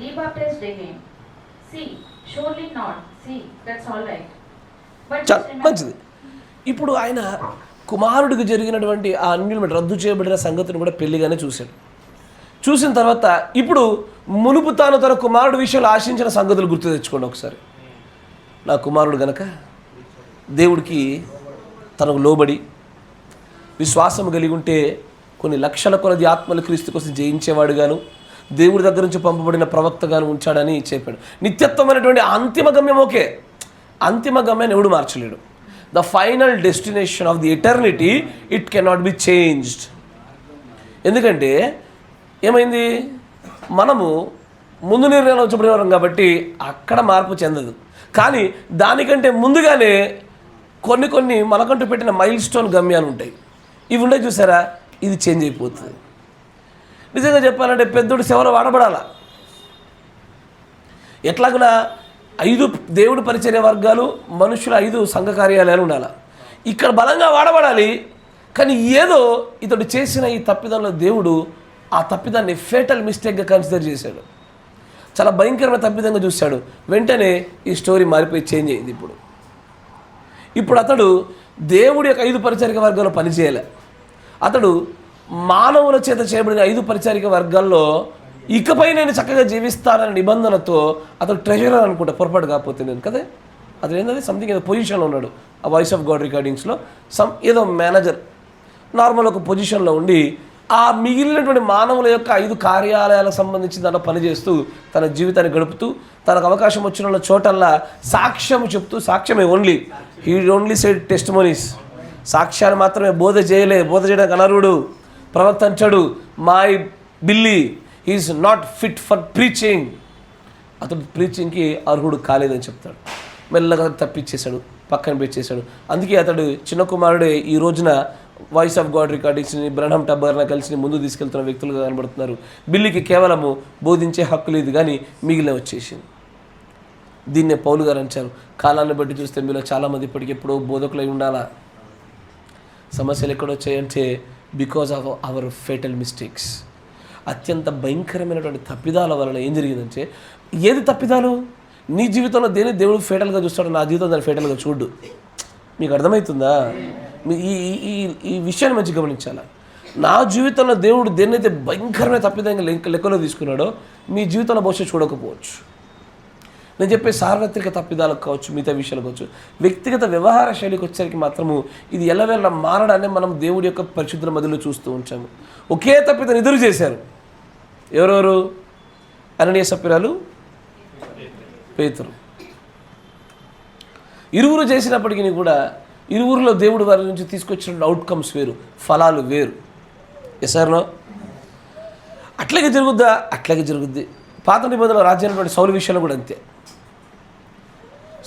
rebaptized again. See, surely not. See, that's all right. But just remember, మంచిది. ఇప్పుడు ఆయన కుమారుడికి జరిగినటువంటి ఆ అన్యుల్మెంట్, రద్దు చేయబడిన సంగతిని కూడా పెళ్లిగానే చూశాడు. చూసిన తర్వాత ఇప్పుడు మునుపు తాను తన కుమారుడి విషయంలో ఆశించిన సంగతులు గుర్తు తెచ్చుకోండి ఒకసారి. నా కుమారుడు గనక దేవుడికి తనకు లోబడి విశ్వాసం కలిగి ఉంటే కొన్ని లక్షల కొలది ఆత్మలు క్రీస్తు కోసం జయించేవాడుగాను, దేవుడి దగ్గర నుంచి పంపబడిన ప్రవక్తగాను ఉంచాడని చెప్పాడు. నిత్యత్వమైనటువంటి అంతిమ గమ్యం ఓకే, అంతిమ గమ్యాన్ని ఎవడు మార్చలేడు. The final destination of the eternity it cannot be changed. ఎందుకంటే ఏమైంది, మనము ముందు నిర్ణయాలు వచ్చబడిన కాబట్టి అక్కడ మార్పు చెందదు. కానీ దానికంటే ముందుగానే కొన్ని మనకంటూ పెట్టిన మైల్ స్టోన్ గమ్యాలు ఉంటాయి. ఇవి ఉండే చూసారా, ఇది చేంజ్ అయిపోతుంది. నిజంగా చెప్పాలంటే పెద్దోడు సేవలో వాడబడాలా. ఎట్లాగునా 5 దేవుడి పరిచర్య వర్గాలు, మనుషుల 5 సంఘ కార్యాలయాలు ఉండాలి. ఇక్కడ బలంగా వాడబడాలి. కానీ ఏదో ఇతడు చేసిన ఈ తప్పిదంలో దేవుడు ఆ తప్పిదాన్ని ఫేటల్ మిస్టేక్గా కన్సిడర్ చేశాడు. చాలా భయంకరమైన తప్పిదంగా చూశాడు. వెంటనే ఈ స్టోరీ మారిపోయి చేంజ్ అయింది. ఇప్పుడు అతడు దేవుడి యొక్క 5 పరిచారిక వర్గాల్లో పనిచేయాలి. అతడు మానవుల చేత చేయబడిన 5 పరిచారిక వర్గాల్లో ఇకపై నేను చక్కగా జీవిస్తాననే నిబంధనతో అతడు ట్రెజరర్ అనుకుంటా, పొరపాటు కాకపోతే నేను కదా. అతను ఏంటంటే సంథింగ్ ఏదో పొజిషన్లో ఉన్నాడు ఆ వాయిస్ ఆఫ్ గాడ్ రికార్డింగ్స్లో. ఏదో మేనేజర్ నార్మల్ ఒక పొజిషన్లో ఉండి ఆ మిగిలినటువంటి మానవుల యొక్క 5 కార్యాలయాలకు సంబంధించి దాంట్లో పనిచేస్తూ తన జీవితాన్ని గడుపుతూ తనకు అవకాశం వచ్చిన చోటల్లా సాక్ష్యం చెప్తూ, సాక్ష్యమే హీ ఓన్లీ సెడ్ టెస్టిమోనీస్, సాక్ష్యాన్ని మాత్రమే, బోధ చేయడానికి అనర్హుడు, ప్రవర్తించడు, my Billy is not fit for preaching. అతడు ప్రీచింగ్కి అర్హుడు కాలేదని చెప్తాడు. మెల్లగా తప్పించేశాడు, పక్కన పెట్టేశాడు. అందుకే అతడు చిన్న కుమారుడే ఈ రోజున వాయిస్ ఆఫ్ గాడ్ రికార్డింగ్స్ని బ్రహ్మ్ టబ్బర్ని కలిసి ముందు తీసుకెళ్తున్న వ్యక్తులుగా కనబడుతున్నారు. బిల్లీకి కేవలము బోధించే హక్కు లేదు, కానీ మిగిలిన వచ్చేసింది. దీన్నే పౌలు గారు అంటారు, కాలాన్ని బట్టి చూస్తే మీలో చాలామంది ఇప్పటికి ఎప్పుడో బోధకులై ఉండాలా. సమస్యలు ఎక్కడొచ్చాయంటే because of our fatal mistakes. అత్యంత భయంకరమైనటువంటి తప్పిదాల వలన ఏం జరిగిందంటే, ఏది తప్పిదాలు? నీ జీవితంలో దేని దేవుడు ఫేటల్గా చూస్తాడు, నా జీవితం దాన్ని ఫేటల్గా చూడు. మీకు అర్థమవుతుందా? ఈ విషయాన్ని మంచి గమనించాలి. నా జీవితంలో దేవుడు దేన్నైతే భయంకరమైన తప్పిదంగా లెక్కలో తీసుకున్నాడో మీ జీవితంలో బహుశా చూడకపోవచ్చు. నేను చెప్పే సార్వత్రిక తప్పిదాలకు కావచ్చు, మిగతా విషయాలు కావచ్చు, వ్యక్తిగత వ్యవహార శైలికి వచ్చేసరికి మాత్రము ఇది ఎల్లవేళ మారడాన్ని మనం దేవుడి యొక్క పరిశుద్ధ మధ్యలో చూస్తూ ఉంటాము. ఒకే తప్పిదాన్ని ఎదురు చేశారు. ఎవరెవరు? అననీయ సప్పిరాలు, పేతురు. ఇరువురు చేసినప్పటికీ కూడా ఇరువురిలో దేవుడు వారి నుంచి తీసుకొచ్చిన అవుట్కమ్స్ వేరు, ఫలాలు వేరు. ఎసార్నో అట్లాగే జరుగుద్దా? అట్లాగే జరుగుద్ది. పాత నిబంధనలో రాజ్యాన్ని సౌలు విషయంలో కూడా అంతే.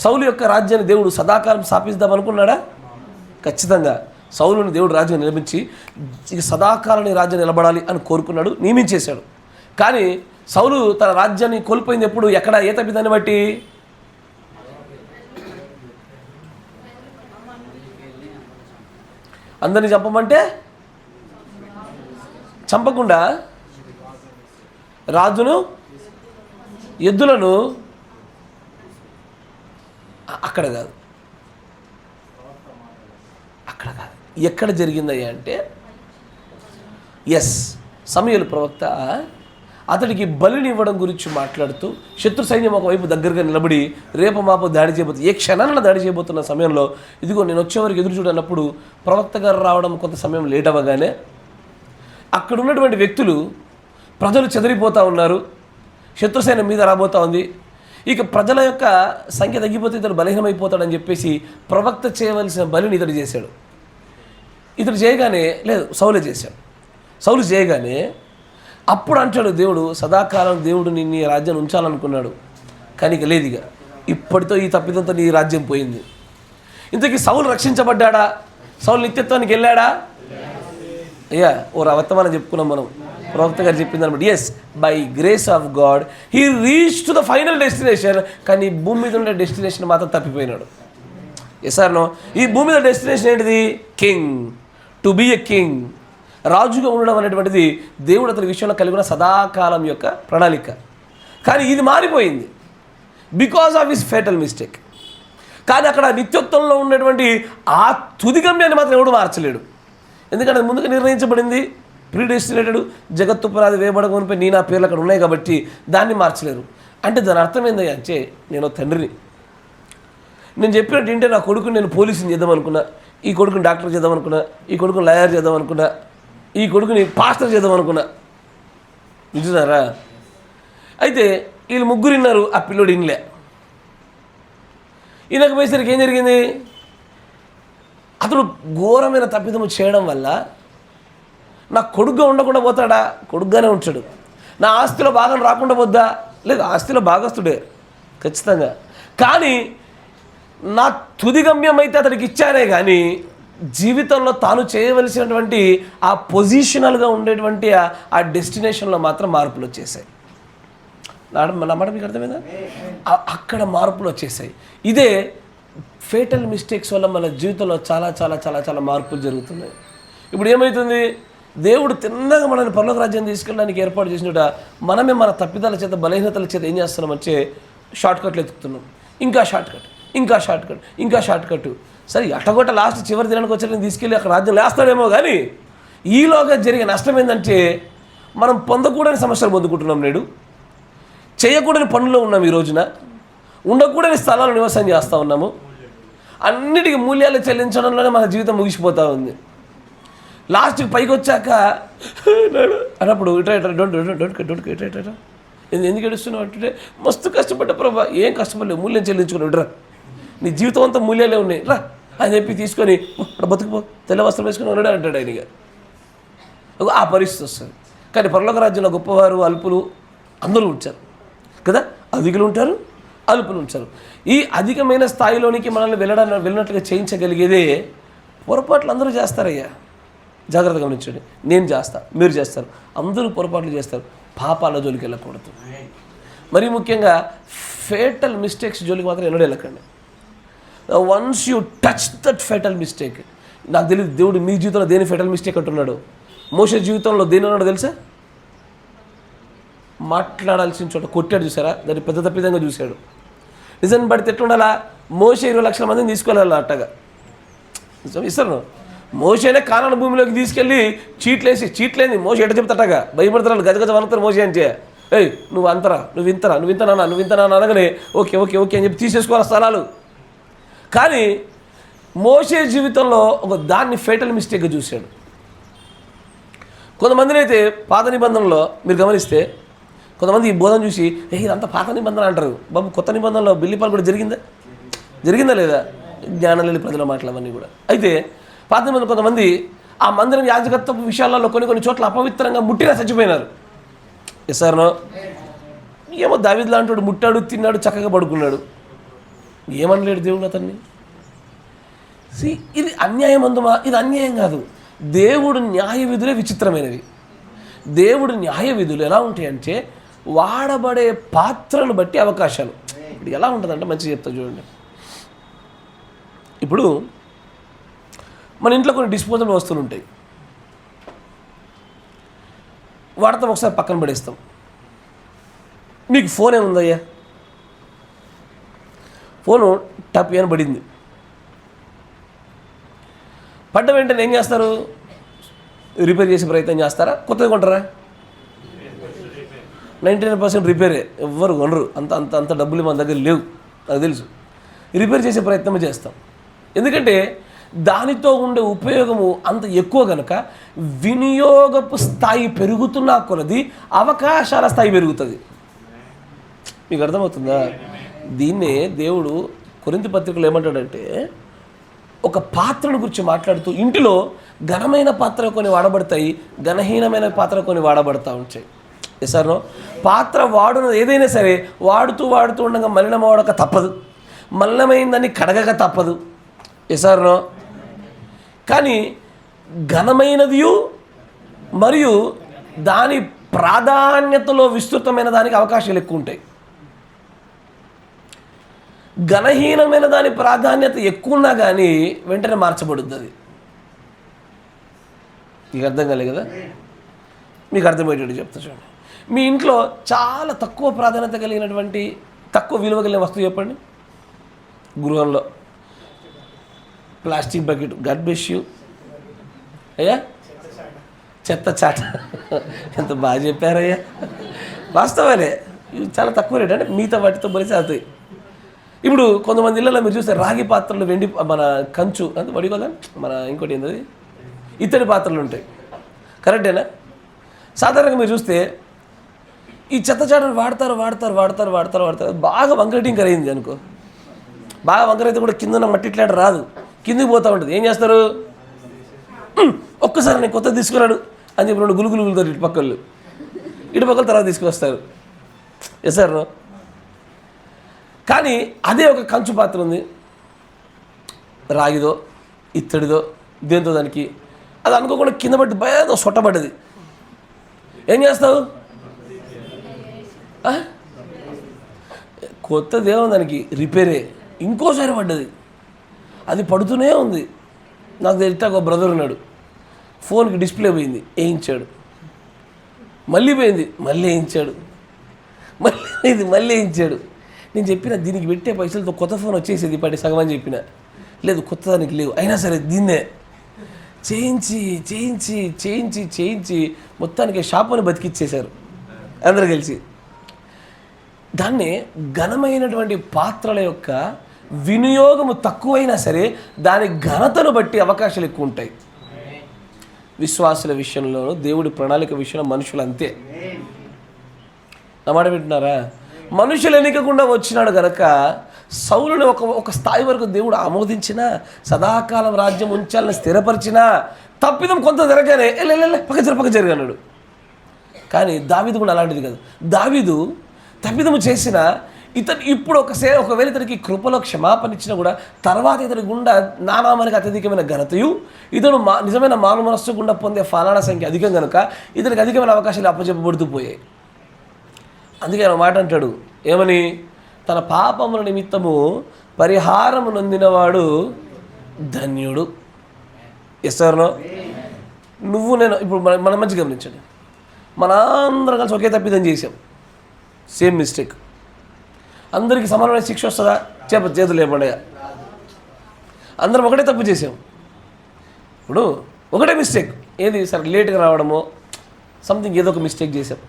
సౌలు యొక్క రాజ్యాన్ని దేవుడు సదాకాలం స్థాపిద్దాం అనుకున్నాడా? ఖచ్చితంగా. సౌలుని దేవుడు రాజ్యం నిలబించి సదాకాలం రాజ్యం నిలబడాలి అని కోరుకున్నాడు, నియమించేశాడు. కానీ సౌలు తన రాజ్యాన్ని కోల్పోయింది ఎప్పుడు? ఎక్కడ? ఏ తప్పిదాన్ని బట్టి? అందరినీ చంపమంటే చంపకుండా రాజును, ఎద్దులను అక్కడ కాదు, ఎక్కడ జరిగిందయ్యా అంటే, సమూయేలు ప్రవక్త అతడికి బలిని ఇవ్వడం గురించి మాట్లాడుతూ శత్రు సైన్యం ఒకవైపు దగ్గరగా నిలబడి రేపు మాపు దాడి చేయబోతుంది, ఏ క్షణాలను దాడి చేయబోతున్న సమయంలో ఇదిగో నేను వచ్చేవరకు ఎదురు చూడనప్పుడు ప్రవక్త గారు రావడం కొంత సమయం లేట్ అవ్వగానే అక్కడ ఉన్నటువంటి వ్యక్తులు, ప్రజలు చెదిరిపోతూ ఉన్నారు, శత్రు సైన్యం మీద రాబోతూ ఉంది, ఇక ప్రజల యొక్క సంఖ్య తగ్గిపోతే ఇతడు బలహీనమైపోతాడని చెప్పేసి ప్రవక్త చేయవలసిన బలిని ఇతడు చేశాడు. ఇతడు చేయగానే, లేదు సౌలే చేశాడు. సౌలు చేయగానే అప్పుడు అంటాడు దేవుడు, సదాకాలం దేవుడు నిన్ను ఈ రాజ్యాన్ని ఉంచాలనుకున్నాడు, కానీ ఇక లేదు, ఇక ఇప్పటితో ఈ తప్పిదంతో నీ రాజ్యం పోయింది. ఇంతకీ సౌలు రక్షించబడ్డా? సౌలు నిత్యత్వానికి వెళ్ళాడా? అయ్యా ఓ వర్తమానం చెప్పుకున్నాం మనం, ప్రవక్త గారు చెప్పింది అనమాట. By grace of God he reach to the final destination. కానీ భూమి మీద ఉండే డెస్టినేషన్ మాత్రం తప్పిపోయినాడు. నో, ఈ భూమి మీద డెస్టినేషన్ ఏంటిది? King, to be a king, రాజుగా ఉండడం అనేటువంటిది దేవుడు అతని విషయంలో కలిగి ఉన్న సదాకాలం యొక్క ప్రణాళిక. కానీ ఇది మారిపోయింది because of his fatal mistake. కానీ అక్కడ నిత్యత్వంలో ఉన్నటువంటి ఆ తుది గమ్యాన్ని మాత్రం ఎవడు మార్చలేడు. ఎందుకంటే ముందుగా నిర్ణయించబడింది, ప్రీడెస్టినేటెడ్, జగత్తు పునాది వేయబడకపోయి నీ నా పేర్లు అక్కడ ఉన్నాయి కాబట్టి దాన్ని మార్చలేరు. అంటే దాని అర్థం ఏంది అంటే, నేను తండ్రిని, నేను చెప్పినట్టు ఏంటంటే నా కొడుకుని నేను పోలీసుని చేద్దాం అనుకున్నా, ఈ కొడుకుని డాక్టర్ చేద్దాం అనుకున్నా, ఈ కొడుకుని లాయర్ చేద్దాం అనుకున్నా, ఈ కొడుకుని పాస్టర్ చేద్దాం అనుకున్నా. వింటున్నారా? అయితే వీళ్ళు ముగ్గురు విన్నారు, ఆ పిల్లోడు ఇన్లే. ఈయనకు పోయేసరికి ఏం జరిగింది? అతడు ఘోరమైన తప్పిదము చేయడం వల్ల నా కొడుకుగా ఉండకుండా పోతాడా? కొడుకుగానే ఉంటాడు. నా ఆస్తిలో భాగం రాకుండా పోద్దా? లేదు, ఆస్తిలో భాగస్తుడే ఖచ్చితంగా. కానీ నా తుది గమ్యం అయితే అతడికి ఇచ్చానే కానీ జీవితంలో తాను చేయవలసినటువంటి ఆ పొజిషనల్గా ఉండేటువంటి ఆ డెస్టినేషన్లో మాత్రం మార్పులు వచ్చేసాయి. నా మాట మీకు అర్థమైందా? అక్కడ మార్పులు వచ్చేసాయి. ఇదే ఫేటల్ మిస్టేక్స్ వల్ల మన జీవితంలో చాలా చాలా చాలా చాలా మార్పులు జరుగుతున్నాయి. ఇప్పుడు ఏమవుతుంది? దేవుడు తిన్నగా మనల్ని పరలోక రాజ్యం తీసుకెళ్ళడానికి ఏర్పాటు చేసినట మనమే మన తప్పిదాల చేత, బలహీనతల చేత ఏం చేస్తున్నామంటే షార్ట్కట్లు ఎత్తుకుతున్నాం. ఇంకా షార్ట్కట్, ఇంకా షార్ట్కట్, ఇంకా షార్ట్కట్. సరే అటగొట్ట లాస్ట్ చివరి దినానికి వచ్చి తీసుకెళ్ళి అక్కడ రాజ్యం లేస్తాడేమో. కానీ ఈలోగా జరిగే నష్టం ఏంటంటే మనం పొందకూడని సమస్యలు పొందుకుంటున్నాం. నేడు చేయకూడని పనుల్లో ఉన్నాం, ఈ రోజున ఉండకూడని స్థలాలు నివాసం చేస్తూ ఉన్నాము. అన్నిటికీ మూల్యాలు చెల్లించడంలోనే మన జీవితం ముగిసిపోతూ ఉంది. లాస్ట్కి పైకి వచ్చాక అన్నప్పుడు ఎందుకు ఏడుస్తున్నావు అంటే, మస్తు కష్టపడ్డ ప్రభా. ఏం కష్టపడలేవు, మూల్యం చెల్లించుకున్నావు, రా నీ జీవితం అంతా మూల్యాలే ఉన్నాయి రా అని చెప్పి తీసుకొని బతుకుపో, తెల్ల వస్త్రం వేసుకుని ఉన్నాడు అంటాడు ఆయనగా. ఆ పరిస్థితి వస్తుంది. కానీ పరలోక రాజ్యంలో గొప్పవారు, అల్పులు అందరూ ఉంచారు కదా. అధికులు ఉంటారు, అల్పులు ఉంచారు. ఈ అధికమైన స్థాయిలోనికి మనల్ని వెళ్ళినట్లుగా చేయించగలిగేదే పొరపాట్లు అందరూ చేస్తారయ్యా. జాగ్రత్తగా గమనించండి. నేను చేస్తా, మీరు చేస్తారు, అందరూ పొరపాట్లు చేస్తారు. పాపాల జోలికి వెళ్ళకూడదు. మరీ ముఖ్యంగా ఫేటల్ మిస్టేక్స్ జోలికి మాత్రం ఎన్నడూ వెళ్ళకండి. Once you touch that fatal mistake, నాకు తెలియదు దేవుడు మీ జీవితంలో దేని ఫేటల్ మిస్టేక్ అంటున్నాడు. మోషే జీవితంలో దేని అన్నాడు తెలుసా? మాట్లాడాల్సిన చోట కొట్టాడు, చూసారా? దాన్ని పెద్ద తప్పిదంగా చూశాడు. నిజాన్ని పడితే ఎట్లుండాలా? మోషే 20 లక్షల మందిని తీసుకెళ్ళాలి అట్టగా. ఇస్తారు మోషేనే కానాను భూమిలోకి తీసుకెళ్ళి చీట్లేని మోషే ఎట చెప్తాటగా భయపడతారు, గజగజ వనతారు మోషే అంటే. ఏయ్ నువ్వు అంతరా, నువ్వు ఇంతనా అనగానే ఓకే ఓకే ఓకే అని చెప్పి తీసేసుకోవాలి స్థలాలు. కానీ మోషే జీవితంలో ఒక దాన్ని ఫేటల్ మిస్టేక్గా చూశాడు. కొంతమందిని అయితే పాత నిబంధనలో మీరు గమనిస్తే కొంతమంది ఈ బోధన చూసి ఇదంతా పాత నిబంధన అంటారు. బాబు కొత్త నిబంధనలో బిల్లిపాలు కూడా జరిగిందా లేదా? జ్ఞానం లేని ప్రజల మాటలు అవన్నీ కూడా. అయితే పాత నిబంధన కొంతమంది ఆ మందిరం యాజకత్వ విషయాలలో కొన్ని చోట్ల అపవిత్రంగా ముట్టినా చచ్చిపోయినారు. ఎస్ఆర్నో ఏమో దావీదు లాంటి ముట్టాడు, తిన్నాడు, చక్కగా పడుకున్నాడు, ఏమనలేడు దేవుడు అతన్ని. ఇది అన్యాయం అందుమా? ఇది అన్యాయం కాదు. దేవుడు న్యాయ విధులే విచిత్రమైనవి. దేవుడు న్యాయ విధులు ఎలా ఉంటాయంటే వాడబడే పాత్రను బట్టి అవకాశాలు. ఇప్పుడు ఎలా ఉంటుందంటే మంచిగా చెప్తా చూడండి. ఇప్పుడు మన ఇంట్లో కొన్ని డిస్పోజబుల్ వస్తువులు ఉంటాయి, వాడతాం, ఒకసారి పక్కన పడేస్తాం. మీకు ఫోన్ ఏముందయ్యా? ఫోను టప్ అని పడింది. పడ్డ వెంటనే ఏం చేస్తారు? రిపేర్ చేసే ప్రయత్నం చేస్తారా? కొత్తది కొంటారా? 99% రిపేరే. ఎవ్వరు కొనరు. అంత అంత అంత డబ్బులు మన దగ్గర లేవు, నాకు తెలుసు. రిపేర్ చేసే ప్రయత్నం చేస్తాం. ఎందుకంటే దానితో ఉండే ఉపయోగము అంత ఎక్కువ కనుక వినియోగపు స్థాయి పెరుగుతున్నా కొలది అవకాశాల స్థాయి పెరుగుతుంది. మీకు అర్థమవుతుందా? దీన్నే దేవుడు కొరింథీ పత్రికలో ఏమంటాడంటే, ఒక పాత్రను గురించి మాట్లాడుతూ ఇంటిలో ఘనమైన పాత్ర కొన్ని వాడబడతాయి, ఘనహీనమైన పాత్ర కొన్ని వాడబడతా ఉంటాయి. ఎసారో పాత్ర వాడున ఏదైనా సరే వాడుతూ ఉండగా మలినమవడక తప్పదు, మలినమైందని కడగక తప్పదు. ఎసారో కానీ ఘనమైనదియు మరియు దాని ప్రాధాన్యతలో విస్తృతమైన దానికి అవకాశాలు ఎక్కువ ఉంటాయి. ఘనహీనమైన దాని ప్రాధాన్యత ఎక్కువ ఉన్నా కానీ వెంటనే మార్చబడుద్ది. అది మీకు అర్థం కాలే కదా? మీకు అర్థమయ్యేటట్టు చెప్తా చూడండి. మీ ఇంట్లో చాలా తక్కువ ప్రాధాన్యత కలిగినటువంటి తక్కువ విలువ కలిగిన వస్తువు చెప్పండి. గృహంలో plastic bucket, God bless you అయ్యా. చెత్త చాట, ఎంత బాగా చెప్పారయ్యా. వాస్తవాలే, ఇవి చాలా తక్కువ రేట్, అంటే మిగతా వాటితో బలిసి అవుతాయి. ఇప్పుడు కొంతమంది ఇళ్ళలో మీరు చూస్తే రాగి పాత్రలు, వెండి, మన కంచు అంటే వడి కదా, మన ఇంకోటి ఏంటది ఇత్తడి పాత్రలు ఉంటాయి. కరెక్టేనా? సాధారణంగా మీరు చూస్తే ఈ చెత్త చాటను వాడతారు. బాగా వంకరటింగ్ అయింది అనుకో, బాగా వంకరైతే కూడా కింద మట్టి ఇట్లాంటి రాదు, కిందికి పోతూ ఉంటుంది. ఏం చేస్తారు? ఒక్కసారి నేను కొత్త తీసుకున్నాడు అని చెప్పి 2 గులుగులుగులుతారు ఇటు పక్కలు తర్వాత తీసుకొస్తారు. Yes sir. కానీ అదే ఒక కంచు పాత్ర ఉంది, రాగిదో ఇత్తడిదో దేంతో దానికి, అది అనుకోకుండా కింద పట్టి భయం సొట్టబడ్డది. ఏం చేస్తావు? కొత్తదేమో దానికి రిపేరే, ఇంకోసారి పడ్డది, అది పడుతూనే ఉంది. నాకు తెలిస్తే ఒక బ్రదర్ ఉన్నాడు, ఫోన్కి డిస్ప్లే పోయింది, వేయించాడు, మళ్ళీ పోయింది, మళ్ళీ వేయించాడు, మళ్ళీ వేయించాడు. నేను చెప్పిన దీనికి పెట్టే పైసలతో కొత్త ఫోన్ వచ్చేసేది ఇప్పటి సగం అని చెప్పిన. లేదు, కొత్త దానికి లేవు, అయినా సరే దీన్నే చేయించి మొత్తానికి షాపుని బతికిచ్చేశారు అందరూ కలిసి. దాన్నే ఘనమైనటువంటి పాత్రల యొక్క వినియోగము తక్కువైనా సరే దాని ఘనతను బట్టి అవకాశాలు ఎక్కువ ఉంటాయి. విశ్వాసుల విషయంలోనూ దేవుడి ప్రణాళిక విషయంలో మనుషులు అంతే. నా మాట వింటున్నారా? మనుషులు ఎన్నికకుండా వచ్చినాడు కనుక సౌలుని ఒక స్థాయి వరకు దేవుడు ఆమోదించిన, సదాకాలం రాజ్యం ఉంచాలని స్థిరపరిచిన, తప్పిదం కొంత జరగానే పక్క జరగన్నాడు. కానీ దావీదు కూడా అలాంటిది కాదు. దావీదు తప్పిదము చేసిన ఇతను ఇప్పుడు ఒకవేళ ఇతనికి కృపలో క్షమాపణ ఇచ్చినా కూడా తర్వాత ఇతని గుండా నానామానికి అత్యధికమైన ఘనతయు, ఇతను నిజమైన మానవ మనస్సు గుండా పొందే ఫలానా సంఖ్య అధికం కనుక ఇతనికి అధికమైన అవకాశాలు అప్పచెప్పబడుతూ పోయాయి. అందుకే ఆయన మాట అంటాడు ఏమని? తన పాపముల నిమిత్తము పరిహారము నొందినవాడు ధన్యుడు. ఎస్ఆర్నో? నువ్వు నేను ఇప్పుడు మన మధ్య గమనించండి, మనందరం కలిసి ఒకే తప్పిదం చేసాం, సేమ్ మిస్టేక్. అందరికీ సమానమైన శిక్ష వస్తుందా? చేతులు లేపండి. అందరం ఒకటే తప్పు చేసాం. ఇప్పుడు ఒకటే మిస్టేక్, ఏది సరే లేట్గా రావడమో సంథింగ్ ఏదో ఒక మిస్టేక్ చేసాం.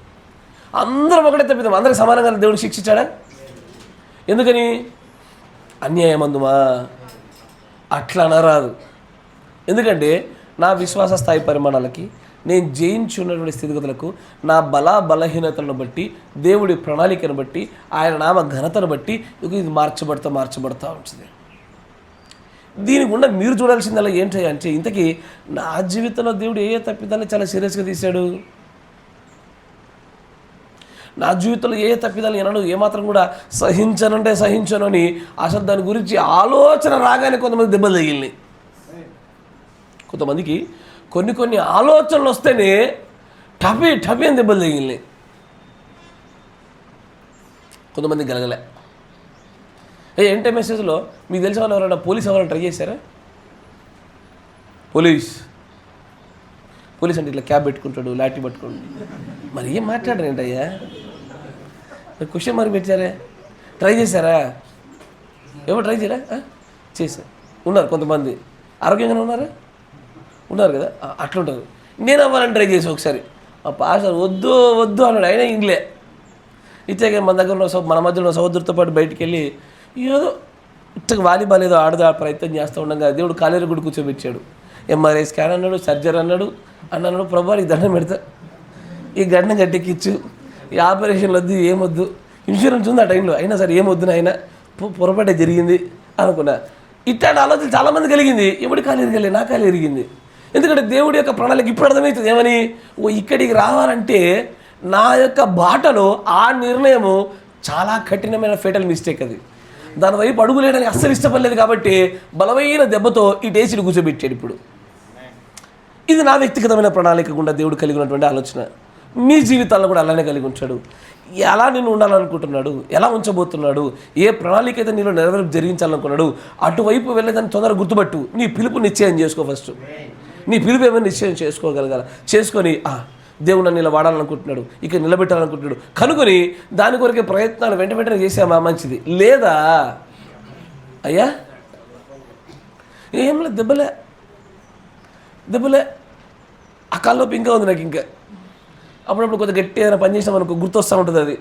అందరం ఒకటే తప్పిదాం, అందరికి సమానంగా దేవుడు శిక్షించాడా? ఎందుకని? అన్యాయం అందుమా? అట్లా అనరాదు. ఎందుకంటే నా విశ్వాస స్థాయి పరిమాణాలకి, నేను జయించున్నటువంటి స్థితిగతులకు, నా బలహీనతలను బట్టి, దేవుడి ప్రణాళికను బట్టి, ఆయన నామ ఘనతను బట్టి ఇది మార్చబడతా ఉంటుంది. దీని గుండా మీరు చూడాల్సిందల్లా ఏంటి అంటే, ఇంతకీ నా జీవితంలో దేవుడు ఏ తప్పిదాన్ని చాలా సీరియస్గా తీశాడు? నా జీవితంలో ఏ తప్పిదాలు ఏనాడు ఏమాత్రం కూడా సహించను అని అసలు దాని గురించి ఆలోచన రాగానే కొంతమంది దెబ్బలు తగిలినాయి. కొంతమందికి కొన్ని ఆలోచనలు వస్తేనే టపి అని దెబ్బలు తగిలినాయి. కొంతమంది గలగలే. ఏంటే మెసేజ్లో మీకు తెలిసిన వాళ్ళు ఎవరైనా పోలీస్ అవ్వాలని ట్రై చేశారా? పోలీస్ అంటే ఇట్లా క్యాబ్ పెట్టుకుంటాడు, లాఠీ పట్టుకుంటాడు. మరి ఏం మాట్లాడరు ఏంటయ్యా? Question mark పెట్టారే? ట్రై చేశారా? ఎవరు ట్రై చేయరా? చేశారు. ఉన్నారు కొంతమంది. ఆరోగ్యంగానే ఉన్నారా? ఉన్నారు కదా, అట్లుంటారు. నేను అవ్వాలని ట్రై చేసి ఒకసారి ఆ పాస్టర్ వద్దు వద్దు అన్నాడు, అయినా ఇంగ్లే. ఇట్లాగే మన దగ్గర ఉన్న మన మధ్యలో ఉన్న సహోదరుతో పాటు బయటికి వెళ్ళి ఏదో ఇట్టగా వాలీబాల్ ఏదో ఆడదా ప్రయత్నం చేస్తూ ఉండగా దేవుడు కాలేరు గుడి కూర్చోబెట్టాడు. ఎంఆర్ఐ స్కాన్ అన్నాడు, సర్జరీ అన్నాడు. ప్రభు ఈ దండం పెడతా, ఈ గండం గట్టెక్కిచ్చు, ఈ ఆపరేషన్లు వద్దు, ఏమొద్దు, ఇన్సూరెన్స్ ఉంది ఆ టైంలో, అయినా సరే ఏమొద్దు అయినా పొరపాటే జరిగింది అనుకున్నా. ఇట్లాంటి ఆలోచన చాలామంది కలిగింది. ఎవడి కాలు ఎరగలే, నా కాలు ఎరిగింది. ఎందుకంటే దేవుడి యొక్క ప్రణాళిక ఇప్పుడు అర్థమవుతుంది. ఏమని, ఇక్కడికి రావాలంటే నా యొక్క బాటలో ఆ నిర్ణయము చాలా కఠినమైన ఫేటల్ మిస్టేక్. అది దానివైపు అడుగులేయడానికి అస్సలు ఇష్టపడలేదు కాబట్టి బలమైన దెబ్బతో ఈ డేసిని కూర్చోబెట్టాడు. ఇప్పుడు ఇది నా వ్యక్తిగతమైన ప్రణాళిక గుండా దేవుడు కలిగి ఉన్నటువంటి ఆలోచన. మీ జీవితాల్లో కూడా అలానే కలిగి ఉంచాడు. ఎలా నేను ఉండాలనుకుంటున్నాడు, ఎలా ఉంచబోతున్నాడు, ఏ ప్రణాళిక అయితే నీలో నెరవేర్పు జరిగించాలనుకున్నాడు, అటువైపు వెళ్ళేదాన్ని తొందరగా గుర్తుపట్టు. నీ పిలుపు నిశ్చయం చేసుకో. ఫస్ట్ నీ పిలుపు ఏమైనా నిశ్చయం చేసుకోగలగాల. చేసుకొని దేవుడు నన్ను ఇలా వాడాలనుకుంటున్నాడు, ఇక నిలబెట్టాలనుకుంటున్నాడు కనుకొని దాని కొరకే ప్రయత్నాలు వెంట వెంటనే చేసామా మంచిది. లేదా అయ్యా ఏం లేదు, దెబ్బలే ఆ కాల్లోపు ఇంకా ఉంది నాకు. ఇంకా అప్పుడప్పుడు కొద్దిగా గట్టి ఏదైనా పని చేసినా మనకు గుర్తొస్తూ ఉంటుంది. అది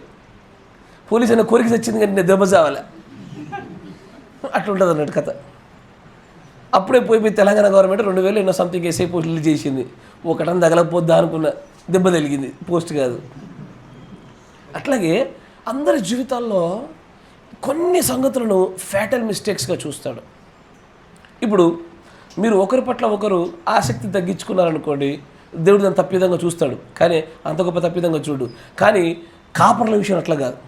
పోలీసు అయినా కోరిక తెచ్చింది కానీ నేను దెబ్బ చావాలి, అట్లా ఉంటుంది అన్నట్టు కథ. అప్పుడే పోయి తెలంగాణ గవర్నమెంట్ 2000 ఎన్నో సంథింగ్ ఎస్ఐ పోస్ట్ రిలీజ్ చేసింది. ఒకటని తగలకపోద్దా అనుకున్న, దెబ్బ తగిలింది, పోస్ట్ కాదు. అట్లాగే అందరి జీవితాల్లో కొన్ని సంగతులను ఫ్యాటల్ మిస్టేక్స్గా చూస్తాడు. ఇప్పుడు మీరు ఒకరి పట్ల ఒకరు ఆసక్తి తగ్గించుకున్నారనుకోండి, దేవుడు దాన్ని తప్పిదంగా చూస్తాడు, కానీ అంత గొప్ప తప్పిదంగా చూడు. కానీ కాపర్ల విషయం అట్లా కాదు.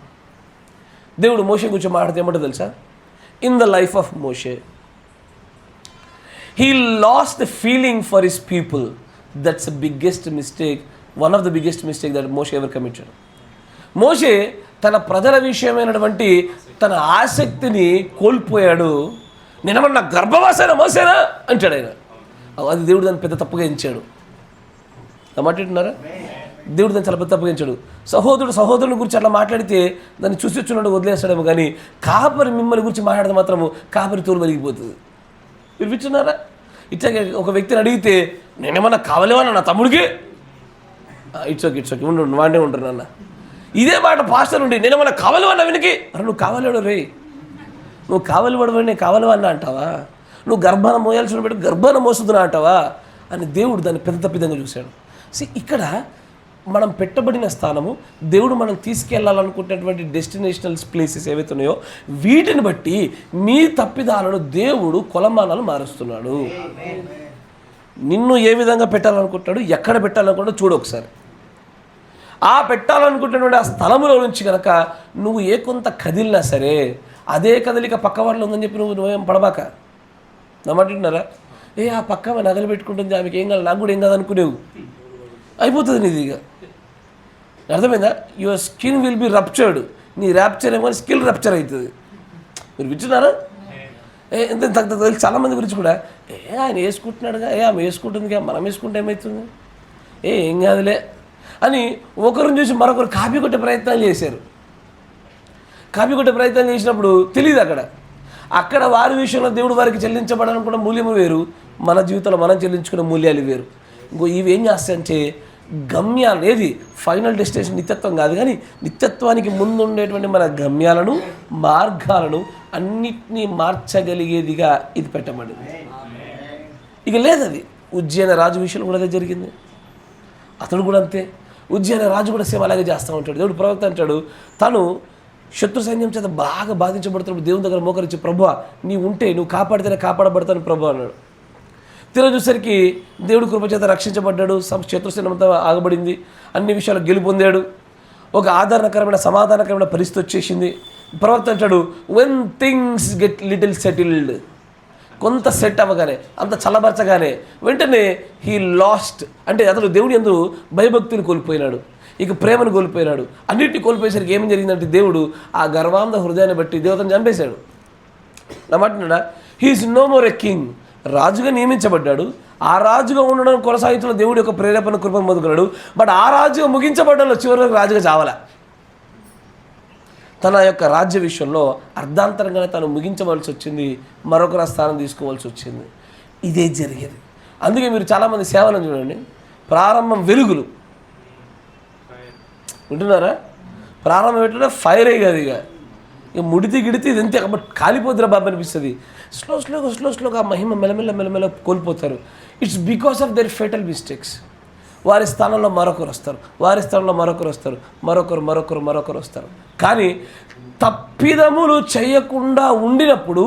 దేవుడు మోషే గురించి మాట్లాడితే ఏమంటో తెలుసా? In the life of Moshe he lost the feeling for his people. That's the biggest mistake, one of the biggest mistake that Moshe ever committed. మోషే తన ప్రజల విషయమైనటువంటి తన ఆసక్తిని కోల్పోయాడు. నేనేమన్నా గర్భవాసైనా మోసేనా అంటాడు ఆయన. అది దేవుడు దాన్ని పెద్ద తప్పుగా ఎంచాడు. మాట్లాడుతున్నారా? దేవుడు దాన్ని చాలా పెద్ద తప్పుగా ఎంచాడు. సహోదరుని గురించి అట్లా మాట్లాడితే దాన్ని చూసిచ్చున్నాడు, వదిలేస్తాడేమో. కానీ కాపరి మిమ్మల్ని గురించి మాట్లాడితే మాత్రము కాపరి తోలు వెలిగిపోతుంది. మీరు వింటున్నారా? ఇట్లా ఒక వ్యక్తిని అడిగితే నేనేమన్నా కావాలేమన్నా నా తమ్ముడికి, ఇట్స్ ఓకే ఉండు, వాడే ఉంటారు నాన్న. ఇదే మాట పాస్టర్ ఉండి నేనేమన్నా కావాలేమన్నా వెనక్కి, అరే నువ్వు కావాలేడు రే, నువ్వు కావాలి పడవని కావాలేవన్నా అంటావా? నువ్వు గర్భాన మోయాల్సిన పెట్టి గర్భాన మోస్తుందా అంటావా అని దేవుడు దాన్ని పెద్ద తప్పిదంగా చూశాడు. ఇక్కడ మనం పెట్టబడిన స్థానము, దేవుడు మనం తీసుకెళ్లాలనుకున్నటువంటి డెస్టినేషనల్ ప్లేసెస్ ఏవైతే ఉన్నాయో వీటిని బట్టి మీ తప్పిదాలను దేవుడు కొలమానాలు మారుస్తున్నాడు. నిన్ను ఏ విధంగా పెట్టాలనుకుంటున్నాడు, ఎక్కడ పెట్టాలనుకుంటాడో చూడు ఒకసారి. ఆ పెట్టాలనుకుంటున్నటువంటి ఆ స్థలంలో నుంచి కనుక నువ్వు ఏ కొంత కదిలినా సరే అదే కదలిక పక్క వాళ్ళు ఉందని చెప్పి నువ్వేం పడబాక. నమ్మంటున్నారా? ఆ పక్క నగలు పెట్టుకుంటుంది, ఆమెకి ఏం కాదు, నాకు కూడా ఏం కాదు అనుకునేవు, అయిపోతుంది నీది. ఇక అర్థమైందా? Your skin will be ruptured. నీ ర్యాప్చర్ ఏమో స్కిల్ రప్చర్ అవుతుంది. మీరు వింటున్నారా? ఎంత తగ్గ చాలామంది గురించి కూడా ఆయన వేసుకుంటున్నాడుగా, ఆమె వేసుకుంటుందిగా, మనం వేసుకుంటే ఏమవుతుంది, ఏం కాదులే అని ఒకరిని చూసి మరొకరు కాపీ కొట్టే ప్రయత్నాలు చేశారు. కాపీ కొట్టే ప్రయత్నం చేసినప్పుడు తెలియదు అక్కడ వారి విషయంలో దేవుడు వారికి చెల్లించబడాలనుకున్న మూల్యము వేరు, మన జీవితంలో మనం చెల్లించుకున్న మూల్యాలు వేరు. ఇవి ఏం చేస్తాయంటే గమ్యాలు, ఏది ఫైనల్ డెస్టినేషన్ నిత్యత్వం కాదు, కానీ నిత్యత్వానికి ముందు ఉండేటువంటి మన గమ్యాలను, మార్గాలను అన్నిటినీ మార్చగలిగేదిగా ఇది పెట్టబడింది. ఇక లేదు అది ఉజ్జయిన రాజు విషయంలో కూడా అదే జరిగింది. అతడు కూడా అంతే. ఉజ్జయిన రాజు కూడా సేమ్ అలాగే చేస్తూ ఉంటాడు. దేవుడు ప్రవక్త అంటాడు, తను శత్రు సైన్యం చేత బాగా బాధించబడుతున్నప్పుడు దేవుని దగ్గర మోకరించి, ప్రభువా నీ ఉంటే నువ్వు కాపాడితేనే కాపాడబడతాను ప్రభు అన్నాడు. తీరా చూసరికి దేవుడి కృపచేత రక్షించబడ్డాడు, శత్రుసైన్యంతో ఆగబడింది, అన్ని విషయాలు గెలుపొందాడు, ఒక ఆదరణకరమైన సమాధానకరమైన పరిస్థితి వచ్చేసింది. ప్రవక్త అంటాడు, when things get little settled, కొంత సెట్ అవ్వగానే, అంత చల్లబరచగానే వెంటనే హీ లాస్ట్, అంటే అతడు దేవుడి యందు భయభక్తిని కోల్పోయినాడు, ఇక ప్రేమను కోల్పోయినాడు, అన్నింటినీ కోల్పోయేసరికి ఏం జరిగిందంటే దేవుడు ఆ గర్వాంధ హృదయాన్ని బట్టి దేవతను చంపేశాడు. నా మాట్లాడా? He is no more a king. రాజుగా నియమించబడ్డాడు, ఆ రాజుగా ఉండడం కొనసాగించిన దేవుడి యొక్క ప్రేరేపణ కృపను పొందుకున్నాడు. బట్ ఆ రాజుగా ముగించబడ్డంలో చివరికి రాజుగా చావాల. తన యొక్క రాజ్య విషయంలో అర్ధాంతరంగానే తను ముగించవలసి వచ్చింది, మరొకరు స్థానం తీసుకోవాల్సి వచ్చింది. ఇదే జరిగేది. అందుకే మీరు చాలామంది సేవలను చూడండి, ప్రారంభం వెలుగులు వింటున్నారా, ప్రారంభం ఏంటంటే ఫైరే కాదు, ఇక ముడితి గిడితే ఇది అంతే కాలిపోతురా బాబు అనిపిస్తుంది. స్లోగా మహిమ మెల్లమెల్ల కోల్పోతారు. It's because of their fatal mistakes. వారి స్థానంలో మరొకరు వస్తారు, మరొకరు వస్తారు. కానీ తప్పిదములు చేయకుండా ఉండినప్పుడు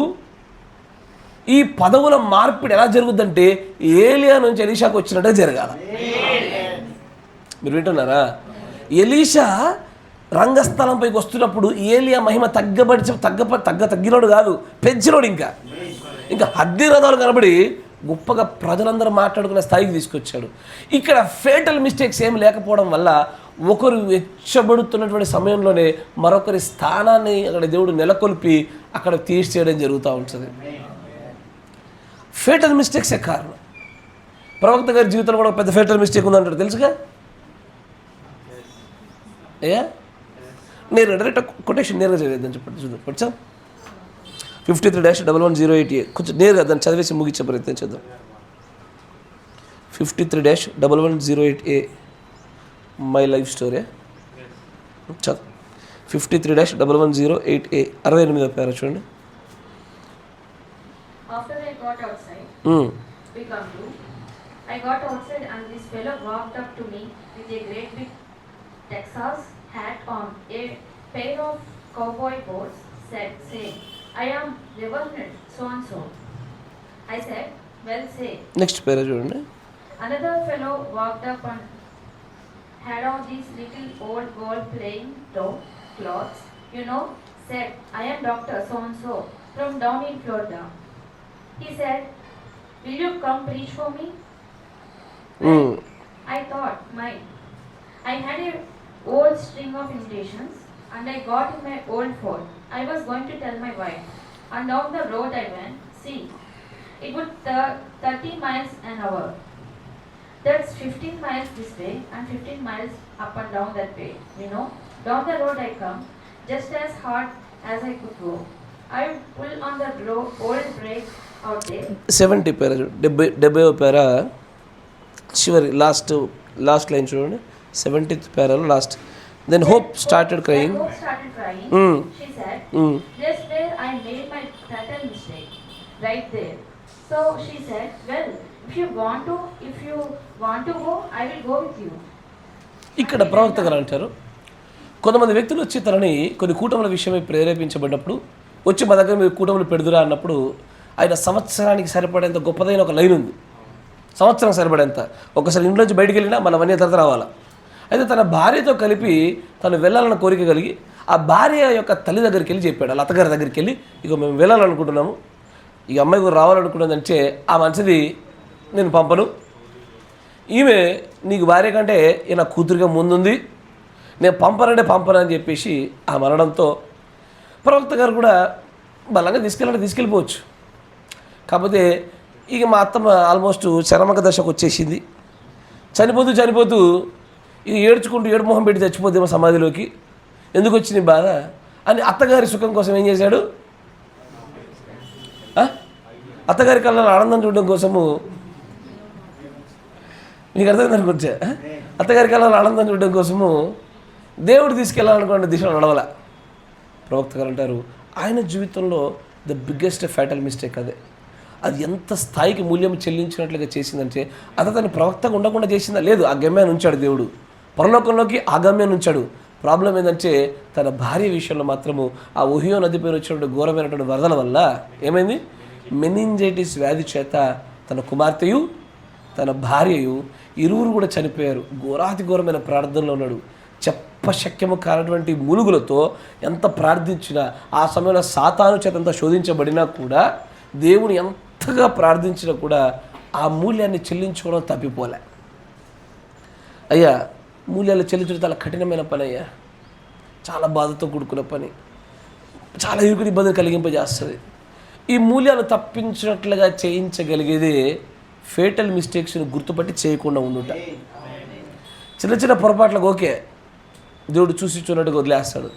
ఈ పదవుల మార్పిడి ఎలా జరుగుద్దంటే ఏలియా నుంచి ఎలీషాకు వచ్చినట్టే జరగాల. మీరు వింటున్నారా? ఎలీషా రంగస్థలంపైకి వస్తున్నప్పుడు ఏలియా మహిమ తగ్గినోడు కాదు, పెంచినోడు. ఇంకా హద్ది రథాలు కనబడి గొప్పగా ప్రజలందరూ మాట్లాడుకునే స్థాయికి తీసుకొచ్చాడు. ఇక్కడ ఫేటల్ మిస్టేక్స్ ఏమి లేకపోవడం వల్ల ఒకరు వెచ్చబడుతున్నటువంటి సమయంలోనే మరొకరి స్థానాన్ని అక్కడ దేవుడు నెలకొల్పి అక్కడ తీర్చేయడం జరుగుతూ ఉంటుంది. ఫేటల్ మిస్టేక్సే కారణం. ప్రవక్త గారి జీవితంలో కూడా పెద్ద ఫేటల్ మిస్టేక్ ఉందంటాడు, తెలుసుగా. అయ్యా నేను డైరెక్ట్ కొటేషన్ నేరుగా చదివేద్దాం చెప్పండి, చూద్దాం. వచ్చా 53-1108A కొంచెం నేరుగా దాన్ని చదివేసి ముగించే ప్రయత్నం చేద్దాం. 53-1108A my life story. చదువు 53-1108A 68వ పేర చూడండి. After I got outside, I got outside and this fellow walked up to me with a great big Texas hat on, a pair of cowboy boots, saying, I am Reverend so and so. I said, well, say. Next పేర చూడండి. Another fellow walked up and had on these little old gold plain clothes, said, I am Dr. so and so from down in Florida. He said, will you come preach for me? I thought, I had a old string of invitations and I got in my old Ford. I was going to tell my wife, and down the road I went. See, it would 30 miles an hour. That's 15 miles this way and 15 miles up and down that way. Down the road I come, just as hard as I could go. I pull on the old brake out there. 70 పేర 70వ పేర చివరి లాస్ట్ లైన్ చూడండి. 70th పేరాలో last. Then hope started crying. She said, just where I made my fatal mistake, right there. So she said, well, if you want to go, I will go with you. ఇక్కడ ప్రవక్త గారు అంటారు, కొంతమంది వ్యక్తులు వచ్చి తనని కొన్ని కూటముల విషయమై ప్రేరేపించబడినప్పుడు వచ్చి మా దగ్గర మీరు కూటములు పెడుదురా అన్నప్పుడు ఆయన సంవత్సరానికి సరిపడేంత గొప్పదైన ఒక లైన్ ఉంది. సంవత్సరం సరిపడేంత. ఒకసారి ఇంట్లోంచి బయటికి వెళ్ళినా మన అవన్నీ తర్వాత రావాలా. అయితే తన భార్యతో కలిపి తను వెళ్ళాలన్న కోరిక కలిగి ఆ భార్య యొక్క తల్లి దగ్గరికి వెళ్ళి చెప్పాడు, వాళ్ళ అత్తగారి దగ్గరికి వెళ్ళి, ఇక మేము వెళ్ళాలనుకుంటున్నాము, ఇక అమ్మాయి కూడా రావాలనుకుంటుందంటే ఆ మనిషిది నేను పంపను, ఈమె నీకు భార్య కంటే నా కూతురిగా ముందుంది, నేను పంపనని చెప్పేసి ఆ మరణంతో ప్రవక్త గారు కూడా బలంగా తీసుకెళ్ళిపోవచ్చు. కాకపోతే ఇక మా అత్తమ్మ ఆల్మోస్ట్ చరమక దశకు వచ్చేసింది, చనిపోతూ ఇది ఏడ్చుకుంటూ ఏడు మొహం పెట్టి చచ్చిపోతేమో సమాధిలోకి, ఎందుకు వచ్చింది బాధ అని అత్తగారి సుఖం కోసం ఏం చేశాడు, అత్తగారి కళ్ళలో ఆనందం చూడడం కోసము, మీకు అర్థమైందని గురించే, అత్తగారి కళ్ళలో ఆనందం చూడడం కోసము దేవుడు తీసుకెళ్ళాలనుకున్న దిశలో నడవల. ప్రవక్త గారు అంటారు ఆయన జీవితంలో ద బిగ్గెస్ట్ ఫ్యాటల్ మిస్టేక్ అదే. అది ఎంత స్థాయికి మూల్యం చెల్లించినట్లుగా చేసిందంటే అది తను ప్రవక్తగా ఉండకుండా చేసిందా? లేదు, ఆ గమ్యాన్ని ఉంచాడు దేవుడు, పరలోకంలోకి ఆ గమ్యాన్ని ఉంచాడు. ప్రాబ్లం ఏంటంటే తన భార్య విషయంలో మాత్రము ఆ ఓహియో నదిపైన వచ్చినటువంటి ఘోరమైనటువంటి వరదల వల్ల ఏమైంది, మెనింజైటిస్ వ్యాధి చేత తన కుమార్తెయు తన భార్యయు ఇరువురు కూడా చనిపోయారు. ఘోరాతి ఘోరమైన ప్రార్థనలో ఉన్నాడు. చెప్పశక్యము కానటువంటి మూలుగులతో ఎంత ప్రార్థించినా, ఆ సమయంలో సాతాను చేత ఎంత శోధించబడినా కూడా, దేవుని ఎంతగా ప్రార్థించినా కూడా ఆ మూల్యాన్ని చెల్లించుకోవడం తప్పిపోలే. అయ్యా, మూల్యాలు చెల్లించడం చాలా కఠినమైన పని అయ్యా, చాలా బాధతో కూడుకున్న పని, చాలా ఇరుకుని ఇబ్బందులు కలిగింపజేస్తుంది. ఈ మూల్యాలు తప్పించినట్లుగా చేయించగలిగేది ఫేటల్ మిస్టేక్స్ని గుర్తుపట్టి చేయకుండా ఉండుట. చిన్న పొరపాట్లకు ఓకే, దేవుడు చూసి చూడట్టుగా వదిలేస్తాడు.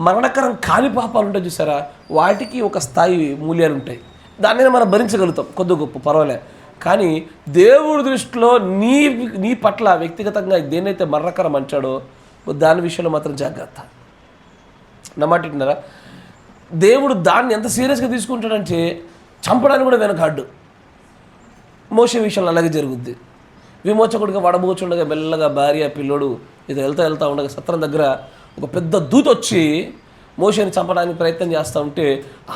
మరణకరం కాని పాపాలు ఉంటాయి చూసారా, వాటికి ఒక స్థాయి మూల్యాలు ఉంటాయి, దాన్ని మనం భరించగలుగుతాం, కొద్ది గొప్ప పర్వాలే. కానీ దేవుడి దృష్టిలో నీ పట్ల వ్యక్తిగతంగా దేన్నైతే మరణకరం అంటాడో దాని విషయంలో మాత్రం జాగ్రత్త. నా మాట వింటున్నారా? దేవుడు దాన్ని ఎంత సీరియస్గా తీసుకుంటాడంటే చంపడానికి కూడా వెనకాడ్డు. మోసే విషయంలో అలాగే జరుగుద్ది. విమోచకుడిగా వడబోచుండగా మెల్లగా భార్య పిల్లోడు ఇది వెళ్తా ఉండగా సత్రం దగ్గర ఒక పెద్ద దూత వచ్చి మోషేని చంపడానికి ప్రయత్నం చేస్తూ ఉంటే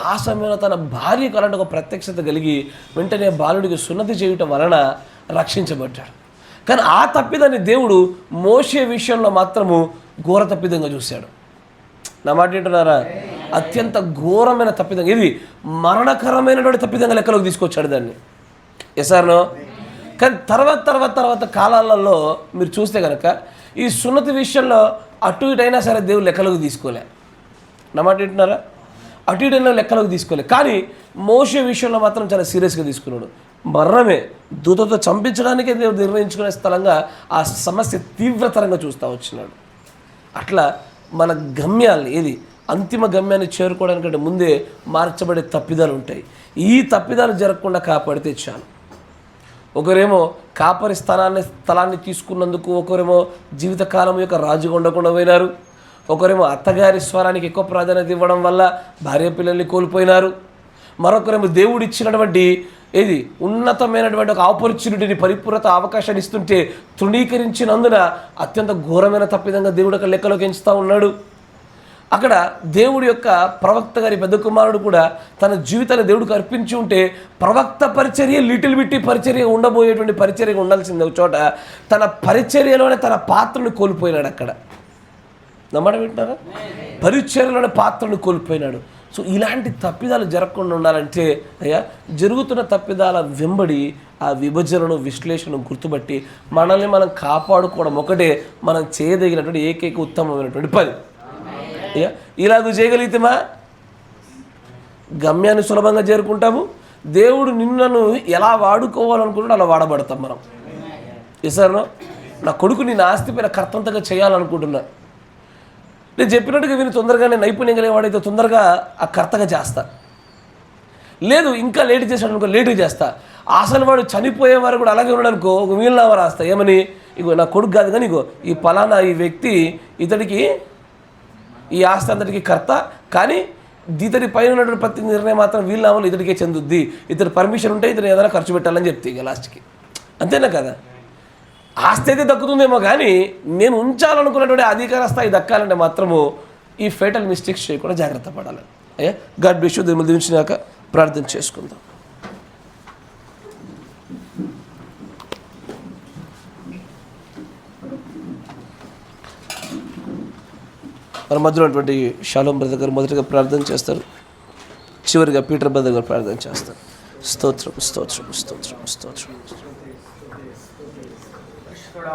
ఆ సమయంలో తన భార్యకు అలాంటి ఒక ప్రత్యక్షత కలిగి వెంటనే బాలుడికి సున్నతి చేయటం వలన రక్షించబడ్డాడు. కానీ ఆ తప్పిదాన్ని దేవుడు మోషే విషయంలో మాత్రము ఘోర తప్పిదంగా చూశాడు. నా మాట ఏంటున్నారా? అత్యంత ఘోరమైన తప్పిదం, ఇది మరణకరమైనటువంటి తప్పిదంగా లెక్కలోకి తీసుకొచ్చాడు దాన్ని. ఎసార్నో? కానీ తర్వాత కాలాలలో మీరు చూస్తే కనుక ఈ సున్నతి విషయంలో అటు ఇటైనా సరే దేవుడు లెక్కలోకి తీసుకోలే. నా మాట ఏంటున్నారా? అటు ఇటైనా లెక్కలోకి తీసుకోలే. కానీ మోషే విషయంలో మాత్రం చాలా సీరియస్గా తీసుకున్నాడు. మరణమే దూతతో చంపించడానికే దేవుడు నిర్ణయించుకునే స్థలంగా ఆ సమస్య తీవ్రతరంగా చూస్తూ వచ్చినాడు. అట్లా మన గమ్యాన్ని ఏది అంతిమ గమ్యాన్ని చేరుకోవడానికంటే ముందే మార్చబడే తప్పిదాలు ఉంటాయి. ఈ తప్పిదాలు జరగకుండా కాపాడితే చాలు. ఒకరేమో కాపరి స్థలాన్ని తీసుకున్నందుకు, ఒకరేమో జీవితకాలం యొక్క రాజుగా ఉండకుండా పోయినారు, ఒకరేమో అత్తగారి స్వరానికి ఎక్కువ ప్రాధాన్యత ఇవ్వడం వల్ల భార్య పిల్లల్ని కోల్పోయినారు, మరొకరేమో దేవుడు ఇచ్చినటువంటి ఉన్నతమైనటువంటి ఒక ఆపర్చునిటీని, పరిపూర్ణత అవకాశాన్ని ఇస్తుంటే తృణీకరించినందున అత్యంత ఘోరమైన తప్పిదంగా దేవుడు ఒక లెక్కలోకి ఎంచుతూ ఉన్నాడు. అక్కడ దేవుడి యొక్క ప్రవక్త గారి పెద్ద కుమారుడు కూడా తన జీవితాన్ని దేవుడికి అర్పించి ఉంటే ప్రవక్త పరిచర్య లిటిల్ బిట్టి పరిచర్య ఉండబోయేటువంటి పరిచర్యగా ఉండాల్సింది ఒక చోట తన పరిచర్యలోనే తన పాత్రను కోల్పోయినాడు. అక్కడ నమ్మడం వింటారా? పరిచర్యలోనే పాత్రను కోల్పోయినాడు. సో ఇలాంటి తప్పిదాలు జరగకుండా ఉండాలంటే అయ్యా జరుగుతున్న తప్పిదాల వెంబడి ఆ విభజనను విశ్లేషణను గుర్తుపట్టి మనల్ని మనం కాపాడుకోవడం ఒకటే మనం చేయదగినటువంటి ఏకైక ఉత్తమమైనటువంటి పని. అయ్యా ఇలాగ చేయగలిగితేమా గమ్యాన్ని సులభంగా చేరుకుంటాము. దేవుడు నిన్నను ఎలా వాడుకోవాలనుకుంటాడో అలా వాడబడతాం మనం. ఎసారో నా కొడుకు నేను ఆస్తిపైన కర్తంతగా చేయాలనుకుంటున్నా, నేను చెప్పినట్టుగా విని తొందరగానే నైపుణ్యం కలిగేవాడైతే తొందరగా ఆ కర్తగా చేస్తా. లేదు ఇంకా లేట్ చేశాడు అనుకో లేట్గా చేస్తా. అసలు వాడు చనిపోయే వారు కూడా అలాగే ఉన్నాడు అనుకో ఒక వీలునామా రాస్తా. ఏమని? ఇగో నా కొడుకు కాదు కానీ ఇగో ఈ పలానా ఈ వ్యక్తి ఇతడికి ఈ ఆస్తి అంతటికి కర్త, కానీ ఇతడి పైన ఉన్నటువంటి ప్రతి నిర్ణయం మాత్రం వీలునామాలు ఇతడికే చెందుద్ది, ఇతడి పర్మిషన్ ఉంటే ఇతను ఏదైనా ఖర్చు పెట్టాలని చెప్తే ఇక లాస్ట్కి అంతేనా కదా? ఆస్తి అయితే దక్కుతుందేమో కానీ నేను ఉంచాలనుకున్నటువంటి అధికార స్థాయి దక్కాలంటే మాత్రము ఈ ఫేటల్ మిస్టేక్స్ చేయకుండా జాగ్రత్త పడాలి. అయ్యా గాడ్ బ్లెస్ యు. దేవుని దీవించినాక ప్రార్థన చేసుకుందాం. మన మధ్యలో ఉన్నటువంటి షాలోమ్ బ్రదర్ గారు మొదటిగా ప్రార్థన చేస్తారు, చివరిగా పీటర్ బ్రదర్ గారు ప్రార్థన చేస్తారు. స్తోత్రం స్తోత్రం స్తోత్రం స్తోత్రం.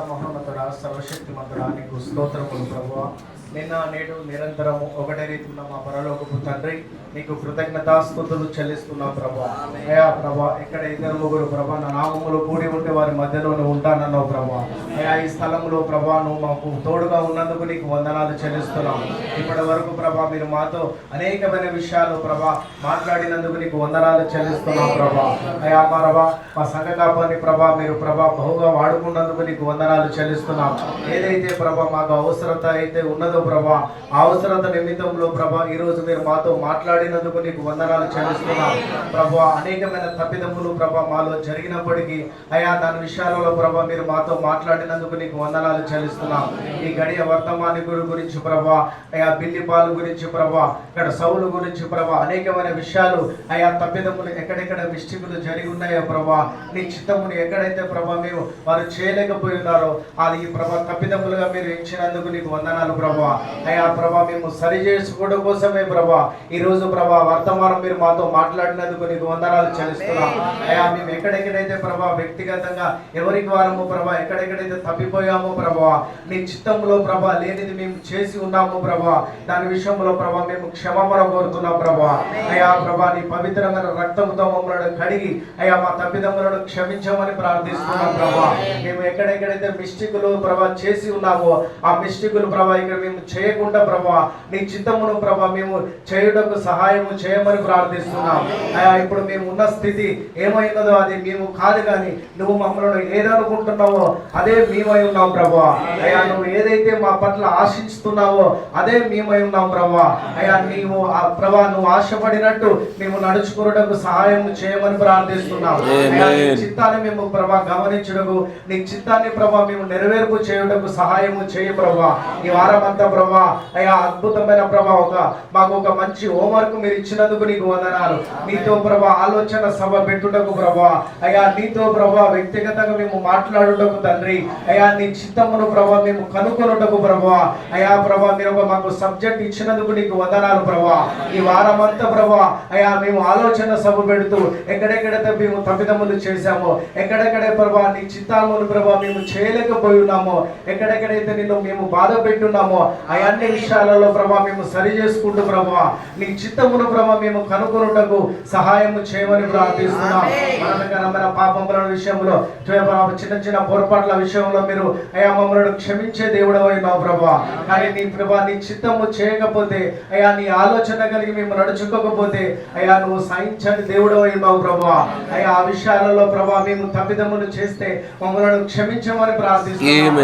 మహోన్నతుడా సర్వశక్తిమంతుడా నీకు స్తోత్రములు ప్రభువా. నిన్న నేడు నిరంతరము ఒకటే రీతి ఉన్న మా పరలోకపు తండ్రి నీకు కృతజ్ఞతాస్తుతులు చెల్లిస్తున్నాం ప్రభా. అయా ప్రభా ఎక్కడ ఇద్దరు ముగ్గురు ప్రభా నా నామములో కూడి ఉంటే వారి మధ్యలో నువ్వు ఉంటానన్నావు ప్రభా. అయా ఈ స్థలంలో ప్రభా నువ్వు మాకు తోడుగా ఉన్నందుకు నీకు వందనాలు చెల్లిస్తున్నాం. ఇప్పటి వరకు ప్రభా మీరు మాతో అనేకమైన విషయాలు ప్రభా మాట్లాడినందుకు నీకు వందనాలు చెల్లిస్తున్నాం ప్రభా. అయా ప్రభా మా సంఘ కాపాన్ని ప్రభా మీరు ప్రభా బహుగా వాడుకున్నందుకు నీకు వందనాలు చెల్లిస్తున్నాం. ఏదైతే ప్రభా మాకు అవసరత అయితే ఉన్నదో ప్రభా ఆ అవసరత నిమిత్తంలో ప్రభా ఈ రోజు మీరు మాతో మాట్లాడినందుకు నీకు వందనాలు చెల్లిస్తున్నాం ప్రభా. అనేకమైన తప్పిదములు ప్రభా మాలో జరిగినప్పటికీ అయా దాని విషయాలలో ప్రభా మీరు మాతో మాట్లాడినందుకు నీకు వందనాలు చెల్లిస్తున్నాం. ఈ గడియ వర్తమానికుడు గురించి ప్రభా, అయా బిల్లిపాలు గురించి ప్రభా, ఇక్కడ సౌలు గురించి ప్రభా అనేకమైన విషయాలు అయా తప్పిదములు ఎక్కడెక్కడ మిస్టేకులు జరిగి ఉన్నాయో ప్రభా నీ చిత్తముని ఎక్కడైతే ప్రభా మేము వారు చేయలేకపోయి ఉన్నారో అది ఈ ప్రభా తప్పిదములుగా మీరు ఇచ్చినందుకు నీకు వందనాలు ప్రభా. అయా ప్రభా మేము సరి చేసుకోవడం కోసమే ప్రభా ఈ రోజు ప్రభా వర్తమానం మీరు మాతో మాట్లాడినందుకు నీకు వందనాలు చెల్లిస్తున్నాం. అయా మేము ఎక్కడెక్కడైతే ప్రభా వ్యక్తిగతంగా ఎవరికి వారము ప్రభా ఎక్కడెక్కడైతే తప్పిపోయామో ప్రభా నీ చిత్తంలో ప్రభా లేనిది మేము చేసి ఉన్నాము ప్రభా దాని విషయంలో ప్రభా మేము క్షమాపణ కోరుతున్నాం ప్రభా. అయా ప్రభా నీ పవిత్రమైన రక్తముతో మమ్మల్ని కడిగి అయా మా తప్పిదములను క్షమించమని ప్రార్థిస్తున్నాం ప్రభా. మేము ఎక్కడెక్కడైతే మిస్టేకులు ప్రభా చేసి ఉన్నామో ఆ మిస్టేకులు ప్రభా ఇక్కడ మేము మేము చేయకుండా ప్రభా నీ చిత్తమును ప్రభా మేము చేయుటకు సహాయము చేయమని ప్రార్థిస్తున్నాం అయ్యా. ఇప్పుడు మేము ఉన్న స్థితి ఏమైనదో అది మేము కాదు, కానీ నువ్వు మమ్మల్ని ఏదనుకుంటున్నావో అదే మేమై ఉన్నాం ప్రభా అయ్యా. నువ్వు ఏదైతే మా పట్ల ఆశిస్తున్నావో అదే మేమై ఉన్నాం ప్రభా అయ్యా. నీవు ప్రభా నువ్వు ఆశపడినట్టు మేము నడుచుకున్నటకు సహాయం చేయమని ప్రార్థిస్తున్నాం అయ్యా. నీ చిత్తాన్ని మేము ప్రభా గమనించుటకు, నీ చిత్తాన్ని ప్రభా మేము నెరవేర్పు చేయుటకు సహాయము చేయ ప్రభా. ఈ వారమంతా ప్రభా అయ్యా అద్భుతమైన ప్రభా మాకు ఒక మంచి హోంవర్క్ మీరు ఇచ్చినందుకు నీకు వందనాలు. నీతో ప్రభా ఆలోచన సభ పెట్టుటకు ప్రభా అయ్యా, నీతో ప్రభా వ్యక్తిగతంగా మేము మాట్లాడుటకు తండ్రి అయ్యా, నీ చిత్తమును ప్రభా మేము కనుకొనుటకు ప్రభా అయ్యా ప్రభా మీరు మాకు సబ్జెక్ట్ ఇచ్చినందుకు నీకు వందనాలు ప్రభా. ఈ వారమంతా ప్రభా అయ్యా మేము ఆలోచన సభ పెడుతూ ఎక్కడెక్కడైతే మేము తప్పిదములు చేశామో, ఎక్కడెక్కడే ప్రభా నీ చిత్తామును ప్రభా మేము చేయలేకపోయి ఉన్నామో, ఎక్కడెక్కడైతే నిన్ను మేము బాధ పెట్టున్నామో అన్ని విషయాలలో ప్రభా మేము సరి చేసుకుంటూ ప్రభా నీ చిత్తమును ప్రభా మేము కనుగొనుటకు సహాయము చేయమని ప్రార్థిస్తున్నాం. మనమైన పాపముల విషయంలో చిన్న చిన్న పొరపాట్ల విషయంలో మీరు అయ్యా మమ్మల్ని క్షమించే దేవుడు అయినావు ప్రభా. కానీ నీ ప్రభా నీ చిత్తము చేయకపోతే అయ్యా, నీ ఆలోచన కలిగి మేము నడుచుకోకపోతే అయ్యా నువ్వు సహించని దేవుడు అయినావు ప్రభా అయ్యా. ఆ విషయాలలో ప్రభా మేము తప్పిదములు చేస్తే మమ్మల్ని క్షమించమని ప్రార్థిస్తున్నాం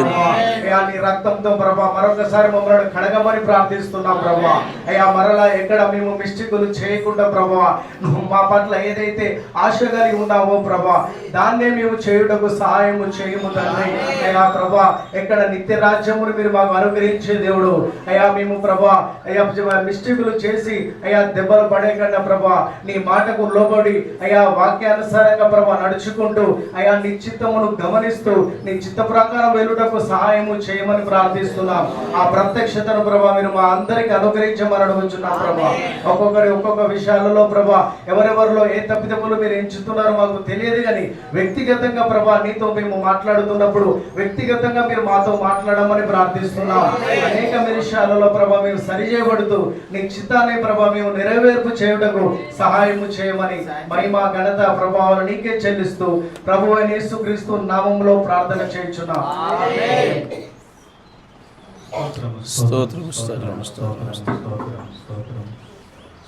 అయ్యా. నీ రక్తంతో ప్రభా మరొకసారి మమ్మల్ని కడగమని ప్రార్థిస్తున్నాం ప్రభా అయ్యా. మరలా ఎక్కడ మేము మిస్టేకులు చేయకుండా ప్రభా నువ్వు మా పట్ల ఏదైతే ఆశ కలిగి ఉన్నావో ప్రభా దాన్నే మేము చేయుటకు సహాయము చేయము తండ్రి అయ్యా ప్రభా. ఎక్కడ నిత్య రాజ్యమును మీరు మాకు అనుగ్రహించే దేవుడు అయ్యా. మేము ప్రభా అయ్యా మిస్టేకులు చేసి అయ్యా దెబ్బలు పడే కన్నా ప్రభా నీ మాటకు లోబడి అయ్యా వాక్యానుసారంగా ప్రభా నడుచుకుంటూ అయ్యా నీ చిత్తమును గమనిస్తూ నీ చిత్త ప్రకారం వెళ్ళుటకు సహాయము చేయమని ప్రార్థిస్తున్నాం. ఆ ప్రత్యక్షతను ప్రభా మీరు మా అందరికి అనుగ్రహించమని అడుగుతున్నాం ప్రభా. ఒక్కొక్క విషయాలలో ప్రభా ఎవరెవరిలో ఏ తప్పిదములు మీరు ఎంచుతున్నారో మాకు తెలియదు, కానీ వ్యక్తిగతంగా ప్రభా నీతో మేము మాట్లాడుతున్నప్పుడు వ్యక్తిగతంగా మీరు మాతో మాట్లాడమని ప్రార్థిస్తున్నాం. అనేక విషయాలలో ప్రభా మేము సరిచేయబడుతూ నీ చిత్తాన్ని ప్రభా మేము నెరవేర్పు చేయుటకు సహాయము చేయమని మహిమ ఘనత ప్రభావాలు నీకే చెల్లిస్తూ ప్రభువైన యేసుక్రీస్తు నామములో ప్రార్థన చేయుచున్నాం. స్తోత్రం స్తోత్రం స్తోత్రం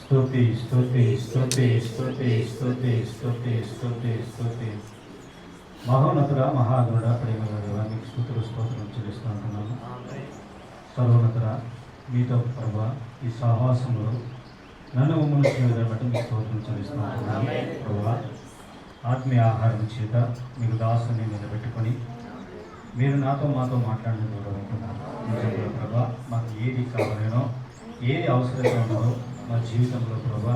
స్తుతి స్తుతి స్తుతి స్తుతి స్తుతి స్తుతి స్తుతి స్తుతి. మహోన్నతుడ మహాగుణ ప్రేమగల మీకు స్తుతులు స్తోత్రం చెల్లిస్తూ ఉంటున్నాను. సర్వోన్నతుడ మీతో ప్రభా ఈ సహవాసంలో నన్ను మమ్మల్ని బట్టి మీకు స్తోత్రం చెల్లిస్తూ ఉంటున్నాను ప్రభా. ఆత్మీయ ఆహారం చేత మీకు దాసుని మీద పెట్టుకొని మీరు నాతో మాతో మాట్లాడిన గౌరవింటున్నాను ప్రభా. మాకు ఏది కావాలనో ఏది అవసరం ఉన్నదో మా జీవితంలో ప్రభా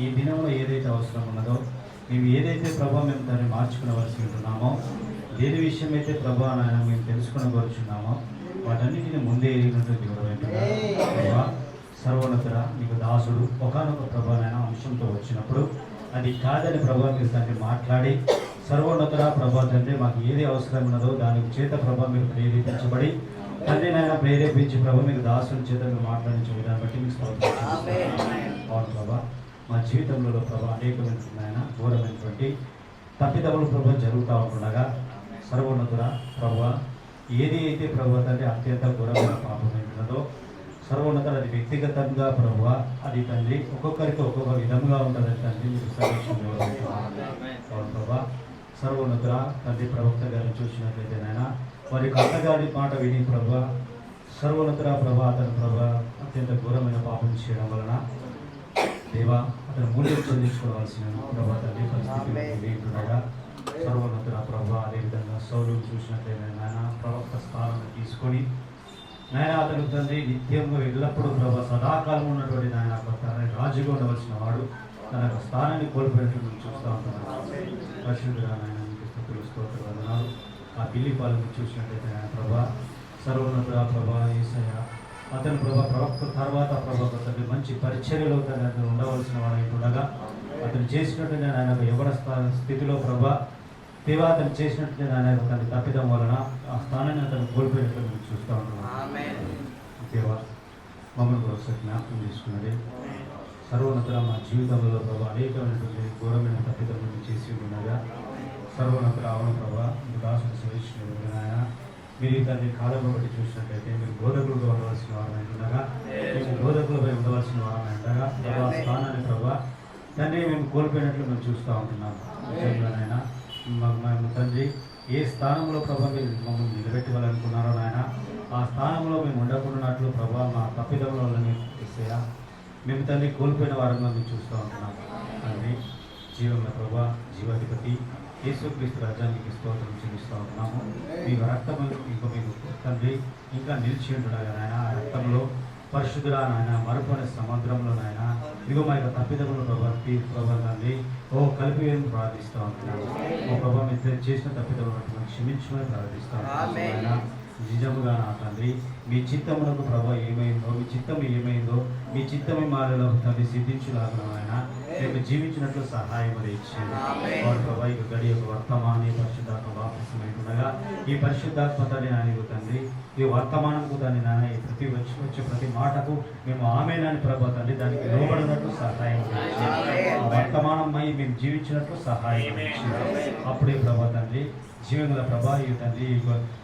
ఈ దినంలో ఏదైతే అవసరం ఉన్నదో మేము ఏదైతే ప్రభా మేము దాన్ని మార్చుకునవలసి ఉంటున్నామో, దేని విషయం అయితే ప్రభా నాయన మేము తెలుసుకునవలచున్నామో వాటన్నిటిని ముందే ఎరిగినట్టు గౌరవింటున్నాను ప్రభా. సర్వోన్నతుడ నీకు దాసుడు ఒకనొక ప్రభా నాయన అంశంతో వచ్చినప్పుడు అది కాదని ప్రభా మీరు దాన్ని మాట్లాడి సర్వోన్నతుడ ప్రభా తండ్రి మాకు ఏది అవసరం ఉన్నదో దానికి చేత ప్రభా మీరు ప్రేరేపించబడి తండ్రి నాయన ప్రేరేపించి ప్రభా మీకు దాసుని చేత మీరు మాట్లాడించే విధాన్ని బట్టి మీకు స్తోత్రం ప్రభా. మా జీవితంలో ప్రభా అనేకమైన నాయన ఘోరమైనటువంటి తప్పిదములు ప్రభా జరుగుతూ ఉంటుండగా సర్వోన్నతుడ ప్రభా ఏది అయితే ప్రభా తండ్రి అత్యంత ఘోరమైన పాపమైనదో సర్వోన్నత అది వ్యక్తిగతంగా ప్రభు అది తండ్రి ఒక్కొక్కరికి ఒక్కొక్క విధంగా ఉంటుందని తండ్రి మీరు ప్రభా. సర్వోన్నత తండ్రి ప్రవక్త గారిని చూసినట్లయితే నాయన వారి అత్తగారి మాట విని ప్రభా సర్వోన్నత ప్రభా అతను ప్రభా అత్యంత ఘోరమైన పాపం చేయడం వలన దేవా అతను మూల్యం చెల్లించుకోవాల్సిన ప్రభా తండ్రి పరిస్థితి ఉండగా సర్వోన్నత ప్రభా అదేవిధంగా సౌలు చూసినట్లయితే నాయన ప్రవక్త స్థానాన్ని తీసుకొని నాయన అతను తండ్రి నిత్యంగా ఎల్లప్పుడూ ప్రభా సదాకాలం ఉన్నటువంటి నాయన రాజుగా ఉండవలసిన వాడు తన యొక్క స్థానాన్ని కోల్పోయినట్లు మేము చూస్తూ ఉంటున్నాం. పరిశుద్ధుడా నాయన మీకు స్తుతులు స్తోత్ర వందనాలు. ఆ పిల్లి పాలను చూసినట్టయితే ఆయన ప్రభా సర్వోన్నతుడా ప్రభా యేసయ్య అతను ప్రభా ప్రవక్త తర్వాత ప్రభా తండ్రి మంచి పరిచర్యలో తను ఉండవలసిన వాడు ఉండగా అతను చేసినట్టు నేను ఆయన ఎవర స్థితిలో ప్రభా దేవా అతను చేసినట్టు ఆయన తన తప్పిదం వలన ఆ స్థానాన్ని అతను కోల్పోయినట్లు మేము చూస్తూ ఉంటున్నాం. దేవా మమ్మల్ని కూడా ఒకసారి జ్ఞాపకం చేసుకున్నది. సర్వోన్నతుల మా జీవితంలో ప్రభావ అనేకమైనటువంటి ఘోరమైన తప్పిదం చేసి ఉండగా సర్వోన్నతుల అవును ప్రభావ దాసుడు శ్రేష్ఠుడు ఆయన మీరు తండ్రి కాలంలో బట్టి చూసినట్లయితే మీరు బోధకులుగా ఉండవలసిన వారమై ఉండగా మేము బోధకులపై ఉండవలసిన వారమై ఉండగా ప్రభా స్థానాన్ని ప్రభా తండ్రి మేము కోల్పోయినట్లు మేము చూస్తూ ఉంటున్నాం. నిజంగానైనా మేము తండ్రి ఏ స్థానంలో ప్రభా మీరు మమ్మల్ని నిలబెట్టుకోవాలనుకున్నారో నాయన ఆ స్థానంలో మేము ఉండకున్నట్లు ప్రభా మా తప్పిదముల వల్ల ఇస్తాయా మేము తండ్రి కోల్పోయిన వారంగా మేము చూస్తూ ఉంటున్నాం. తండ్రి జీవంలో ప్రభా జీవాధిపతి యేసుక్రీస్తు రాజ్యానికి స్తోత్రం చెల్లిస్తూ ఉంటున్నాము. మీ రక్తము ఇంకా మీకు తండ్రి ఇంకా నిలిచి ఉంటున్నాయి నాయన. ఆ రక్తంలో పరిశుద్ధుడా నాయన మరుపని సముద్రంలో నాయన ఇదిగో మా యొక్క తప్పిదములు ప్రభా తండ్రి కలిపి ప్రార్థిస్తూ ఉంటున్నాము. ఓ ప్రభా మీరు చేసిన తప్పిదములు క్షమించమని ప్రార్థిస్తూ ఉంటున్నాము. నిజముగా నా తండ్రి మీ చిత్తమునకు ప్రభా ఏమైందో మీ చిత్తం ఏమైందో మీ చిత్తమే మాలో తండ్రి సిద్ధించులాగా ఆయన మేము జీవించినట్లు సహాయం ఇచ్చింది. వాడు ప్రభా ఇక గడి యొక్క వర్తమాని పరిశుద్ధాత్మ వాపసమైండగా ఈ పరిశుద్ధాత్మ తండ్రి నాయకు తండ్రి ఈ వర్తమానంకు తండ్రి నాన్న ఈ వచ్చే ప్రతి మాటకు మేము ఆమెనని ప్రభా తండ్రి దానికి లోబడినట్లు సహాయం ఇచ్చింది. వర్తమానమై మేము జీవించినట్లు సహాయం ఇచ్చింది. అప్పుడే ప్రభా తండ్రి జీవముల ప్రభా ఈ తండ్రి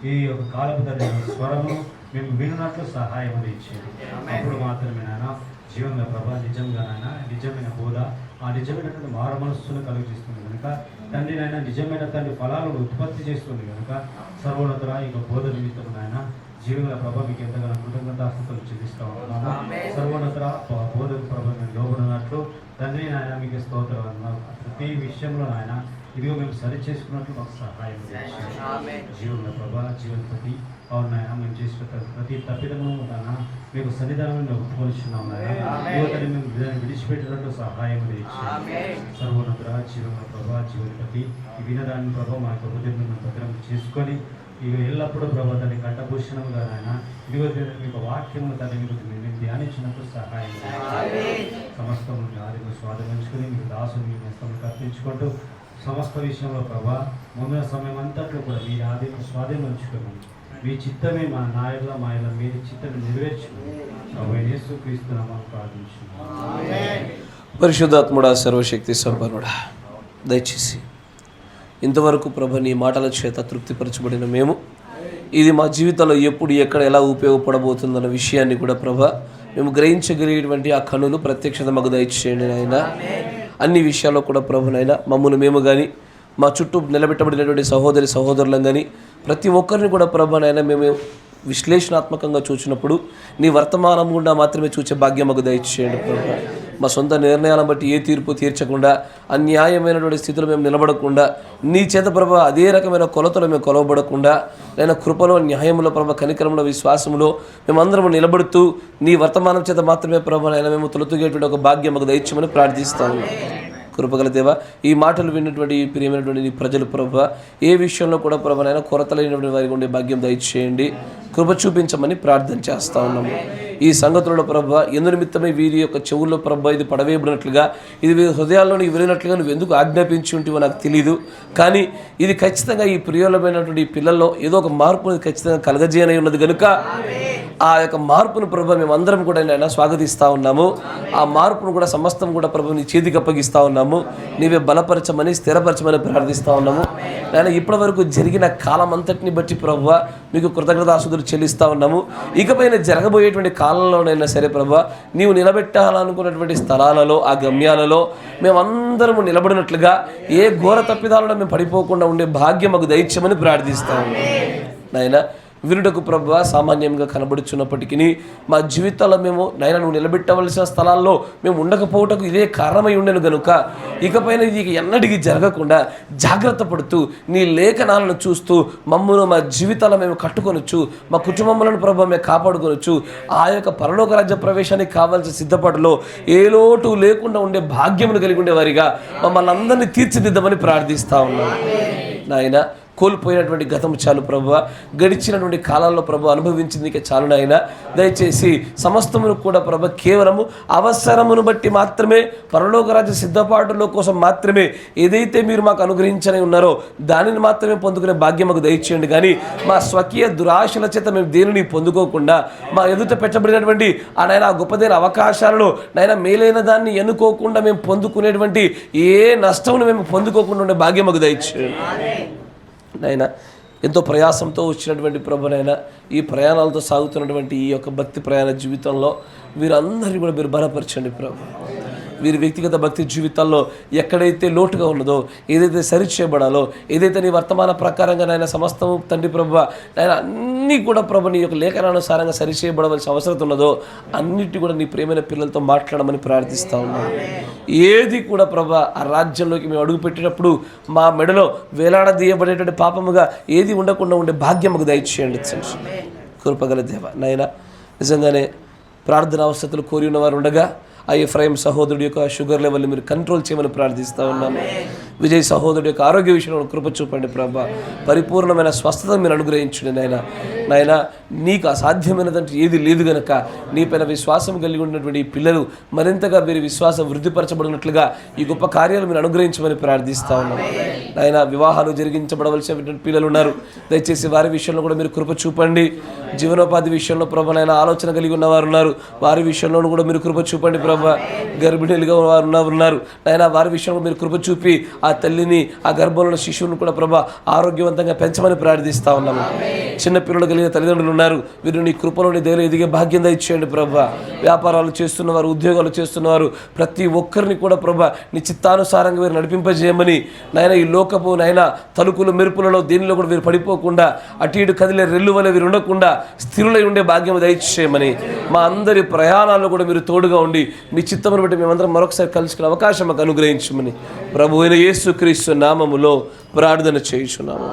ఈ యొక్క కాలపు తండ్రి స్వరము మేము వినున్నట్లు సహాయం ఇచ్చేది. అప్పుడు మాత్రమే నాయన జీవముల ప్రభా నిజంగా నాయన నిజమైన బోధ ఆ నిజమైనటువంటి మారు మనస్సును కలుగజేస్తుంది కనుక తండ్రి నాయన నిజమైన తండ్రి ఫలాలను ఉత్పత్తి చేస్తుంది కనుక సర్వోన్నతుల ఈ బోధ నిమిత్తం నాయన జీవముల ప్రభా మీకు ఎంతగానో కృతజ్ఞతాస్తుతులు చెల్లిస్తూ ఉంటున్నాము. సర్వోన్నతుల బోధకు ప్రభా మేము లోబడినట్లు తండ్రి నాయన మీకు స్తోత్రం ప్రతి విషయంలో నాయన ఇదిగో మేము సరి చేసుకున్నట్లు మాకు సహాయం జీవన ప్రభా జీవనపతి అవును నాయన మేము చేసిన ప్రతి తప్పిదము నాయన మీకు సన్నిధానం ఒప్పుకొనిచున్నాం నాయన మేము విడిచిపెట్టినట్లు సహాయం సర్వోన్నతుల జీవన ప్రభా జీవనపతి ఈ వినదాన్ని ప్రభావ మా యొక్క హృదయం భద్రం చేసుకొని ఇక ఎల్లప్పుడూ ప్రభావ దాన్ని కంఠభూషణముగా నాయన ఇదిగో మీకు వాక్యము దాన్ని మేము ధ్యానించినప్పుడు సహాయం సమస్తము ఆదిగా స్వాధీనించుకొని మీకు దాసుని మీ హస్తములు కర్పించుకుంటూ సమస్త విషయంలో ప్రభా ముందున్న సమయం అంతట్లో కూడా మీ ఆదిని స్వాధీనించుకొని మీ చిత్తమే మా నాయకుల మాయల మీ చిత్తం నెరవేర్చుకుని ప్రభు యేసుక్రీస్తు నామమున ప్రార్థించున్నాము. పరిశుద్ధాత్ముడా సర్వశక్తి సంపన్నుడా దయచేసి ఇంతవరకు ప్రభు నీ మాటల చేత తృప్తిపరచబడిన మేము ఇది మా జీవితంలో ఎప్పుడు ఎక్కడ ఎలా ఉపయోగపడబోతుందన్న విషయాన్ని కూడా ప్రభ మేము గ్రహించగలిగేటువంటి ఆ కనులు ప్రత్యక్షత మాకు దయచేయండి నాయన. అన్ని విషయాల్లో కూడా ప్రభునైనా మమ్మల్ని మేము కానీ మా చుట్టూ నిలబెట్టబడినటువంటి సహోదరులను కానీ ప్రతి ఒక్కరిని కూడా ప్రభునైనా మేము విశ్లేషణాత్మకంగా చూసినప్పుడు నీ వర్తమానం గుండా మాత్రమే చూసే భాగ్యం మాకు దయచేయండి ప్రభు. మా సొంత నిర్ణయాలను బట్టి ఏ తీర్పు తీర్చకుండా అన్యాయమైనటువంటి స్థితిలో మేము నిలబడకుండా నీ చేత ప్రభ అదే రకమైన కొలతలో మేము కొలవబడకుండా నేను కృపలో న్యాయంలో ప్రభ కనికరంలో విశ్వాసంలో మేమందరం నిలబడుతూ నీ వర్తమానం చేత మాత్రమే ప్రభ అయినా మేము తొలుతుగేటువంటి ఒక భాగ్యం మాకు దయచేయమని ప్రార్థిస్తాము. కృపగల దేవ ఈ మాటలు విన్నటువంటి ప్రియమైనటువంటి నీ ప్రజలు ప్రభ ఏ విషయంలో కూడా ప్రభనైనా కొరతలైనటువంటి వారికి ఉండే భాగ్యం దయచేయండి, కృప చూపించమని ప్రార్థన చేస్తూ ఉన్నాము. ఈ సంగతులలో ప్రభ ఎందు నిమిత్తమే వీరి యొక్క చెవుల్లో ప్రభ ఇది పడవేయబడినట్లుగా ఇది వీరి హృదయాల్లో నీకు వెళ్ళినట్లుగా నువ్వు ఎందుకు ఆజ్ఞాపించి ఉంటేవో నాకు తెలియదు, కానీ ఇది ఖచ్చితంగా ఈ ప్రియులమైనటువంటి పిల్లల్లో ఏదో ఒక మార్పుని ఖచ్చితంగా కలగజేయనై ఉన్నది కనుక ఆ యొక్క మార్పును ప్రభు మేమందరం కూడా నేను స్వాగతిస్తూ ఉన్నాము. ఆ మార్పును కూడా సమస్తం కూడా ప్రభు నీ చేతికి అప్పగిస్తూ ఉన్నాము. నీవే బలపరచమని స్థిరపరచమని ప్రార్థిస్తూ ఉన్నాము. నేను ఇప్పటి వరకు జరిగిన కాలం అంతటిని బట్టి ప్రభు మీకు కృతజ్ఞతాస్తుతులు చెల్లిస్తూ ఉన్నాము. ఇకపైన జరగబోయేటువంటి కాలంలోనైనా సరే ప్రభు నీవు నిలబెట్టాలనుకున్నటువంటి స్థలాలలో ఆ గమ్యాలలో మేమందరము నిలబడినట్లుగా ఏ ఘోర తప్పిదాలలో మేము పడిపోకుండా ఉండే భాగ్యం మాకు దయచేయమని ప్రార్థిస్తూ ఉన్నాము. నాయన వినుటకు ప్రభు సామాన్యంగా కనబడుచున్నప్పటికీ మా జీవితాల్లో మేము నాయన నువ్వు నిలబెట్టవలసిన స్థలాల్లో మేము ఉండకపోవటకు ఇదే కారణమై ఉండను కనుక ఇకపైన ఇది ఎన్నటికీ జరగకుండా జాగ్రత్త పడుతూ నీ లేఖనాలను చూస్తూ మమ్మల్ని మా జీవితాలను మేము కట్టుకొనొచ్చు, మా కుటుంబములను ప్రభు మేము కాపాడుకొనొచ్చు, ఆ యొక్క పరలోక రాజ్య ప్రవేశానికి కావాల్సిన సిద్ధపాటులో ఏ లోటు లేకుండా ఉండే భాగ్యమును కలిగి ఉండేవారిగా మమ్మల్ని అందరినీ తీర్చిదిద్దమని ప్రార్థిస్తూ ఉన్నాను. నాయన కోల్పోయినటువంటి గతం చాలు ప్రభు, గడిచినటువంటి కాలంలో ప్రభు అనుభవించింది చాలు నాయన. దయచేసి సమస్తమును కూడా ప్రభు కేవలము అవసరమును బట్టి మాత్రమే పరలోక రాజ్య సిద్ధపాటుల కోసం మాత్రమే ఏదైతే మీరు మాకు అనుగ్రహించని ఉన్నారో దానిని మాత్రమే పొందుకునే భాగ్యం మాకు దయచేయండి. కానీ మా స్వకీయ దురాశల చేత మేము దేనిని పొందుకోకుండా మా ఎదుట పెట్టబడినటువంటి ఆ నాయన గొప్పదైన అవకాశాలను నాయన మేలైన దాన్ని ఎన్నుకోకుండా మేము పొందుకునేటువంటి ఏ నష్టమును మేము పొందుకోకుండా ఉండే భాగ్యం మాకు దయచేయండి. నాయన ఎంతో ప్రయాసంతో వచ్చినటువంటి ప్రభునైనా ఈ ప్రయాణాలతో సాగుతున్నటువంటి ఈ యొక్క భక్తి ప్రయాణ జీవితంలో వీరందరినీ కూడా మీరు బలపరచండి ప్రభు. వీరి వ్యక్తిగత భక్తి జీవితాల్లో ఎక్కడైతే లోటుగా ఉన్నదో, ఏదైతే సరిచేయబడాలో, ఏదైతే నీ వర్తమాన ప్రకారంగా నాయన సమస్తము తండ్రి ప్రభు నాయన అన్నీ కూడా ప్రభు నీ యొక్క లేఖనానుసారంగా సరిచేయబడవలసిన అవసరం ఉన్నదో అన్నిటి కూడా నీ ప్రేమైన పిల్లలతో మాట్లాడమని ప్రార్థిస్తూ ఉన్నాను. ఏది కూడా ప్రభు ఆ రాజ్యంలోకి మేము అడుగు పెట్టినప్పుడు మా మెడలో వేలాడదీయబడేటువంటి పాపముగా ఏది ఉండకుండా ఉండే భాగ్యముకు దయచేయండి. కృపగల దేవ నాయన, నిజంగానే ప్రార్థన అవసరతలు కోరి ఉన్నవారు ఉండగా ఆ ఎఫ్రాయిం సహోదరుడి యొక్క షుగర్ లెవెల్ని మీరు కంట్రోల్ చేయమని ప్రార్థిస్తూ ఉన్నాము. విజయ్ సహోదరుడి యొక్క ఆరోగ్య విషయంలో కృప చూపండి ప్రభా. పరిపూర్ణమైన స్వస్థత మీరు అనుగ్రహించండి నాయన. నీకు అసాధ్యమైనదంటే ఏది లేదు గనక నీ పైన విశ్వాసం కలిగి ఉన్నటువంటి ఈ పిల్లలు మరింతగా వీరి విశ్వాసం వృద్ధిపరచబడినట్లుగా ఈ గొప్ప కార్యాలు మీరు అనుగ్రహించమని ప్రార్థిస్తూ ఉన్నాము. నాయన, వివాహాలు జరిగించబడవలసిన పిల్లలు ఉన్నారు, దయచేసి వారి విషయంలో కూడా మీరు కృప చూపండి. జీవనోపాధి విషయంలో ప్రభు నాయన ఆలోచన కలిగి ఉన్నవారు ఉన్నారు, వారి విషయంలో కూడా మీరు కృప చూపండి ప్రభు. గర్భిణీలుగా వారు ఉన్నారు నాయన, వారి విషయంలో మీరు కృప చూపి ఆ తల్లిని, ఆ గర్భంలో శిశువును కూడా ప్రభు ఆరోగ్యవంతంగా పెంచమని ప్రార్థిస్తూ ఉన్నాము. చిన్న పిల్లలు కలిగిన తల్లిదండ్రులు ఉన్నారు, వీరు నీ కృపలోని దేవులు ఎదిగే భాగ్యం దయచేయండి ప్రభు. వ్యాపారాలు చేస్తున్నవారు, ఉద్యోగాలు చేస్తున్నవారు ప్రతి ఒక్కరిని కూడా ప్రభు నీ చిత్తానుసారంగా వీరు నడిపింపజేయమని నాయన, ఈ లోకపు నాయన తలుకులు మెరుపులలో దీనిలో కూడా వీరు పడిపోకుండా అటు ఇటు కదిలే రెల్లు వల్ల వీరు ఉండకుండా స్థిరులై ఉండే భాగ్యం దయచేయమని, మా అందరి ప్రయాణాల్లో కూడా మీరు తోడుగా ఉండి మీ చిత్తమును బట్టి మేమందరం మరొకసారి కలుసుకునే అవకాశం మాకు అనుగ్రహించమని ప్రభు అయిన యేసుక్రీస్తు నామములో ప్రార్థన చేయుచున్నాము.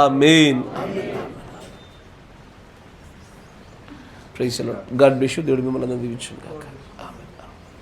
ఆమేన్. Praise the Lord. God bless you. దేవుడు మిమ్మల్ని దీవించును గాక. ఆమేన్.